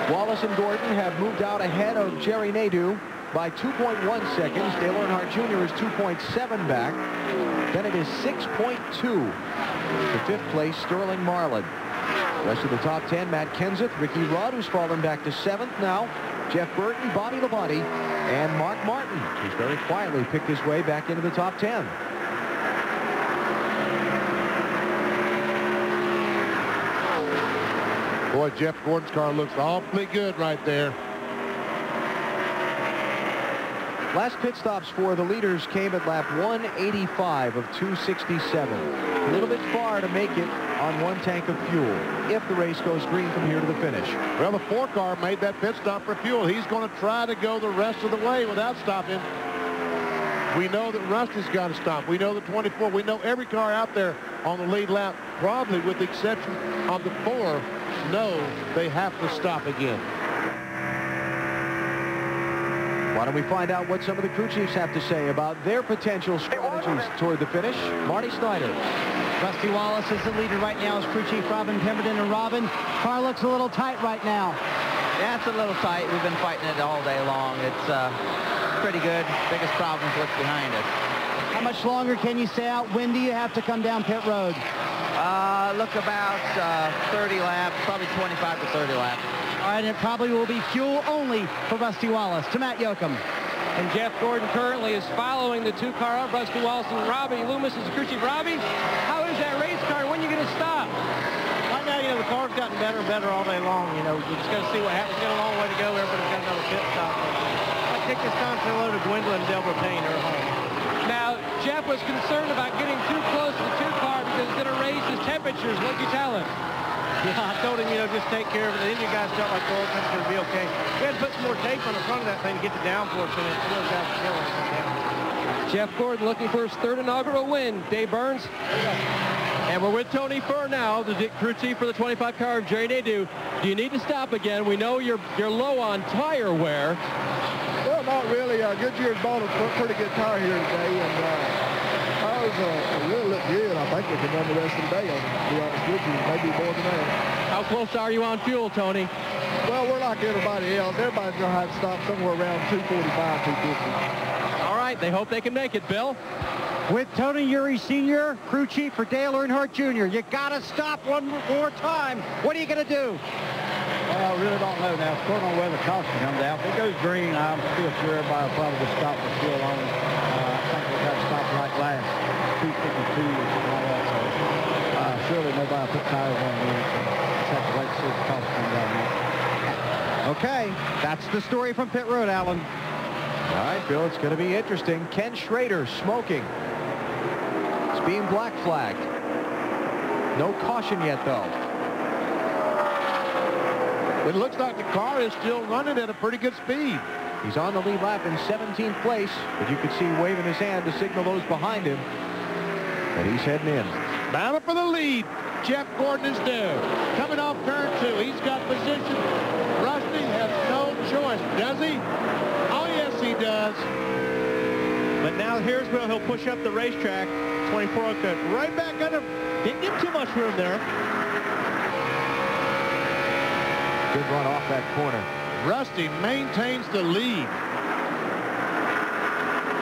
Wallace and Gordon have moved out ahead of Jerry Nadeau by 2.1 seconds. Dale Earnhardt Jr. is 2.7 back. Then it is 6.2 to fifth place Sterling Marlin. Rest of the top 10, Matt Kenseth, Ricky Rudd, who's fallen back to 7th now, Jeff Burton, Bobby Labonte, and Mark Martin, who's very quietly picked his way back into the top 10. Boy, Jeff Gordon's car looks awfully good right there. Last pit stops for the leaders came at lap 185 of 267. A little bit far to make it on one tank of fuel if the race goes green from here to the finish. Well, the 4 car made that pit stop for fuel. He's going to try to go the rest of the way without stopping. We know that Rusty's got to stop. We know the 24. We know every car out there on the lead lap, probably with the exception of the 4, know they have to stop again. Why don't we find out what some of the crew chiefs have to say about their potential strategies toward the finish? Marty Snyder. Rusty Wallace is the leader right now as crew chief Robin Pemberton. And Robin, car looks a little tight right now. Yeah, it's a little tight. We've been fighting it all day long. It's pretty good. Biggest problem is what's behind us. How much longer can you stay out? When do you have to come down pit road? Look about 30 laps, probably 25 to 30 laps. All right, it probably will be fuel only for Rusty Wallace. To Matt Yoakum. And Jeff Gordon currently is following the 2-car up, Rusty Wallace and Robbie Loomis is the crew chief. Robbie, how is that race car? When are you going to stop? Right now, you know, the car's gotten better and better all day long. You know, you just got to see what happens. We've got a long way to go. Everybody's got another pit stop. I take this time to say hello to Gwendolyn and Delbert Payne. They're home. Now, Jeff was concerned about getting too close to the 2-car because it's going to raise his temperatures. What'd you tell him? Yeah, I told him, you know, just take care of it. Then you guys felt like, oh, it's going to be okay. We had to put some more tape on the front of that thing to get the downforce in it. It really got to kill it. Jeff Gordon looking for his 3rd inaugural win. Dave Burns. And we're with Tony Furr now, the crew chief for the 25 car of Jerry Nadeau. Do you need to stop again? We know you're low on tire wear. Well, not really. Goodyear's bought a pretty good tire here today, and ours really look good. I think we can run the rest of the day on it, to be honest with you, maybe more than that. How close are you on fuel, Tony? Well, we're like everybody else. Everybody's going to have to stop somewhere around 245, 250. All right, they hope they can make it, Bill. With Tony Uri Sr., crew chief for Dale Earnhardt Jr. You got to stop one more time. What are you going to do? Well, I really don't know now. It's going on where the caution comes out. If it goes green, I'm still sure everybody will probably stop for fuel on. I think we got to stop like last 252 or something like that. So surely nobody will put tires on me. Just have to wait to see if the caution comes out now. Okay, that's the story from pit road, Alan. All right, Bill, it's going to be interesting. Ken Schrader smoking. It's being black flagged. No caution yet, though. It looks like the car is still running at a pretty good speed. He's on the lead lap in 17th place, but you could see waving his hand to signal those behind him that he's heading in. Battle for the lead. Jeff Gordon is there. Coming off turn 2. He's got position. Rusty has no choice, does he? Oh, yes, he does. But now here's where he'll push up the racetrack. 24 cut right back under. Didn't give too much room there. Good run off that corner. Rusty maintains the lead.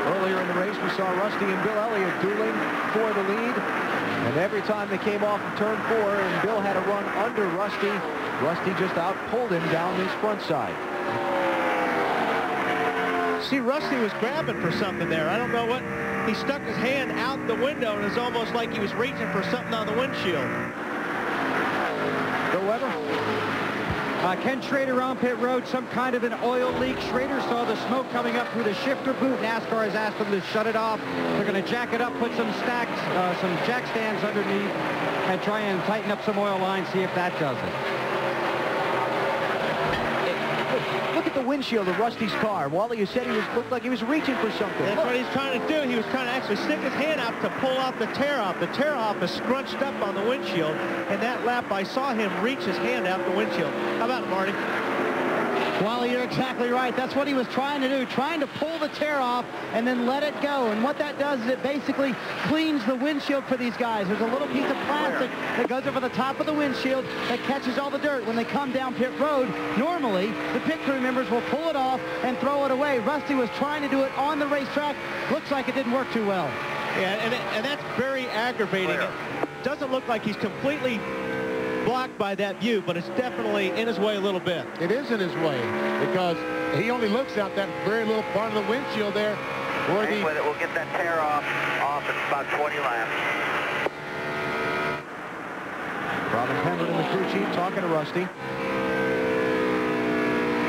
Earlier in the race, we saw Rusty and Bill Elliott dueling for the lead. And every time they came off of turn 4 and Bill had to run under Rusty, Rusty just out-pulled him down his front side. See, Rusty was grabbing for something there. I don't know what. He stuck his hand out the window, and it's almost like he was reaching for something on the windshield. Bill Weber. Ken Schrader on pit road, some kind of an oil leak. Schrader saw the smoke coming up through the shifter boot. NASCAR has asked them to shut it off. They're going to jack it up, put some some jack stands underneath, and try and tighten up some oil lines, see if that does it. Look at the windshield of Rusty's car. Wally, you said looked like he was reaching for something. That's what he's trying to do. He was trying to actually stick his hand out to pull off the tear off. The tear off is scrunched up on the windshield, and that lap I saw him reach his hand out the windshield. How about it, Marty? Wally, you're exactly right. That's what he was trying to do, trying to pull the tear off and then let it go. And what that does is it basically cleans the windshield for these guys. There's a little piece of plastic that goes over the top of the windshield that catches all the dirt. When they come down pit road, normally the pit crew members will pull it off and throw it away. Rusty was trying to do it on the racetrack. Looks like it didn't work too well. Yeah, and that's very aggravating. It doesn't look like he's completely blocked by that view, but it's definitely in his way a little bit. It is in his way because he only looks out that very little part of the windshield there. Where we'll get that tear off in about 20 laps. Robin Pemberton, the crew chief, talking to Rusty.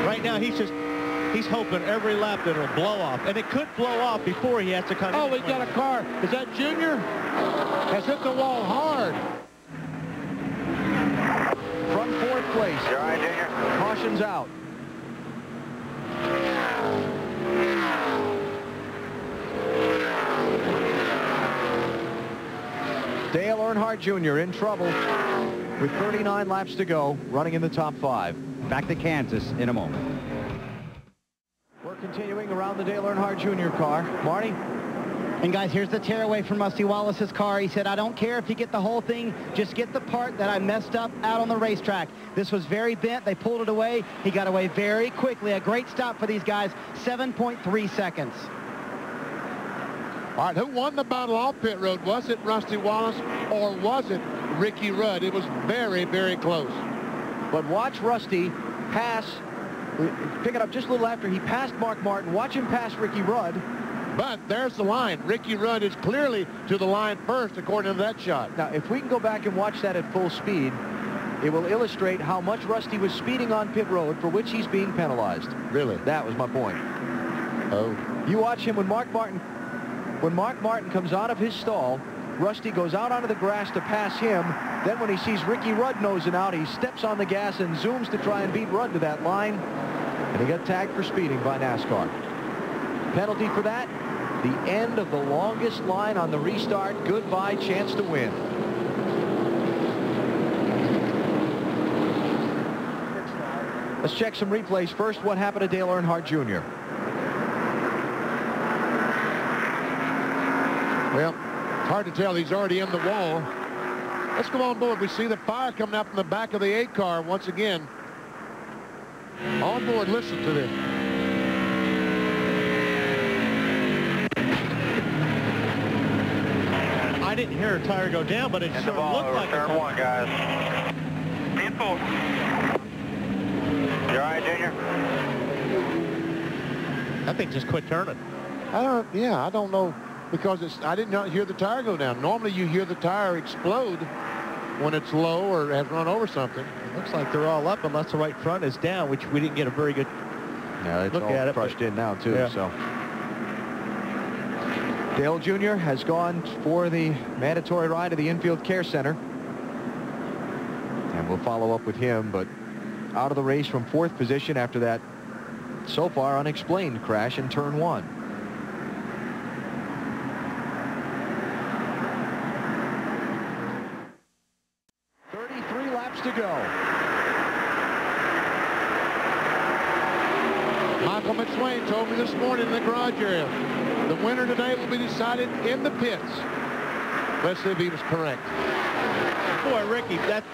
Right now, he's hoping every lap that it'll blow off, and it could blow off before he has to come. Oh, we got a car. Is that Junior? Has hit the wall hard. From fourth place. You're all right, Junior? Caution's out. Dale Earnhardt Jr. in trouble with 39 laps to go, running in the top 5. Back to Kansas in a moment. We're continuing around the Dale Earnhardt Jr. car. Marty? And guys, here's the tearaway from Rusty Wallace's car. He said, I don't care if you get the whole thing, just get the part that I messed up out on the racetrack. This was very bent. They pulled it away. He got away very quickly. A great stop for these guys, 7.3 seconds. All right, who won the battle off pit road? Was it Rusty Wallace or was it Ricky Rudd? It was very, very close. But watch Rusty pass, pick it up just a little after he passed Mark Martin. Watch him pass Ricky Rudd. But there's the line. Ricky Rudd is clearly to the line first, according to that shot. Now, if we can go back and watch that at full speed, it will illustrate how much Rusty was speeding on pit road, for which he's being penalized. Really? That was my point. Oh. You watch him when Mark Martin comes out of his stall, Rusty goes out onto the grass to pass him. Then when he sees Ricky Rudd nosing out, he steps on the gas and zooms to try and beat Rudd to that line. And he got tagged for speeding by NASCAR. Penalty for that, the end of the longest line on the restart. Goodbye chance to win. Let's check some replays. First, what happened to Dale Earnhardt Jr.? Well, it's hard to tell. He's already in the wall. Let's go on board. We see the fire coming up from the back of the 8 car once again. On board, listen to this. I didn't hear a tire go down, but it sure looked like a tire. 1, guys. 10-4. You all right, Junior? That thing just quit turning. I don't know, because I did not hear the tire go down. Normally you hear the tire explode when it's low or has run over something. It looks like they're all up unless the right front is down, which we didn't get a very good look at it. Crushed in now too. Yeah. So Dale Jr. has gone for the mandatory ride to the infield care center, and we'll follow up with him. But out of the race from 4th position after that so far unexplained crash in turn 1. To go. Michael McSwain told me this morning in the garage area, the winner today will be decided in the pits. Let's see if he was correct. Boy, Ricky, that's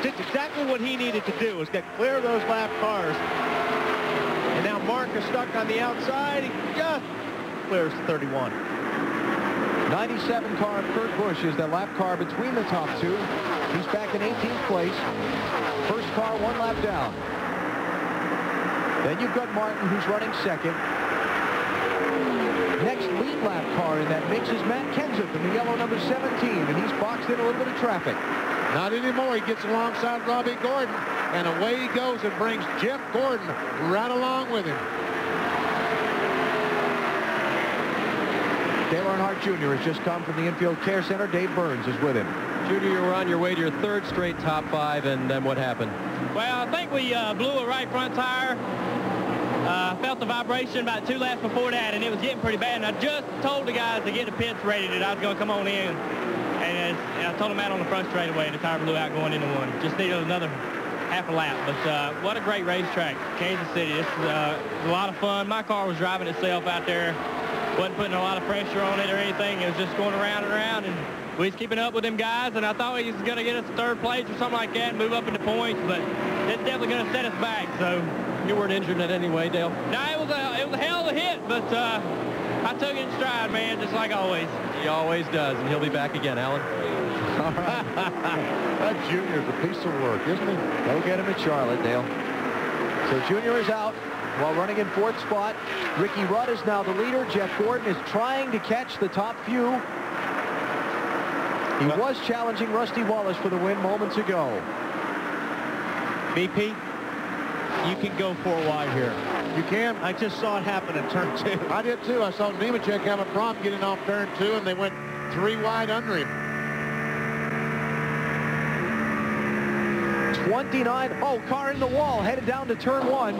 exactly what he needed to do, was get clear of those lap cars. And now Mark is stuck on the outside. He just clears the 31. 97 car of Kurt Busch is the lap car between the top 2. He's back in 18th place. First car 1 lap down. Then you've got Martin, who's running 2nd. Next lead lap car in that mix is Matt Kenseth in the yellow number 17, and he's boxed in a little bit of traffic. Not anymore. He gets alongside Robbie Gordon, and away he goes and brings Jeff Gordon right along with him. Dale Earnhardt Jr. has just come from the infield care center. Dave Burns is with him. Junior, you were on your way to your 3rd straight top 5, and then what happened? Well, I think we blew a right front tire. Felt the vibration about 2 laps before that, and it was getting pretty bad. And I just told the guys to get the pits ready that I was going to come on in. And I told them out on the front straightaway, the tire blew out going into one. Just needed another half a lap. But what a great racetrack, Kansas City. This is a lot of fun. My car was driving itself out there. Wasn't putting a lot of pressure on it or anything. It was just going around and around, and we was keeping up with them guys, and I thought he was going to get us 3rd place or something like that and move up into points, but it's definitely going to set us back. So you weren't injured in it anyway, Dale? No, it was a hell of a hit, but I took it in stride, man, just like always. He always does, and he'll be back again, Alan. All right. That Junior's a piece of work, isn't he? Go get him at Charlotte, Dale. So Junior is out while running in 4th spot. Ricky Rudd is now the leader. Jeff Gordon is trying to catch the top few. He was challenging Rusty Wallace for the win moments ago. BP, you can go 4 wide here. You can? I just saw it happen in turn 2. I did too. I saw Nemechek have a problem getting off turn 2, and they went 3 wide under him. 29. Oh, car in the wall, headed down to turn 1.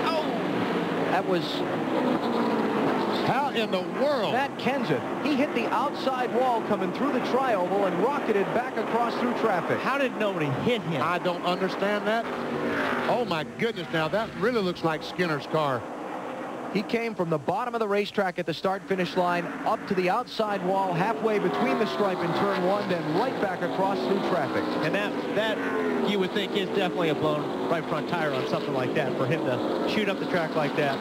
Oh! That was... How in the world? Matt Kenseth. He hit the outside wall coming through the trioval and rocketed back across through traffic. How did nobody hit him? I don't understand that. Oh, my goodness. Now, that really looks like Skinner's car. He came from the bottom of the racetrack at the start-finish line up to the outside wall, halfway between the stripe in turn 1, then right back across through traffic. And that you would think is definitely a blown right front tire on something like that, for him to shoot up the track like that.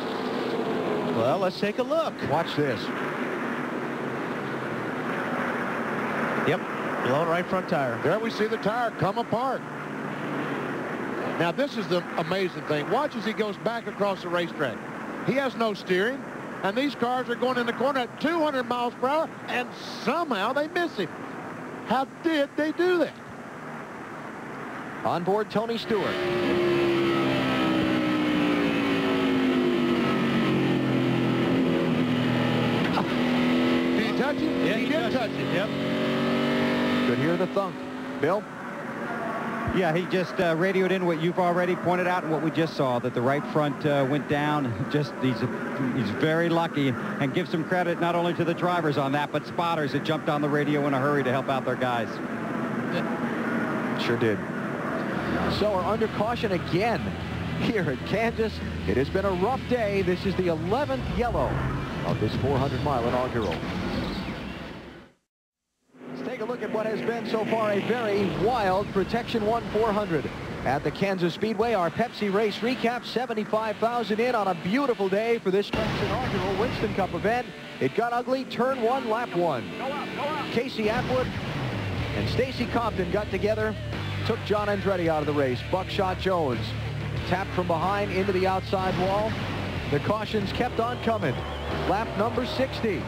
Well, let's take a look. Watch this. Yep, blown right front tire. There we see the tire come apart. Now, this is the amazing thing. Watch as he goes back across the racetrack. He has no steering, and these cars are going in the corner at 200 miles per hour, and somehow they miss him. How did they do that? On board, Tony Stewart. Did he touch him? Yeah, he did touch it. Yep. Could hear the thunk. Bill? Yeah, he just radioed in what you've already pointed out and what we just saw, that the right front went down. Just he's very lucky, and give some credit not only to the drivers on that, but spotters that jumped on the radio in a hurry to help out their guys. Sure did. So we're under caution again here at Kansas. It has been a rough day. This is the 11th yellow of this 400-mile inaugural. Take a look at what has been so far a very wild Protection 1 400 at the Kansas Speedway. Our Pepsi race recap, 75,000 in on a beautiful day for this track's inaugural Winston Cup event. It got ugly, turn 1, lap 1. Casey Atwood and Stacy Compton got together, took John Andretti out of the race. Buckshot Jones tapped from behind into the outside wall. The cautions kept on coming. Lap number 60.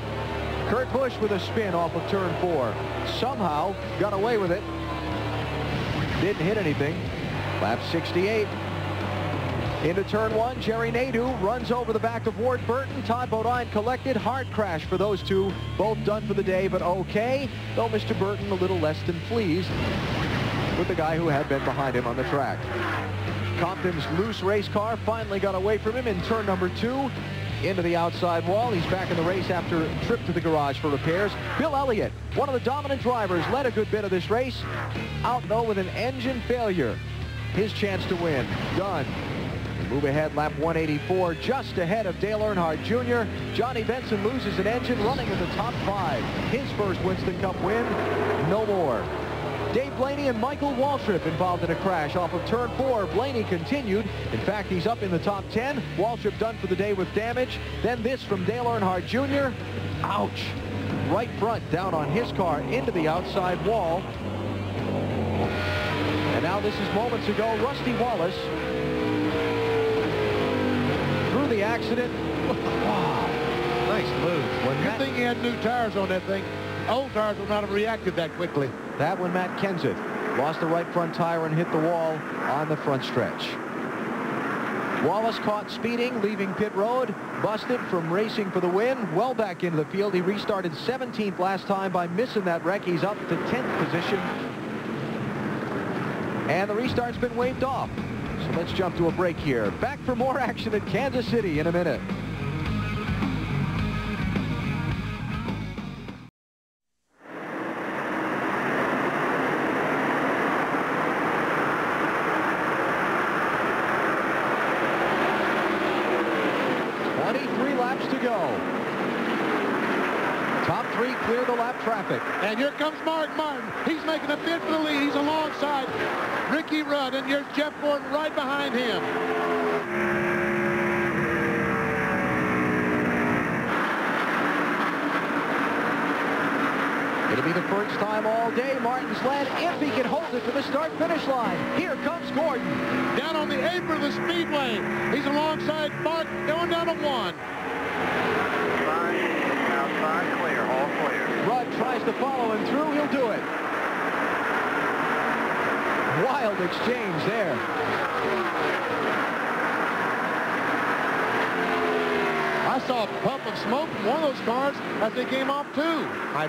Kurt Busch with a spin off of turn 4. Somehow got away with it. Didn't hit anything. Lap 68. Into turn 1, Jerry Nadeau runs over the back of Ward Burton. Todd Bodine collected. Hard crash for those two. Both done for the day, but okay. Though Mr. Burton a little less than pleased with the guy who had been behind him on the track. Compton's loose race car finally got away from him in turn number 2. Into the outside wall. He's back in the race after a trip to the garage for repairs. Bill Elliott, one of the dominant drivers, led a good bit of this race. Out, though, with an engine failure. His chance to win. Done. We move ahead, lap 184, just ahead of Dale Earnhardt Jr. Johnny Benson loses an engine, running in the top 5. His first Winston Cup win. No more. Dave Blaney and Michael Waltrip involved in a crash off of turn 4. Blaney continued. In fact, he's up in the top 10. Waltrip done for the day with damage. Then this from Dale Earnhardt Jr. Ouch. Right front down on his car into the outside wall. And now this is moments ago. Rusty Wallace through the accident. Wow. Nice move. Good thing he had new tires on that thing. Old tires would not have reacted that quickly. That when Matt Kenseth lost the right front tire and hit the wall on the front stretch. Wallace caught speeding, leaving pit road, busted from racing for the win, well back into the field. He restarted 17th last time by missing that wreck. He's up to 10th position. And the restart's been waved off. So let's jump to a break here. Back for more action at Kansas City in a minute. To go. Top three clear the lap traffic. And here comes Mark Martin. He's making a bid for the lead. He's alongside Ricky Rudd, and here's Jeff Gordon right behind him. It'll be the first time all day Martin's led if he can hold it to the start-finish line. Here comes Gordon. Down on the apron of the Speedway. He's alongside Mark, going down to 1. Outside, clear, all clear. Rudd tries to follow him through. He'll do it. Wild exchange there. I saw a puff of smoke from one of those cars as they came off too. I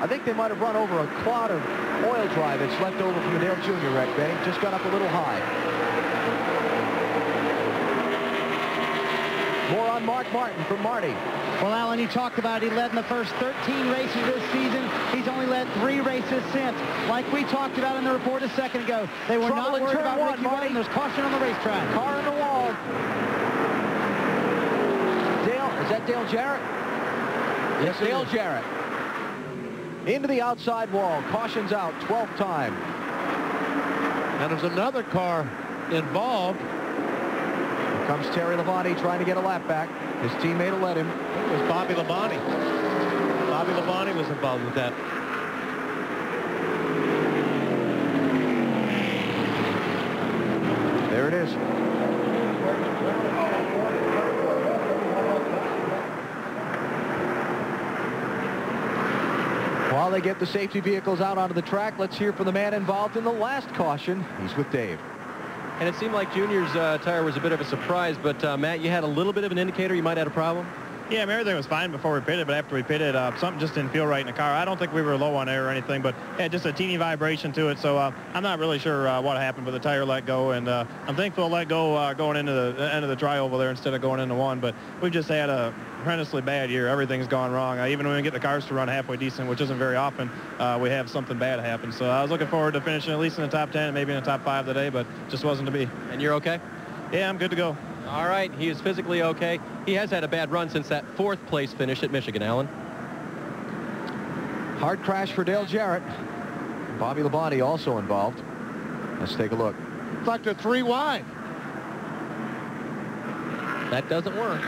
think they might have run over a clot of oil dry that's left over from the Dale Jr. wreck, Benny. Just got up a little high. More on Mark Martin from Marty. Well, Alan, you talked about it. He led in the first 13 races this season. He's only led 3 races since. Like we talked about in the report a second ago, they were not worried about Ricky Rudd, and there's caution on the racetrack. Car on the wall. Dale, is that Dale Jarrett? Yes, Dale Jarrett. Into the outside wall. Caution's out, 12th time. And there's another car involved. Here comes Terry Labonte trying to get a lap back. His teammate will let him. It was Bobby Labonte. Bobby Labonte was involved with that. There it is. While they get the safety vehicles out onto the track, let's hear from the man involved in the last caution. He's with Dave. And it seemed like Junior's tire was a bit of a surprise, but Matt, you had a little bit of an indicator you might have had a problem? Yeah, I mean, everything was fine before we pitted, but after we pitted, something just didn't feel right in the car. I don't think we were low on air or anything, but yeah, just a teeny vibration to it. So I'm not really sure what happened, but the tire let go, and I'm thankful it let go going into the end of the tri-oval there instead of going into 1. But we've just had a horrendously bad year. Everything's gone wrong. Even when we get the cars to run halfway decent, which isn't very often, we have something bad happen. So I was looking forward to finishing at least in the top 10, maybe in the top 5 today, but just wasn't to be. And you're okay? Yeah, I'm good to go. All right, he is physically okay. He has had a bad run since that 4th place finish at Michigan, Alan. Hard crash for Dale Jarrett. Bobby Labonte also involved. Let's take a look. It's like they're 3 wide. That doesn't work.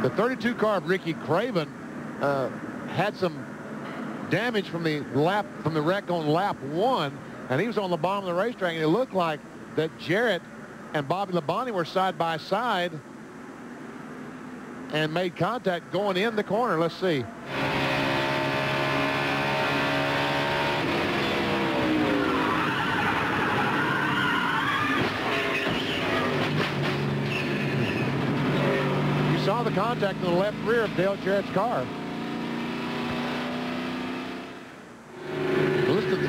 The 32 car of Ricky Craven had some damage from the wreck on lap 1. And he was on the bottom of the racetrack, and it looked like that Jarrett and Bobby Labonte were side by side and made contact going in the corner. Let's see. You saw the contact in the left rear of Dale Jarrett's car.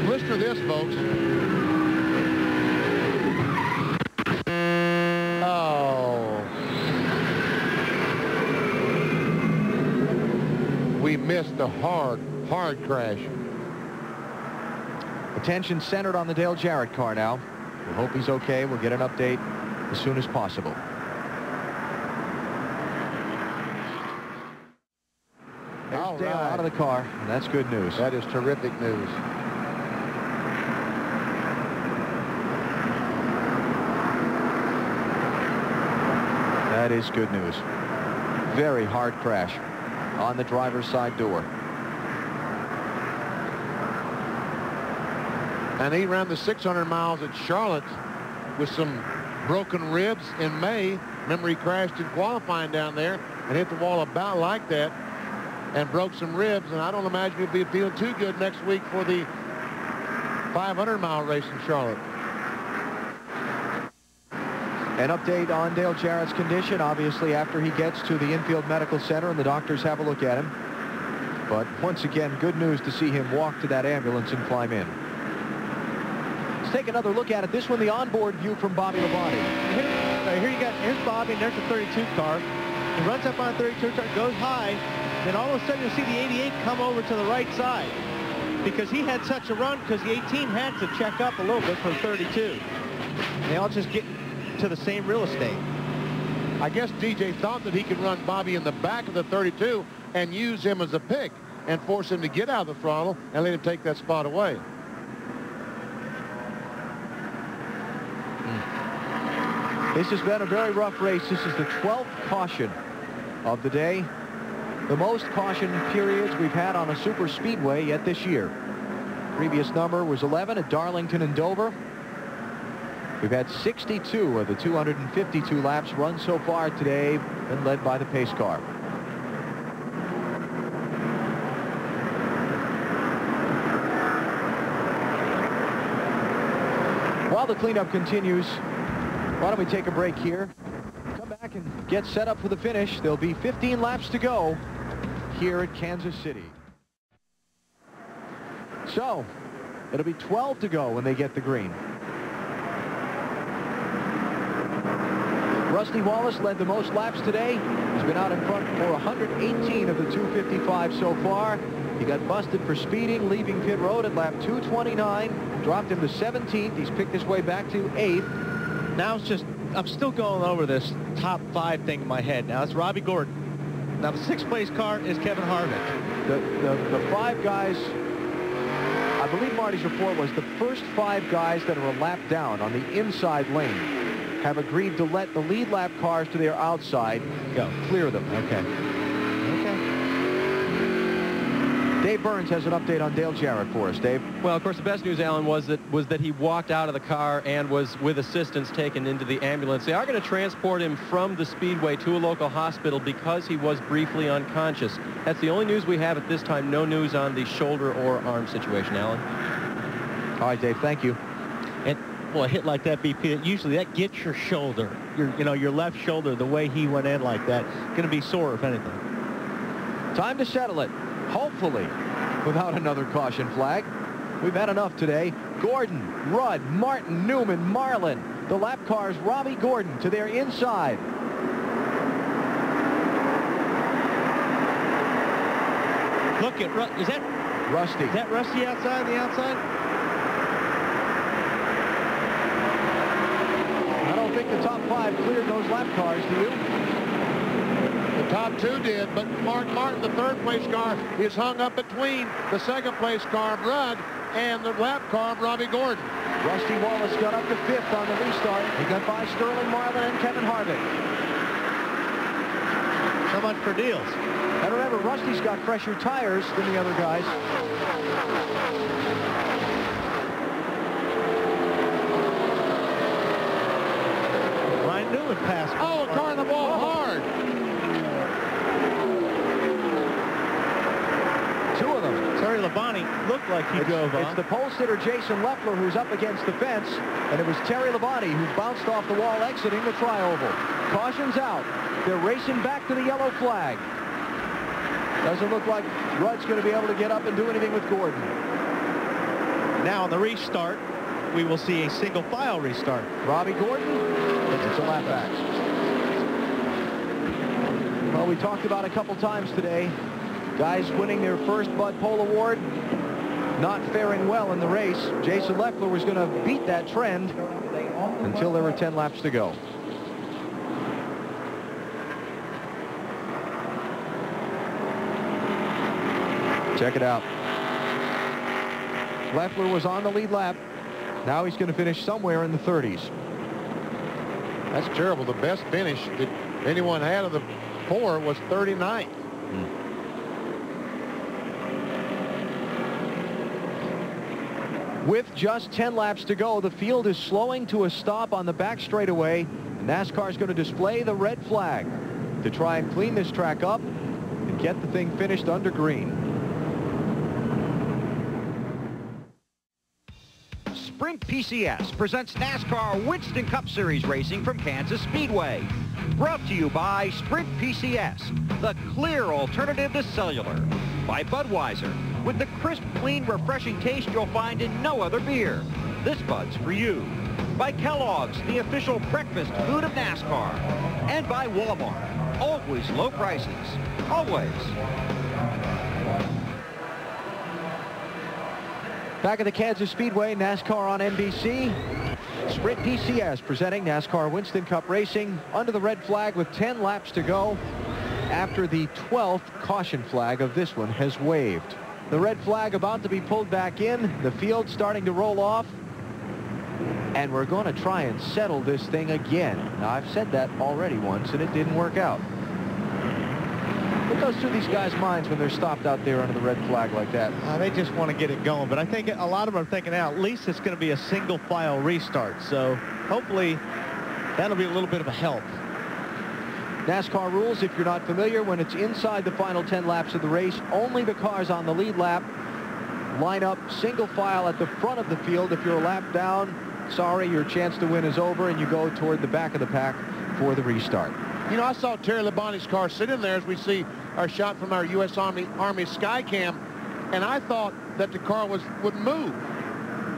Listen to this, folks. Oh. We missed a hard crash. Attention centered on the Dale Jarrett car now. We hope he's okay. We'll get an update as soon as possible. There's Dale out of the car, and that's good news. That is terrific news. That is good news. Very hard crash on the driver's side door. And he ran the 600 miles at Charlotte with some broken ribs in May. Remember, he crashed in qualifying down there and hit the wall about like that and broke some ribs. And I don't imagine he'll be feeling too good next week for the 500-mile race in Charlotte. An update on Dale Jarrett's condition, obviously, after he gets to the infield medical center and the doctors have a look at him. But once again, good news to see him walk to that ambulance and climb in. Let's take another look at it. This one, the onboard view from Bobby Labonte. Here's Bobby, and there's the 32 car. He runs up on the 32 car, goes high, then all of a sudden you'll see the 88 come over to the right side because he had such a run because the 18 had to check up a little bit from 32. They all just get to the same real estate. I guess DJ thought that he could run Bobby in the back of the 32 and use him as a pick and force him to get out of the throttle and let him take that spot away. This has been a very rough race. This is the 12th caution of the day. The most caution periods we've had on a super speedway yet this year. Previous number was 11 at Darlington and Dover. We've had 62 of the 252 laps run so far today, been led by the pace car. While the cleanup continues, why don't we take a break here, come back and get set up for the finish. There'll be 15 laps to go here at Kansas City. So, it'll be 12 to go when they get the green. Rusty Wallace led the most laps today. He's been out in front for 118 of the 255 so far. He got busted for speeding, leaving pit road at lap 229, dropped him to 17th. He's picked his way back to 8th. Now it's just, I'm still going over this top 5 thing in my head. Now it's Robbie Gordon. Now the 6th place car is Kevin Harvick. The 5 guys, I believe Marty's report was the first 5 guys that are a lap down on the inside lane have agreed to let the lead lap cars to their outside go. Clear them. Okay. Dave Burns has an update on Dale Jarrett for us. Dave? Well, of course, the best news, Alan, was that he walked out of the car and was, with assistance, taken into the ambulance. They are going to transport him from the Speedway to a local hospital because he was briefly unconscious. That's the only news we have at this time. No news on the shoulder or arm situation, Alan. All right, Dave, thank you. And, well, a hit like that, BP, usually that gets your shoulder, your left shoulder, the way he went in like that, going to be sore, if anything. Time to settle it. Hopefully, without another caution flag. We've had enough today. Gordon, Rudd, Martin, Newman, Marlin. The lap cars, Robbie Gordon to their inside. Look at, is that Rusty? Is that Rusty outside, the outside? I don't think the top 5 cleared those lap cars, do you? The top 2 did, but Mark Martin, the 3rd place car, is hung up between the 2nd place car, Rudd, and the lap car, Robbie Gordon. Rusty Wallace got up to 5th on the restart. He got by Sterling Marlin and Kevin Harvick. So much for deals. And remember, Rusty's got fresher tires than the other guys. Ryan Newman passed. Oh, a car in the wall hard. 2 of them. Terry Labonte looked like he drove on. It's the pole sitter Jason Leffler who's up against the fence, and it was Terry Labonte who bounced off the wall exiting the tri-oval. Caution's out. They're racing back to the yellow flag. Doesn't look like Rudd's going to be able to get up and do anything with Gordon. Now on the restart, we will see a single file restart. Robbie Gordon, it's a lap back. Well, we talked about a couple times today. Guys winning their first Bud Pole Award, not faring well in the race. Jason Leffler was going to beat that trend until there were 10 laps to go. Check it out. Leffler was on the lead lap. Now he's going to finish somewhere in the 30s. That's terrible. The best finish that anyone had of the 4 was 39th. With just 10 laps to go, the field is slowing to a stop on the back straightaway. NASCAR is going to display the red flag to try and clean this track up and get the thing finished under green. Sprint PCS presents NASCAR Winston Cup Series racing from Kansas Speedway. Brought to you by Sprint PCS, the clear alternative to cellular. By Budweiser, with the crisp, clean, refreshing taste you'll find in no other beer. this bud's for you. By Kellogg's, the official breakfast food of NASCAR. And by Walmart. Always low prices. Always. Back at the Kansas Speedway, NASCAR on NBC. Sprint PCS presenting NASCAR Winston Cup Racing under the red flag with 10 laps to go after the 12th caution flag of this one has waved. The red flag about to be pulled back in, the field starting to roll off, and we're going to try and settle this thing again. Now, I've said that already once, and it didn't work out. What goes through these guys' minds when they're stopped out there under the red flag like that? They just want to get it going, but I think a lot of them are thinking now, at least it's going to be a single file restart, so hopefully that'll be a little bit of a help. NASCAR rules, if you're not familiar, when it's inside the final 10 laps of the race, only the cars on the lead lap line up single file at the front of the field. If you're a lap down, sorry, your chance to win is over, and you go toward the back of the pack for the restart. You know, I saw Terry Labonte's car sitting there as we see our shot from our U.S. Army Skycam, and I thought that the car would move.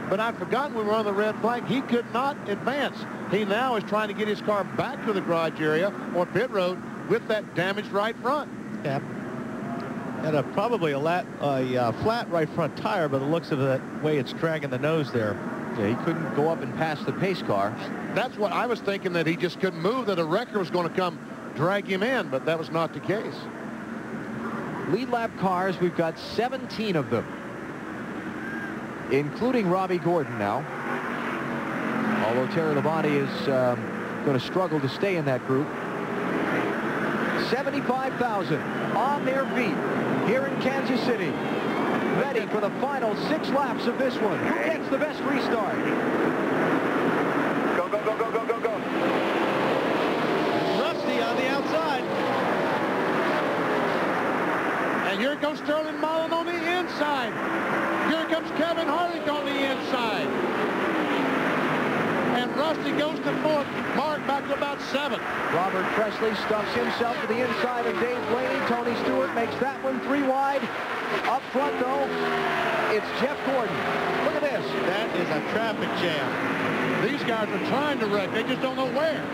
But I'd forgotten we were on the red flag. He could not advance. He now is trying to get his car back to the garage area or pit road with that damaged right front. Yeah. And probably a flat right front tire by the looks of the way it's dragging the nose there. Yeah, he couldn't go up and pass the pace car. That's what I was thinking, that he just couldn't move, that a wrecker was going to come drag him in, but that was not the case. Lead lap cars, we've got 17 of them, including Robbie Gordon now. Although Terry Labonte is going to struggle to stay in that group. 75,000 on their feet here in Kansas City, ready for the final 6 laps of this one. Who gets the best restart? Go, go, go, go, go, go, go. Rusty on the outside. And here comes Sterling Mullen on the inside. Here comes Kevin Harvick on the inside. And Rusty goes to 4th. Mark back to about 7th. Robert Presley stuffs himself to the inside of Dave Blaney. Tony Stewart makes that one 3 wide. Up front, though, it's Jeff Gordon. Look at this. That is a traffic jam. These guys are trying to wreck. They just don't know where.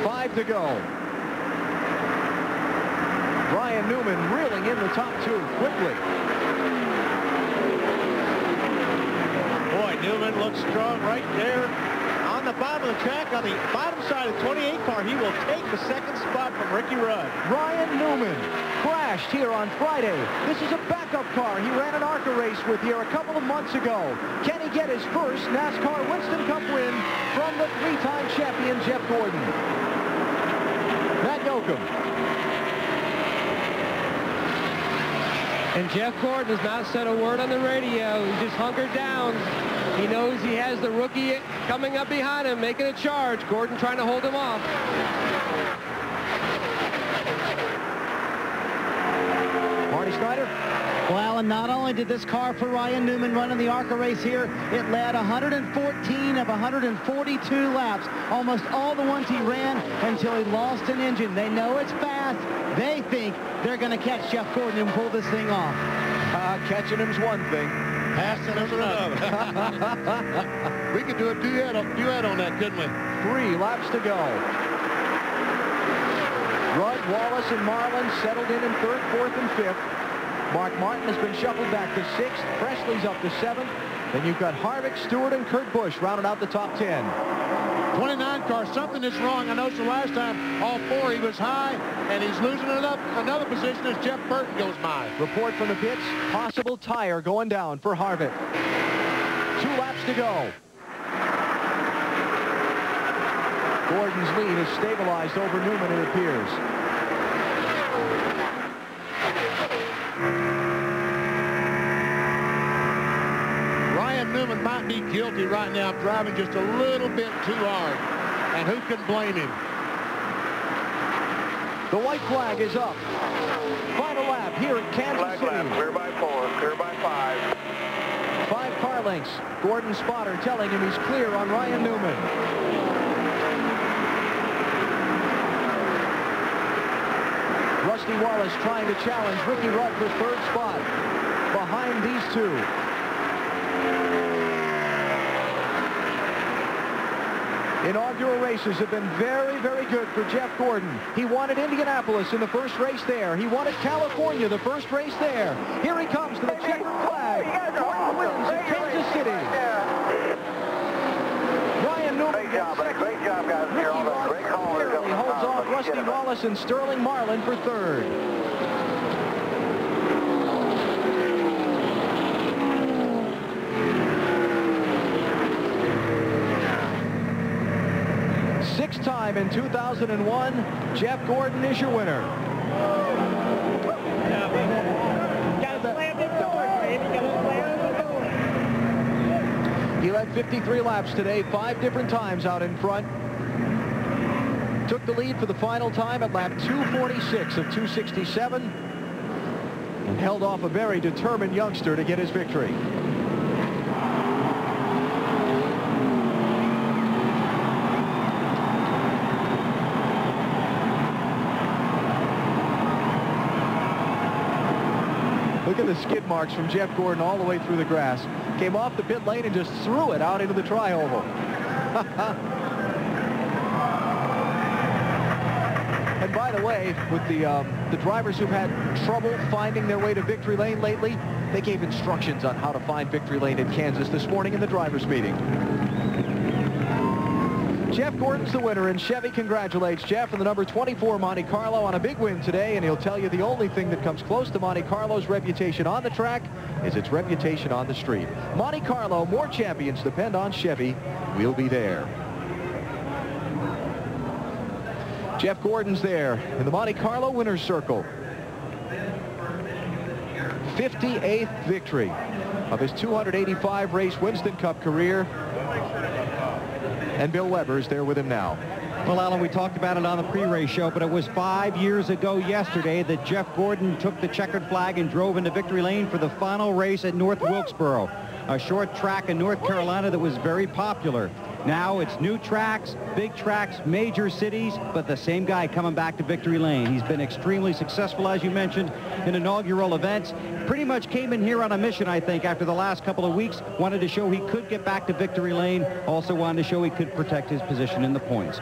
Five to go. Brian Newman reeling in the top 2 quickly. Boy, Newman looks strong right there on the bottom of the track. On the bottom side of the 28 car, he will take the 2nd spot from Ricky Rudd. Brian Newman crashed here on Friday. This is a backup car he ran an ARCA race with here a couple of months ago. Can he get his first NASCAR Winston Cup win from the 3-time champion Jeff Gordon? Matt Yoakum. And Jeff Gordon has not said a word on the radio. He just hunkered down. He knows he has the rookie coming up behind him, making a charge. Gordon trying to hold him off. Marty Snyder. Well, Alan, not only did this car for Ryan Newman run in the ARCA race here, it led 114 of 142 laps, almost all the ones he ran until he lost an engine. They know it's fast. They think they're going to catch Jeff Gordon and pull this thing off. Catching him's one thing. Passing him's another. We could do a duet on that, couldn't we? 3 laps to go. Rudd, Wallace, and Marlin settled in 3rd, 4th, and 5th. Mark Martin has been shuffled back to 6th. Presley's up to 7th. Then you've got Harvick, Stewart, and Kurt Busch rounding out the top 10. 29 car, something is wrong. I noticed the last time, all 4, he was high, and he's losing another position as Jeff Burton goes by. Report from the pits, possible tire going down for Harvick. 2 laps to go. Gordon's lead is stabilized over Newman, it appears. Ryan Newman might be guilty right now of driving just a little bit too hard. And who can blame him? The white flag is up. Final lap here at Kansas City. Lap, clear by 4, clear by 5. 5 car lengths. Gordon's spotter telling him he's clear on Ryan Newman. Russ Rusty Wallace trying to challenge Ricky Rudd for third spot behind these two. Inaugural races have been very, very good for Jeff Gordon. He wanted Indianapolis in the first race there. He wanted California the first race there. Here he comes to the checkered flag. Gordon wins in Kansas City. Ryan Newman great job, guys. Ricky Rudd holds off Rusty Wallace and Sterling Marlin for third. Sixth time in 2001, Jeff Gordon is your winner. He led 53 laps today, 5 different times out in front. Took the lead for the final time at lap 246 of 267 and held off a very determined youngster to get his victory. Look at the skid marks from Jeff Gordon all the way through the grass. Came off the pit lane and just threw it out into the tri-oval. And by the way, with the drivers who've had trouble finding their way to victory lane lately, they gave instructions on how to find victory lane in Kansas this morning in the drivers' meeting. Jeff Gordon's the winner, and Chevy congratulates Jeff in the number 24 Monte Carlo on a big win today, and he'll tell you the only thing that comes close to Monte Carlo's reputation on the track is its reputation on the street. Monte Carlo, more champions depend on Chevy. We'll be there. Jeff Gordon's there in the Monte Carlo winner's circle. 58th victory of his 285 race Winston Cup career. And Bill Weber's there with him now. Well, Alan, we talked about it on the pre-race show, but it was 5 years ago yesterday that Jeff Gordon took the checkered flag and drove into victory lane for the final race at North Wilkesboro, a short track in North Carolina that was very popular. Now it's new tracks, big tracks, major cities, but the same guy coming back to victory lane. He's been extremely successful, as you mentioned, in inaugural events. Pretty much came in here on a mission, I think, after the last couple of weeks. Wanted to show he could get back to victory lane. Also wanted to show he could protect his position in the points.